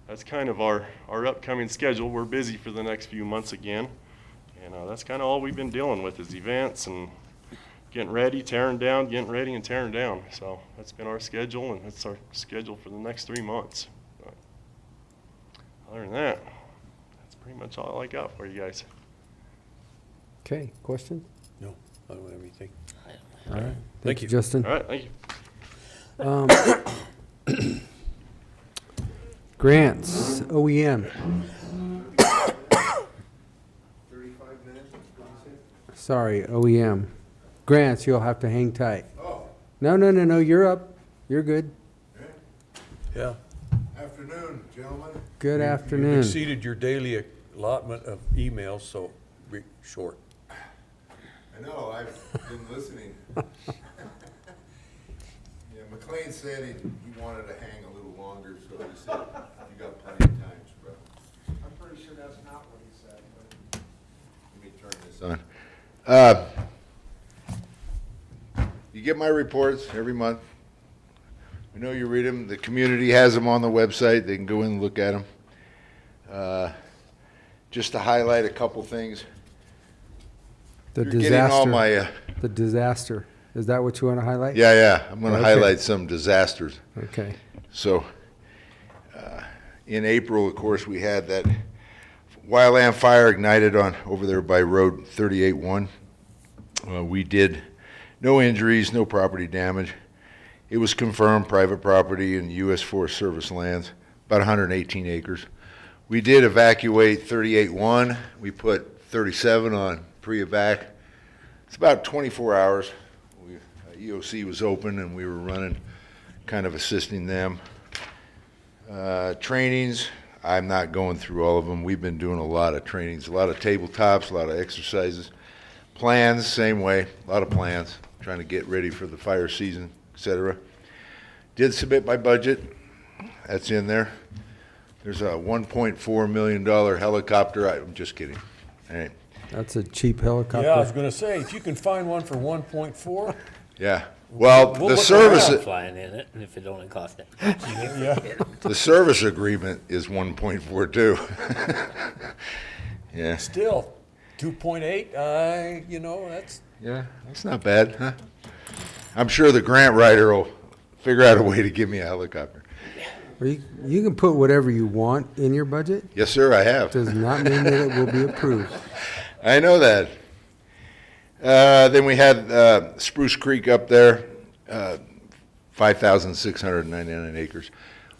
that's kind of our upcoming schedule. We're busy for the next few months again, and that's kind of all we've been dealing with is events and getting ready, tearing down, getting ready, and tearing down. So that's been our schedule, and that's our schedule for the next 3 months. But other than that, that's pretty much all I got for you guys. Okay, questions? No, I don't have anything. All right. Thank you. Justin. All right, thank you. Grants, OEM. 35 minutes, Sorry, OEM. Grants, you'll have to hang tight. Oh. No, you're up. You're good. Yeah. Afternoon, gentlemen. Good You've afternoon. exceeded your daily allotment of emails, so be short. I know, I've been listening. Yeah, McClain said he wanted to hang a little longer, so he said, you got plenty of time, bro. I'm pretty sure that's not what he said, but. Let me turn this on. You get my reports every month. I know you read them. The community has them on the website. They can go in and look at them. Just to highlight a couple things. The You're getting all disaster. my, The disaster. Is that what you want to highlight? yeah, I'm going to Okay. highlight some disasters. Okay. So, in April, of course, we had that wildland fire ignited on over there by Road 38-1. We did no injuries, no property damage. It was confirmed private property in U.S. Forest Service lands, about 118 acres. We did evacuate 38-1. We put 37 on pre-evac. It's about 24 hours. EOC was open and we were running, kind of assisting them. Trainings, I'm not going through all of them. We've been doing a lot of trainings, a lot of tabletops, a lot of exercises. Plans, same way, a lot of plans, trying to get ready for the fire season, etc. Did submit my budget. That's in there. There's a $1.4 million helicopter. I'm just kidding. All right. That's a cheap helicopter. Yeah, I was gonna say, if you can find one for 1.4. Yeah. Well, We'll the look service, around flying in it, and if it only cost it. the service agreement is 1.42. Yeah. Still, 2.8, that's. Yeah, that's not bad, huh? I'm sure the grant writer will figure out a way to give me a helicopter. Well, you can put whatever you want in your budget. Yes, sir, I have. Does not mean that it will be approved. I know that. Then we had Spruce Creek up there, 5,699 acres.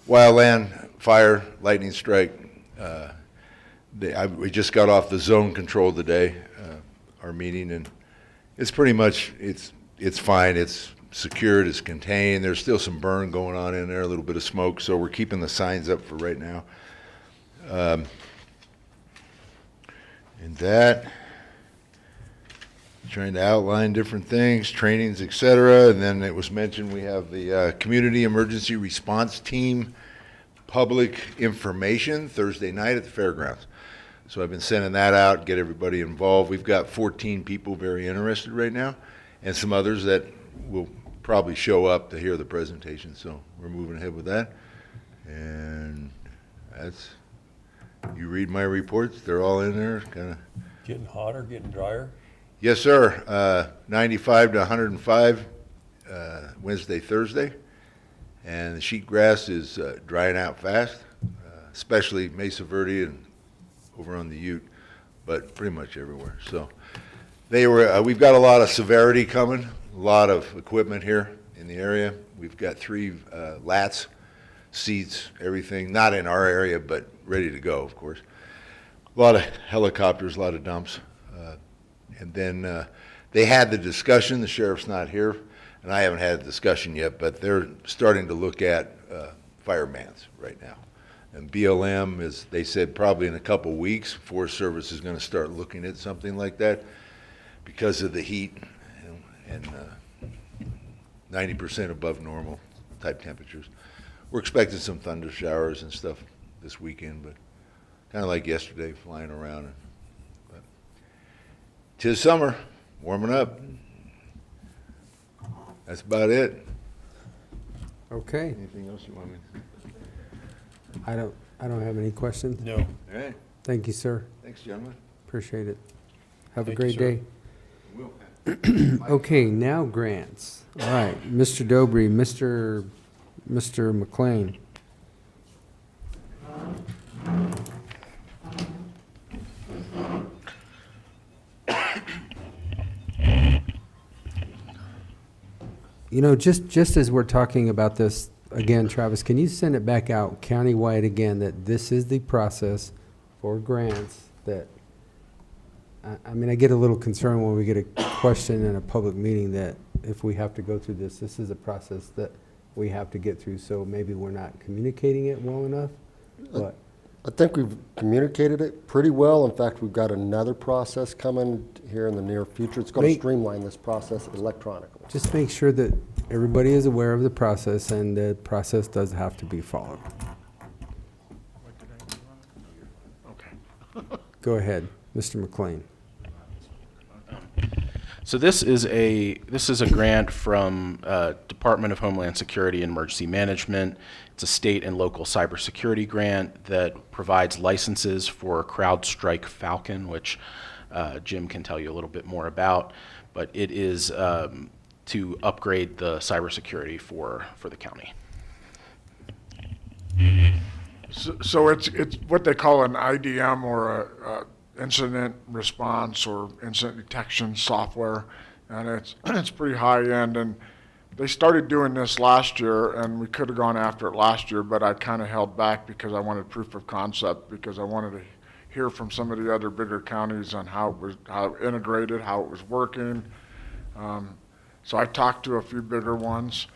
Wildland fire, lightning strike. We just got off the zone control today, our meeting, and it's pretty much, it's fine. It's secured, it's contained. There's still some burn going on in there, a little bit of smoke, so we're keeping the signs up for right now. And that, trying to outline different things, trainings, et cetera. And then it was mentioned we have the Community Emergency Response Team public information Thursday night at the Fairgrounds. So I've been sending that out, get everybody involved. We've got 14 people very interested right now, and some others that will probably show up to hear the presentation. So we're moving ahead with that. And that's, you read my reports, they're all in there, kind of. Getting hotter, getting drier. Yes, sir. 95 to 105 Wednesday, Thursday. And the sheetgrass is drying out fast, especially Mesa Verde and over on the Ute, but pretty much everywhere. So we've got a lot of severity coming, a lot of equipment here in the area. We've got 3 lats, seats, everything, not in our area, but ready to go, of course. A lot of helicopters, a lot of dumps. And then they had the discussion, the sheriff's not here, and I haven't had a discussion yet, but they're starting to look at firemans right now. And BLM is, they said probably in a couple weeks, Forest Service is going to start looking at something like that because of the heat and 90% above normal type temperatures. We're expecting some thunder showers and stuff this weekend, but kind of like yesterday, flying around. But 'tis summer, warming up. That's about it. Okay. Anything else you want me to? I don't have any questions. No. All right. Thank you, sir. Thanks, gentlemen. Appreciate it. Have a Thank you, great sir. day. Okay, now grants. All right, Mr. Dobry, Mr. McClain. You know, just as we're talking about this, again, Travis, can you send it back out countywide again, that this is the process for grants that, I mean, I get a little concerned when we get a question in a public meeting that if we have to go through this is a process that we have to get through, so maybe we're not communicating it well enough, but. I think we've communicated it pretty well. In fact, we've got another process coming here in the near future. It's going to streamline this process electronically. Just make sure that everybody is aware of the process and the process does have to be followed. Okay. Go ahead, Mr. McClain. So this is a grant from Department of Homeland Security and Emergency Management. It's a state and local cybersecurity grant that provides licenses for CrowdStrike Falcon, which Jim can tell you a little bit more about. But it is to upgrade the cybersecurity for the county. So it's what they call an IDM or a incident response or incident detection software, and it's pretty high end. And they started doing this last year, and we could have gone after it last year, but I kind of held back because I wanted proof of concept, because I wanted to hear from some of the other bigger counties on how integrated, how it was working. So I talked to a few bigger ones,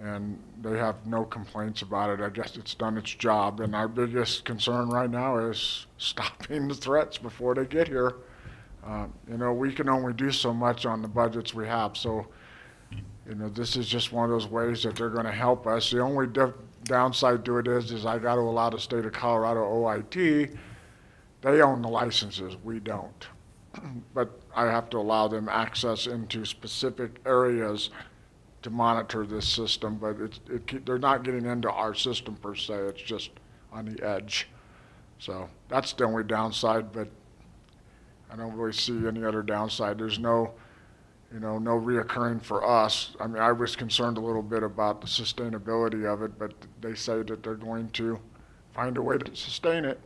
and they have no complaints about it. I guess it's done its job, and our biggest concern right now is stopping the threats before they get here. You know, we can only do so much on the budgets we have, so you know, this is just one of those ways that they're going to help us. The only downside to it is I got to allow the state of Colorado OIT. They own the licenses, we don't. But I have to allow them access into specific areas to monitor this system, but they're not getting into our system per se. It's just on the edge. So that's the only downside, but I don't really see any other downside. There's no reoccurring for us. I mean, I was concerned a little bit about the sustainability of it, but they say that they're going to find a way to sustain it.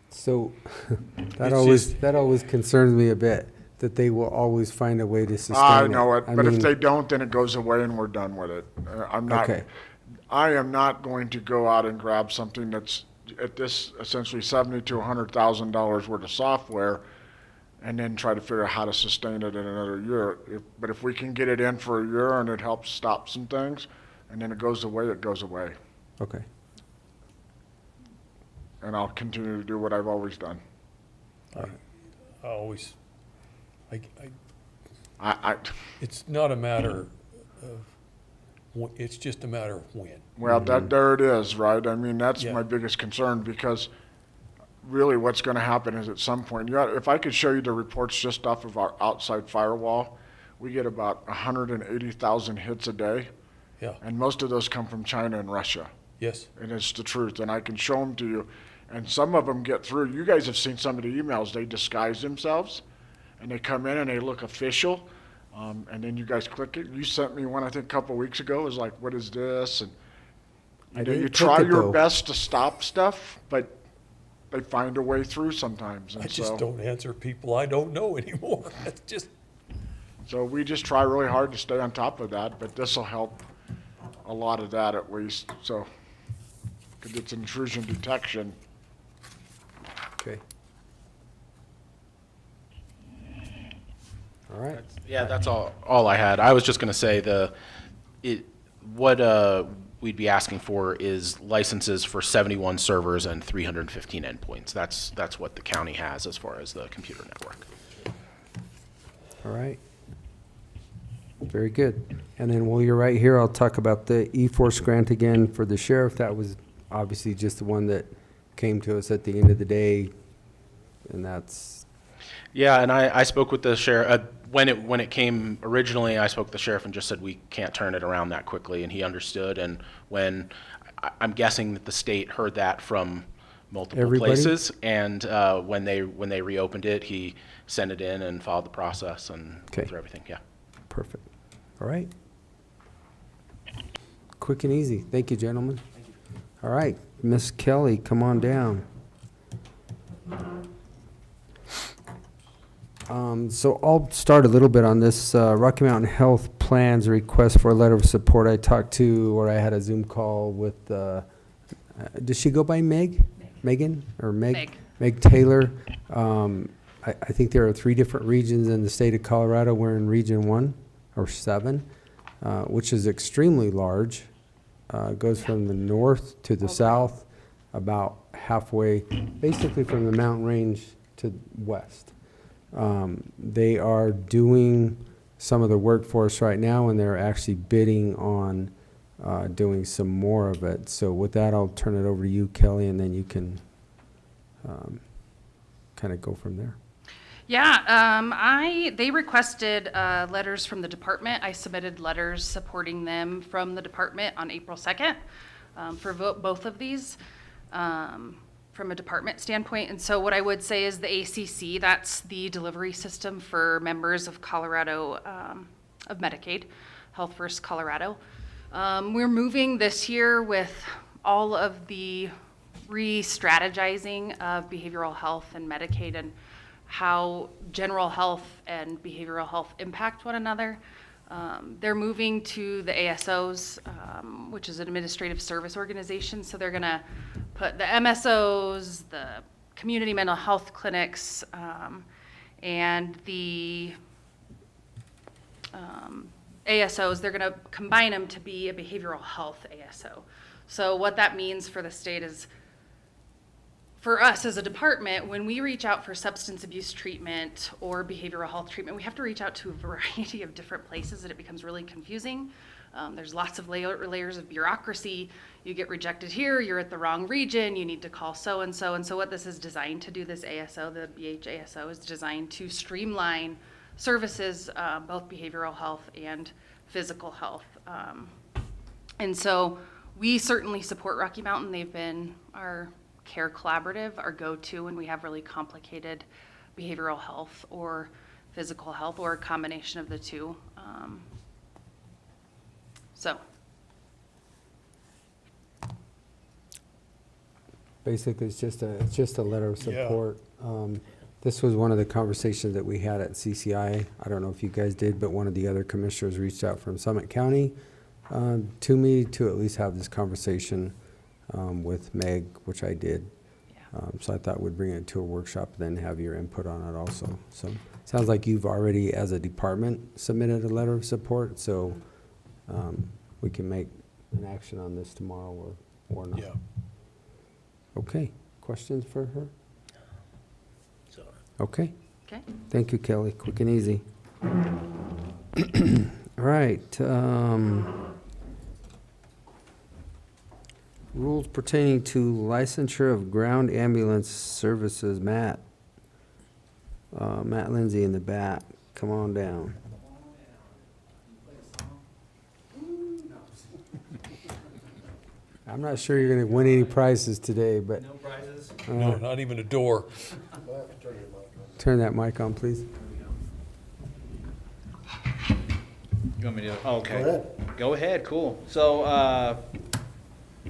So that always concerns me a bit, that they will always find a way to sustain it. I know it, but if they don't, then it goes away and we're done with it. I am not going to go out and grab something that's at this essentially $70,000 to $100,000 worth of software and then try to figure out how to sustain it in another year. But if we can get it in for a year and it helps stop some things, and then it goes away, it goes away. Okay. And I'll continue to do what I've always done. It's not a matter of, it's just a matter of when. Well, there it is, right? I mean, that's my biggest concern, because really what's going to happen is at some point, if I could show you the reports just off of our outside firewall, we get about 180,000 hits a day. Yeah. And most of those come from China and Russia. Yes. And it's the truth, and I can show them to you. And some of them get through. You guys have seen some of the emails. They disguise themselves, and they come in and they look official, and then you guys click it. You sent me one, I think, a couple weeks ago. It was like, what is this? And you try your best to stop stuff, but they find a way through sometimes. And I just don't answer people I don't know anymore. That's just. So we just try really hard to stay on top of that, but this will help a lot of that at least. So, because it's intrusion detection. Okay. All right. Yeah, that's all I had. I was just going to say what we'd be asking for is licenses for 71 servers and 315 endpoints. That's what the county has as far as the computer network. All right. Very good. And then while you're right here, I'll talk about the E-Force grant again for the sheriff. That was obviously just the one that came to us at the end of the day, and that's... Yeah, and I spoke with the sheriff. When it came originally, I spoke with the sheriff and just said we can't turn it around that quickly, and he understood. And when I'm guessing that the state heard that from multiple places, and when they reopened it, he sent it in and followed the process and went through everything. Yeah. Perfect. All right. Quick and easy. Thank you, gentlemen. All right, Miss Kelly, come on down. So I'll start a little bit on this Rocky Mountain Health Plan's request for a letter of support. I talked to, or I had a Zoom call with, does she go by Meg? Megan or Meg? Meg Taylor. I think there are 3 different regions in the state of Colorado. We're in Region 1 or 7, which is extremely large. Goes from the north to the south, about halfway, basically from the mountain range to west. They are doing some of the workforce right now, and they're actually bidding on doing some more of it. So with that, I'll turn it over to you, Kelly, and then you can kind of go from there. Yeah, they requested letters from the department. I submitted letters supporting them from the department on April 2nd for both of these from a department standpoint. And so what I would say is the ACC, that's the delivery system for members of Colorado, of Medicaid, Health First Colorado. We're moving this year with all of the re-strategizing of behavioral health and Medicaid and how general health and behavioral health impact one another. They're moving to the ASOs, which is an administrative service organization. So they're gonna put the MSOs, the community mental health clinics, and the ASOs, they're gonna combine them to be a behavioral health ASO. So what that means for the state is, for us as a department, when we reach out for substance abuse treatment or behavioral health treatment, we have to reach out to a variety of different places, and it becomes really confusing. There's lots of layers of bureaucracy. You get rejected here, you're at the wrong region, you need to call so-and-so. And so what this is designed to do, this ASO, the BHASO, is designed to streamline services, both behavioral health and physical health. And so we certainly support Rocky Mountain. They've been our care collaborative, our go-to when we have really complicated behavioral health or physical health or a combination of the two. So. Basically, it's just a letter of support. This was one of the conversations that we had at CCI. I don't know if you guys did, but one of the other commissioners reached out from Summit County to me to at least have this conversation with Meg, which I did. So I thought we'd bring it to a workshop and then have your input on it also. So sounds like you've already, as a department, submitted a letter of support. So we can make an action on this tomorrow or not. Yeah. Okay. Questions for her? So, Okay. Okay. Thank you, Kelly. Quick and easy. All right. Rules pertaining to licensure of ground ambulance services. Matt. Matt Lindsay in the back. Come on down. I'm not sure you're going to win any prizes today, but. No prizes? No, not even a door. Turn that mic on, please. You want me to? Oh, okay. Go ahead. Cool. So, I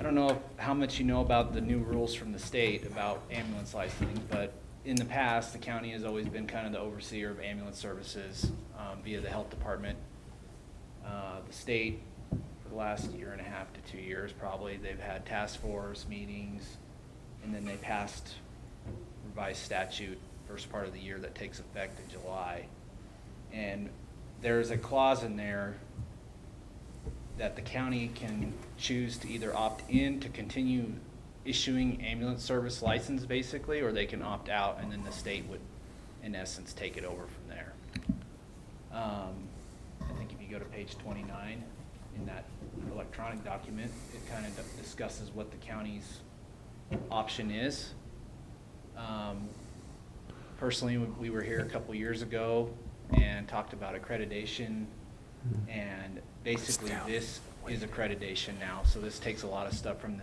don't know how much you know about the new rules from the state about ambulance licensing, but in the past, the county has always been kind of the overseer of ambulance services via the health department. The state, for the last 1.5 to 2 years probably, they've had task force meetings, and then they passed revised statute first part of the year that takes effect in July. And there's a clause in there that the county can choose to either opt in to continue issuing ambulance service license, basically, or they can opt out, and then the state would, in essence, take it over from there. I think if you go to page 29 in that electronic document, it kind of discusses what the county's option is. Personally, we were here a couple years ago and talked about accreditation, and basically this is accreditation now. So this takes a lot of stuff from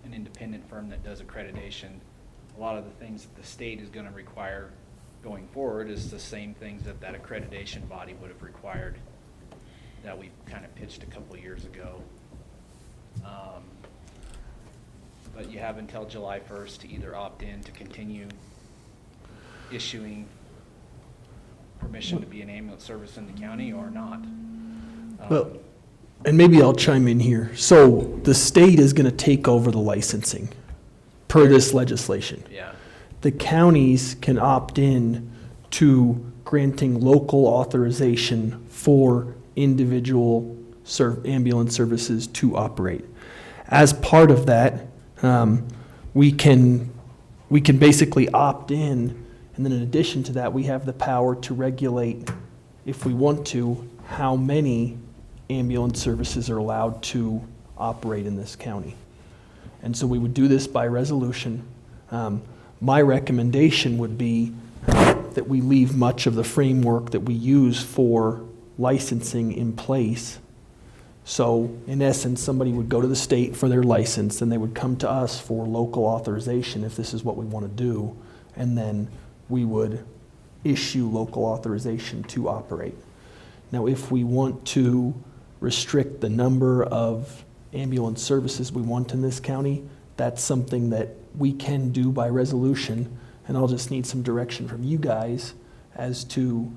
an independent firm that does accreditation. A lot of the things that the state is going to require going forward is the same things that that accreditation body would have required that we kind of pitched a couple years ago. But you have until July 1st to either opt in to continue issuing permission to be an ambulance service in the county or not. Well, and maybe I'll chime in here. So the state is going to take over the licensing per this legislation. Yeah. The counties can opt in to granting local authorization for individual ambulance services to operate. As part of that, we can basically opt in, and then in addition to that, we have the power to regulate, if we want to, how many ambulance services are allowed to operate in this county. And so we would do this by resolution. My recommendation would be that we leave much of the framework that we use for licensing in place. So in essence, somebody would go to the state for their license, and they would come to us for local authorization if this is what we want to do, and then we would issue local authorization to operate. Now, if we want to restrict the number of ambulance services we want in this county, that's something that we can do by resolution, and I'll just need some direction from you guys as to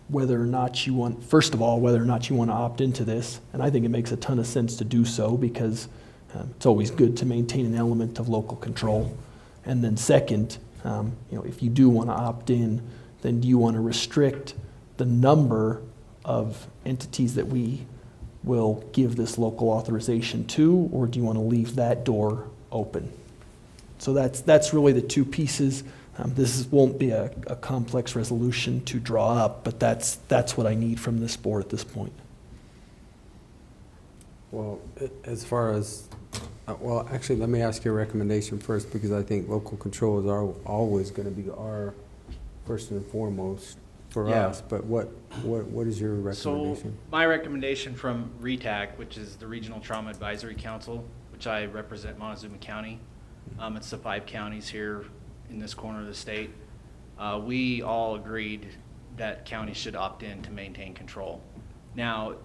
whether or not you want, first of all, whether or not you want to opt into this. And I think it makes a ton of sense to do so because it's always good to maintain an element of local control. And then second, if you do want to opt in, then do you want to restrict the number of entities that we will give this local authorization to, or do you want to leave that door open? So that's really the two pieces. This won't be a complex resolution to draw up, but that's what I need from this board at this point. Well, as far as, well, actually, let me ask you a recommendation first, because I think local control is always going to be our first and foremost for Yeah. us. But what is your recommendation? So my recommendation from RETAC, which is the Regional Trauma Advisory Council, which I represent Montezuma County. It's the 5 counties here in this corner of the state. We all agreed that counties should opt in to maintain control. Now,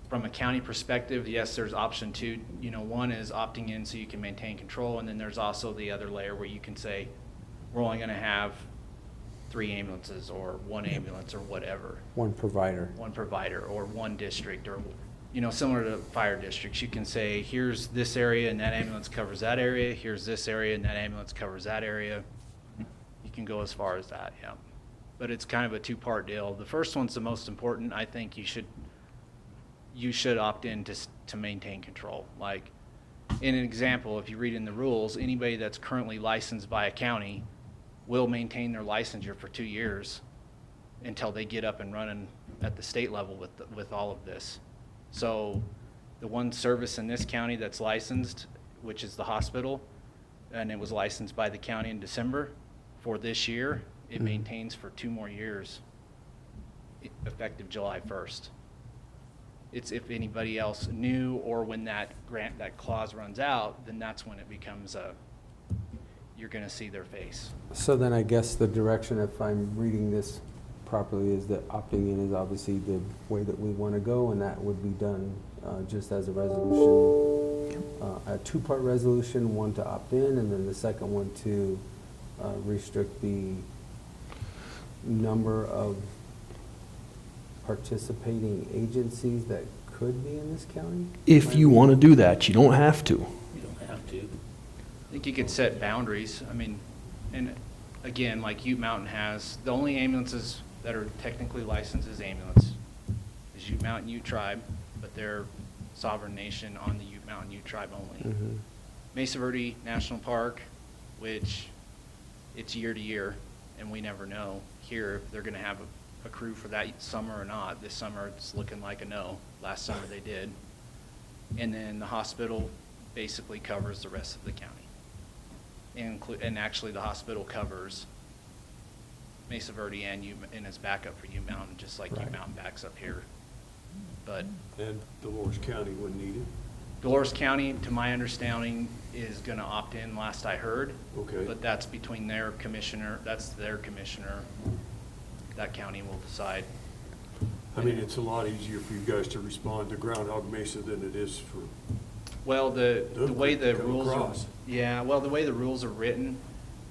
from a county perspective, yes, there's option 2. One is opting in so you can maintain control, and then there's also the other layer where you can say, we're only going to have 3 ambulances or 1 ambulance or whatever. One provider. One provider or 1 district, or similar to fire districts. You can say, here's this area and that ambulance covers that area. Here's this area and that ambulance covers that area. You can go as far as that, yeah. But it's kind of a 2-part deal. The first one's the most important. I think you should opt in to maintain control. Like, in an example, if you read in the rules, anybody that's currently licensed by a county will maintain their licensure for 2 years until they get up and running at the state level with all of this. So the one service in this county that's licensed, which is the hospital, and it was licensed by the county in December for this year, it maintains for 2 more years, effective July 1st. It's if anybody else new, or when that clause runs out, then that's when it becomes you're going to see their face. So then I guess the direction, if I'm reading this properly, is that opting in is obviously the way that we want to go, and that would be done just as a resolution, a 2-part resolution, one to opt in, and then the second one to restrict the number of participating agencies that could be in this county? If you want to do that, you don't have to. You don't have to. I think you could set boundaries. I mean, and again, like Ute Mountain has, the only ambulances that are technically licensed as ambulance is Ute Mountain Ute Tribe, but they're sovereign nation on the Ute Mountain Ute Tribe only. Mesa Verde National Park, which it's year to year, and we never know here if they're gonna have a crew for that summer or not. This summer, it's looking like a no. Last summer they did. And then the hospital basically covers the rest of the county. And actually the hospital covers Mesa Verde and it's backup for Ute Mountain, just like Ute Mountain backs up here. But And Dolores County wouldn't need it? Dolores County, to my understanding, is gonna opt in, last I heard. Okay. But that's between their commissioner, that's their commissioner. That county will decide. I mean, it's a lot easier for you guys to respond to Groundhog Mesa than it is for. Well, the way the Come rules are, across. yeah, well, the way the rules are written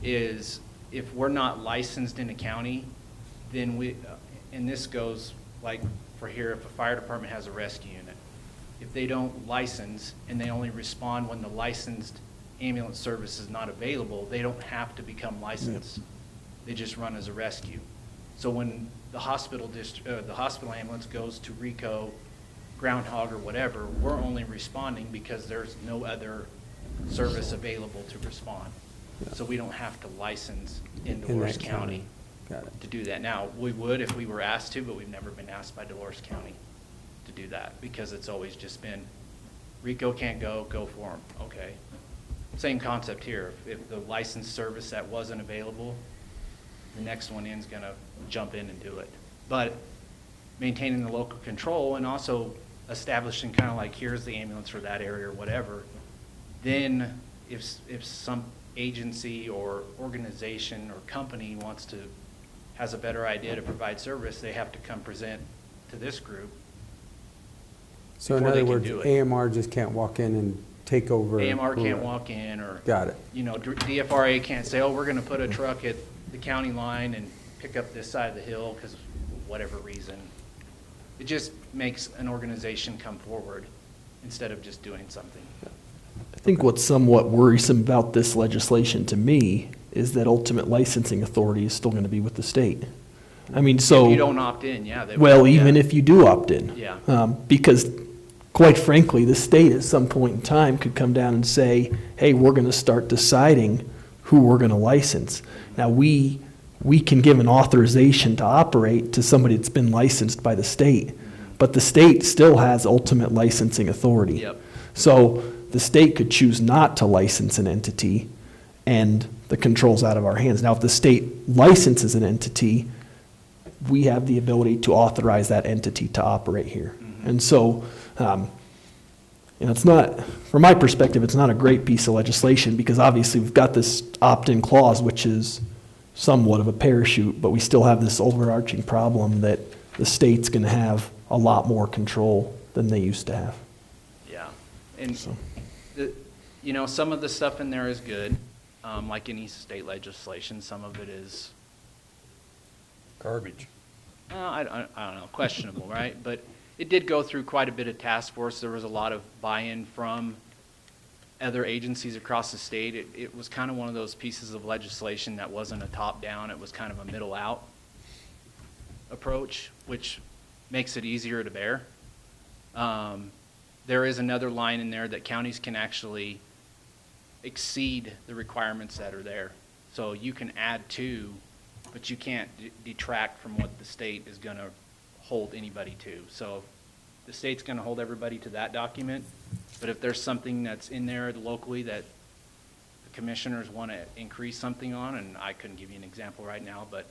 is if we're not licensed in a county, then and this goes like for here, if a fire department has a rescue unit, if they don't license and they only respond when the licensed ambulance service is not available, they don't have to become licensed. They just run as a rescue. So when the hospital ambulance goes to RICO, Groundhog or whatever, we're only responding because there's no other service available to respond. So we don't have to license in Dolores County to do that. Now, we would if we were asked to, but we've never been asked by Dolores County to do that because it's always just been, RICO can't go for them. Okay. Same concept here. If the licensed service that wasn't available, the next one in is gonna jump in and do it. But maintaining the local control and also establishing kind of like, here's the ambulance for that area or whatever, then if some agency or organization or company has a better idea to provide service, they have to come present to this group. So in before they other can words, do it. AMR just can't walk in and take over? AMR can't walk in or. Got it. You know, DFRA can't say, oh, we're gonna put a truck at the county line and pick up this side of the hill because of whatever reason. It just makes an organization come forward instead of just doing something. I think what's somewhat worrisome about this legislation to me is that ultimate licensing authority is still going to be with the state. I mean, so. If you don't opt in, yeah. Well, even if you do opt in. Yeah. Because quite frankly, the state at some point in time could come down and say, hey, we're going to start deciding who we're going to license. Now, we can give an authorization to operate to somebody that's been licensed by the state, but the state still has ultimate licensing authority. Yep. So the state could choose not to license an entity and the control's out of our hands. Now, if the state licenses an entity, we have the ability to authorize that entity to operate here. And so, it's not, from my perspective, it's not a great piece of legislation because obviously we've got this opt-in clause, which is somewhat of a parachute, but we still have this overarching problem that the state's going to have a lot more control than they used to have. Yeah. And, some of the stuff in there is good, like any state legislation. Some of it is Garbage. I don't know, questionable, right? But it did go through quite a bit of task force. There was a lot of buy-in from other agencies across the state. It was kind of one of those pieces of legislation that wasn't a top-down, it was kind of a middle-out approach, which makes it easier to bear. There is another line in there that counties can actually exceed the requirements that are there. So you can add to, but you can't detract from what the state is going to hold anybody to. So the state's going to hold everybody to that document, but if there's something that's in there locally that the commissioners want to increase something on, and I couldn't give you an example right now, but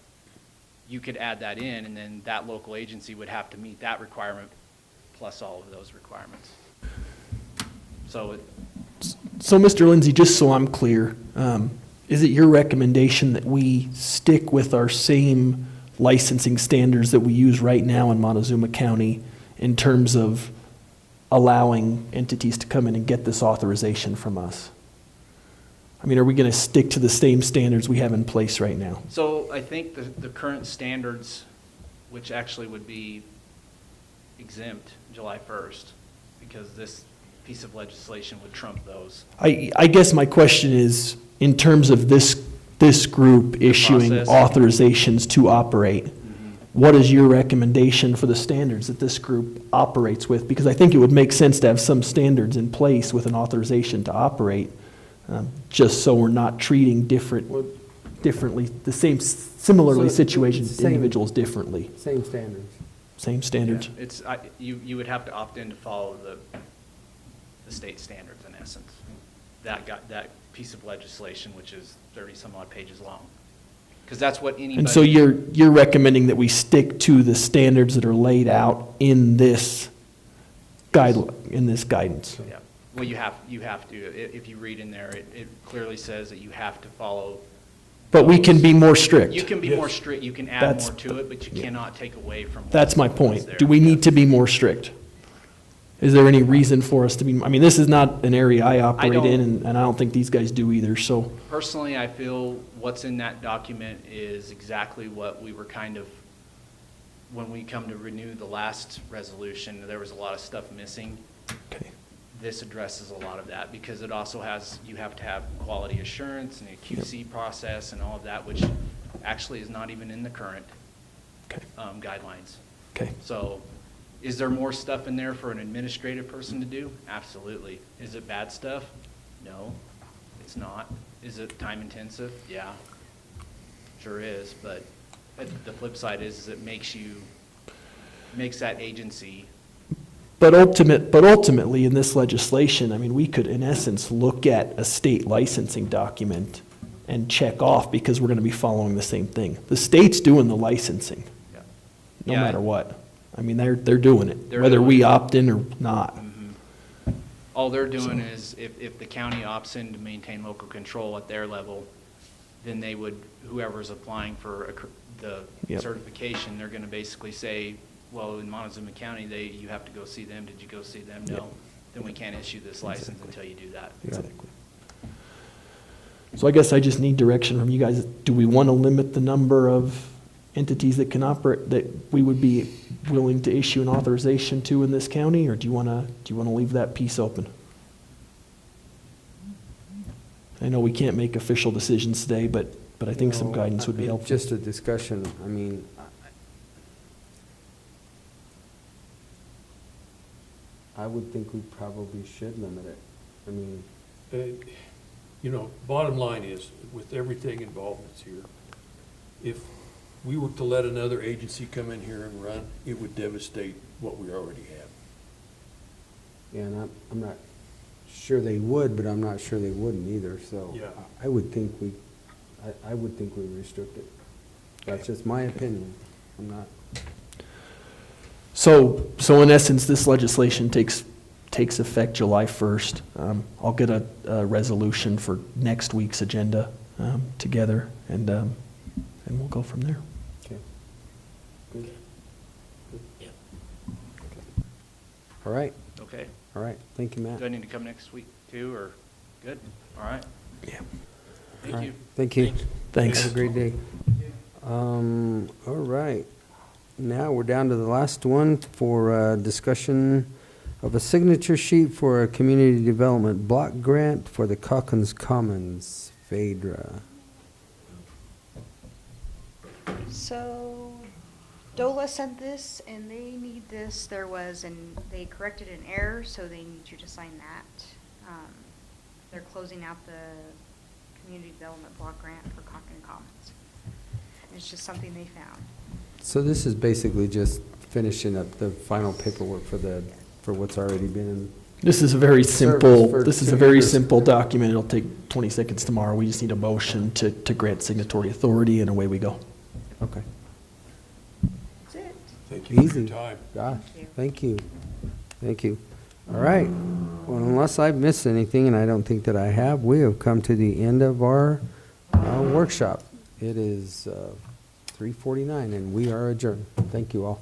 you could add that in, and then that local agency would have to meet that requirement plus all of those requirements. So Mr. Lindsay, just so I'm clear, is it your recommendation that we stick with our same licensing standards that we use right now in Montezuma County in terms of allowing entities to come in and get this authorization from us? I mean, are we going to stick to the same standards we have in place right now? So I think the current standards, which actually would be exempt July 1st, because this piece of legislation would trump those. I guess my question is, in terms of this group issuing process. authorizations to operate, what is your recommendation for the standards that this group operates with? Because I think it would make sense to have some standards in place with an authorization to operate, just so we're not treating differently, similarly So situated it's the same- individuals differently. Same standards. Same standards. Yeah, it's, you would have to opt in to follow the state standards in essence. That piece of legislation, which is 30-some odd pages long. Because that's what anybody. And so you're recommending that we stick to the standards that are laid out in this guidance? Yeah, well, you have to, if you read in there, it clearly says that you have to follow. But we can be more strict. You can be more strict, you can add That's- more to it, but you cannot take away from. That's my what's point. there. Do we need to be more strict? Is there any reason for us to be, I mean, this is not an area I operate in, and I don't think these guys do either, so. Personally, I feel what's in that document is exactly what we were kind of, when we come to renew the last resolution, there was a lot of stuff missing. Okay. This addresses a lot of that because it also has, you have to have quality assurance and a QC process and all of that, which actually is not even in the current guidelines. Okay. So is there more stuff in there for an administrative person to do? Absolutely. Is it bad stuff? No, it's not. Is it time intensive? Yeah, sure is. But the flip side is it makes that agency. But ultimately, in this legislation, I mean, we could, in essence, look at a state licensing document and check off because we're going to be following the same thing. The state's doing the licensing, no Yeah. matter what. I mean, they're doing it, They're whether doing we it. opt in or not. All they're doing is if the county opts in to maintain local control at their level, then they would, whoever's applying for the Yep. certification, they're going to basically say, well, in Montezuma County, you have to go see them. Did you go see them? No. Yep. Then we can't issue this license until you do that. Exactly. So I guess I just need direction from you guys. Do we want to limit the number of entities that can operate, that we would be willing to issue an authorization to in this county, or do you want to leave that piece open? I know we can't make official decisions today, but I think some No, guidance would be helpful. Just a discussion, I mean, I would think we probably should limit it. I mean, You know, bottom line is, with everything involved that's here, if we were to let another agency come in here and run, it would devastate what we already have. yeah, and I'm not sure they would, but I'm not sure they wouldn't either, so. Yeah. I would think we restrict it. That's just my opinion. I'm not. So in essence, this legislation takes effect July 1st. I'll get a resolution for next week's agenda together, and we'll go from there. Okay. Good. All right. Okay. All right. Thank you, Matt. Do I need to come next week too, or good? All right. Yeah. Thank All right. you. Thank you. Thanks. Have a great day. All right. Now we're down to the last one for discussion of a signature sheet for a community development block grant for the Calkins Commons, Phaedra. So DOLA sent this, and they need this. They corrected an error, so they need you to sign that. They're closing out the community development block grant for Calkins Commons. It's just something they found. So this is basically just finishing up the final paperwork for what's already been. This is a very Service simple, for this is 2 a very years. simple document. It'll take 20 seconds tomorrow. We just need a motion to grant signatory authority, and away we go. Okay. That's it. Thank you for Easy. your time. Gosh, thank you. Thank you. All right. Well, unless I've missed anything, and I don't think that I have, we have come to the end of our workshop. It is 3:49, and we are adjourned. Thank you all.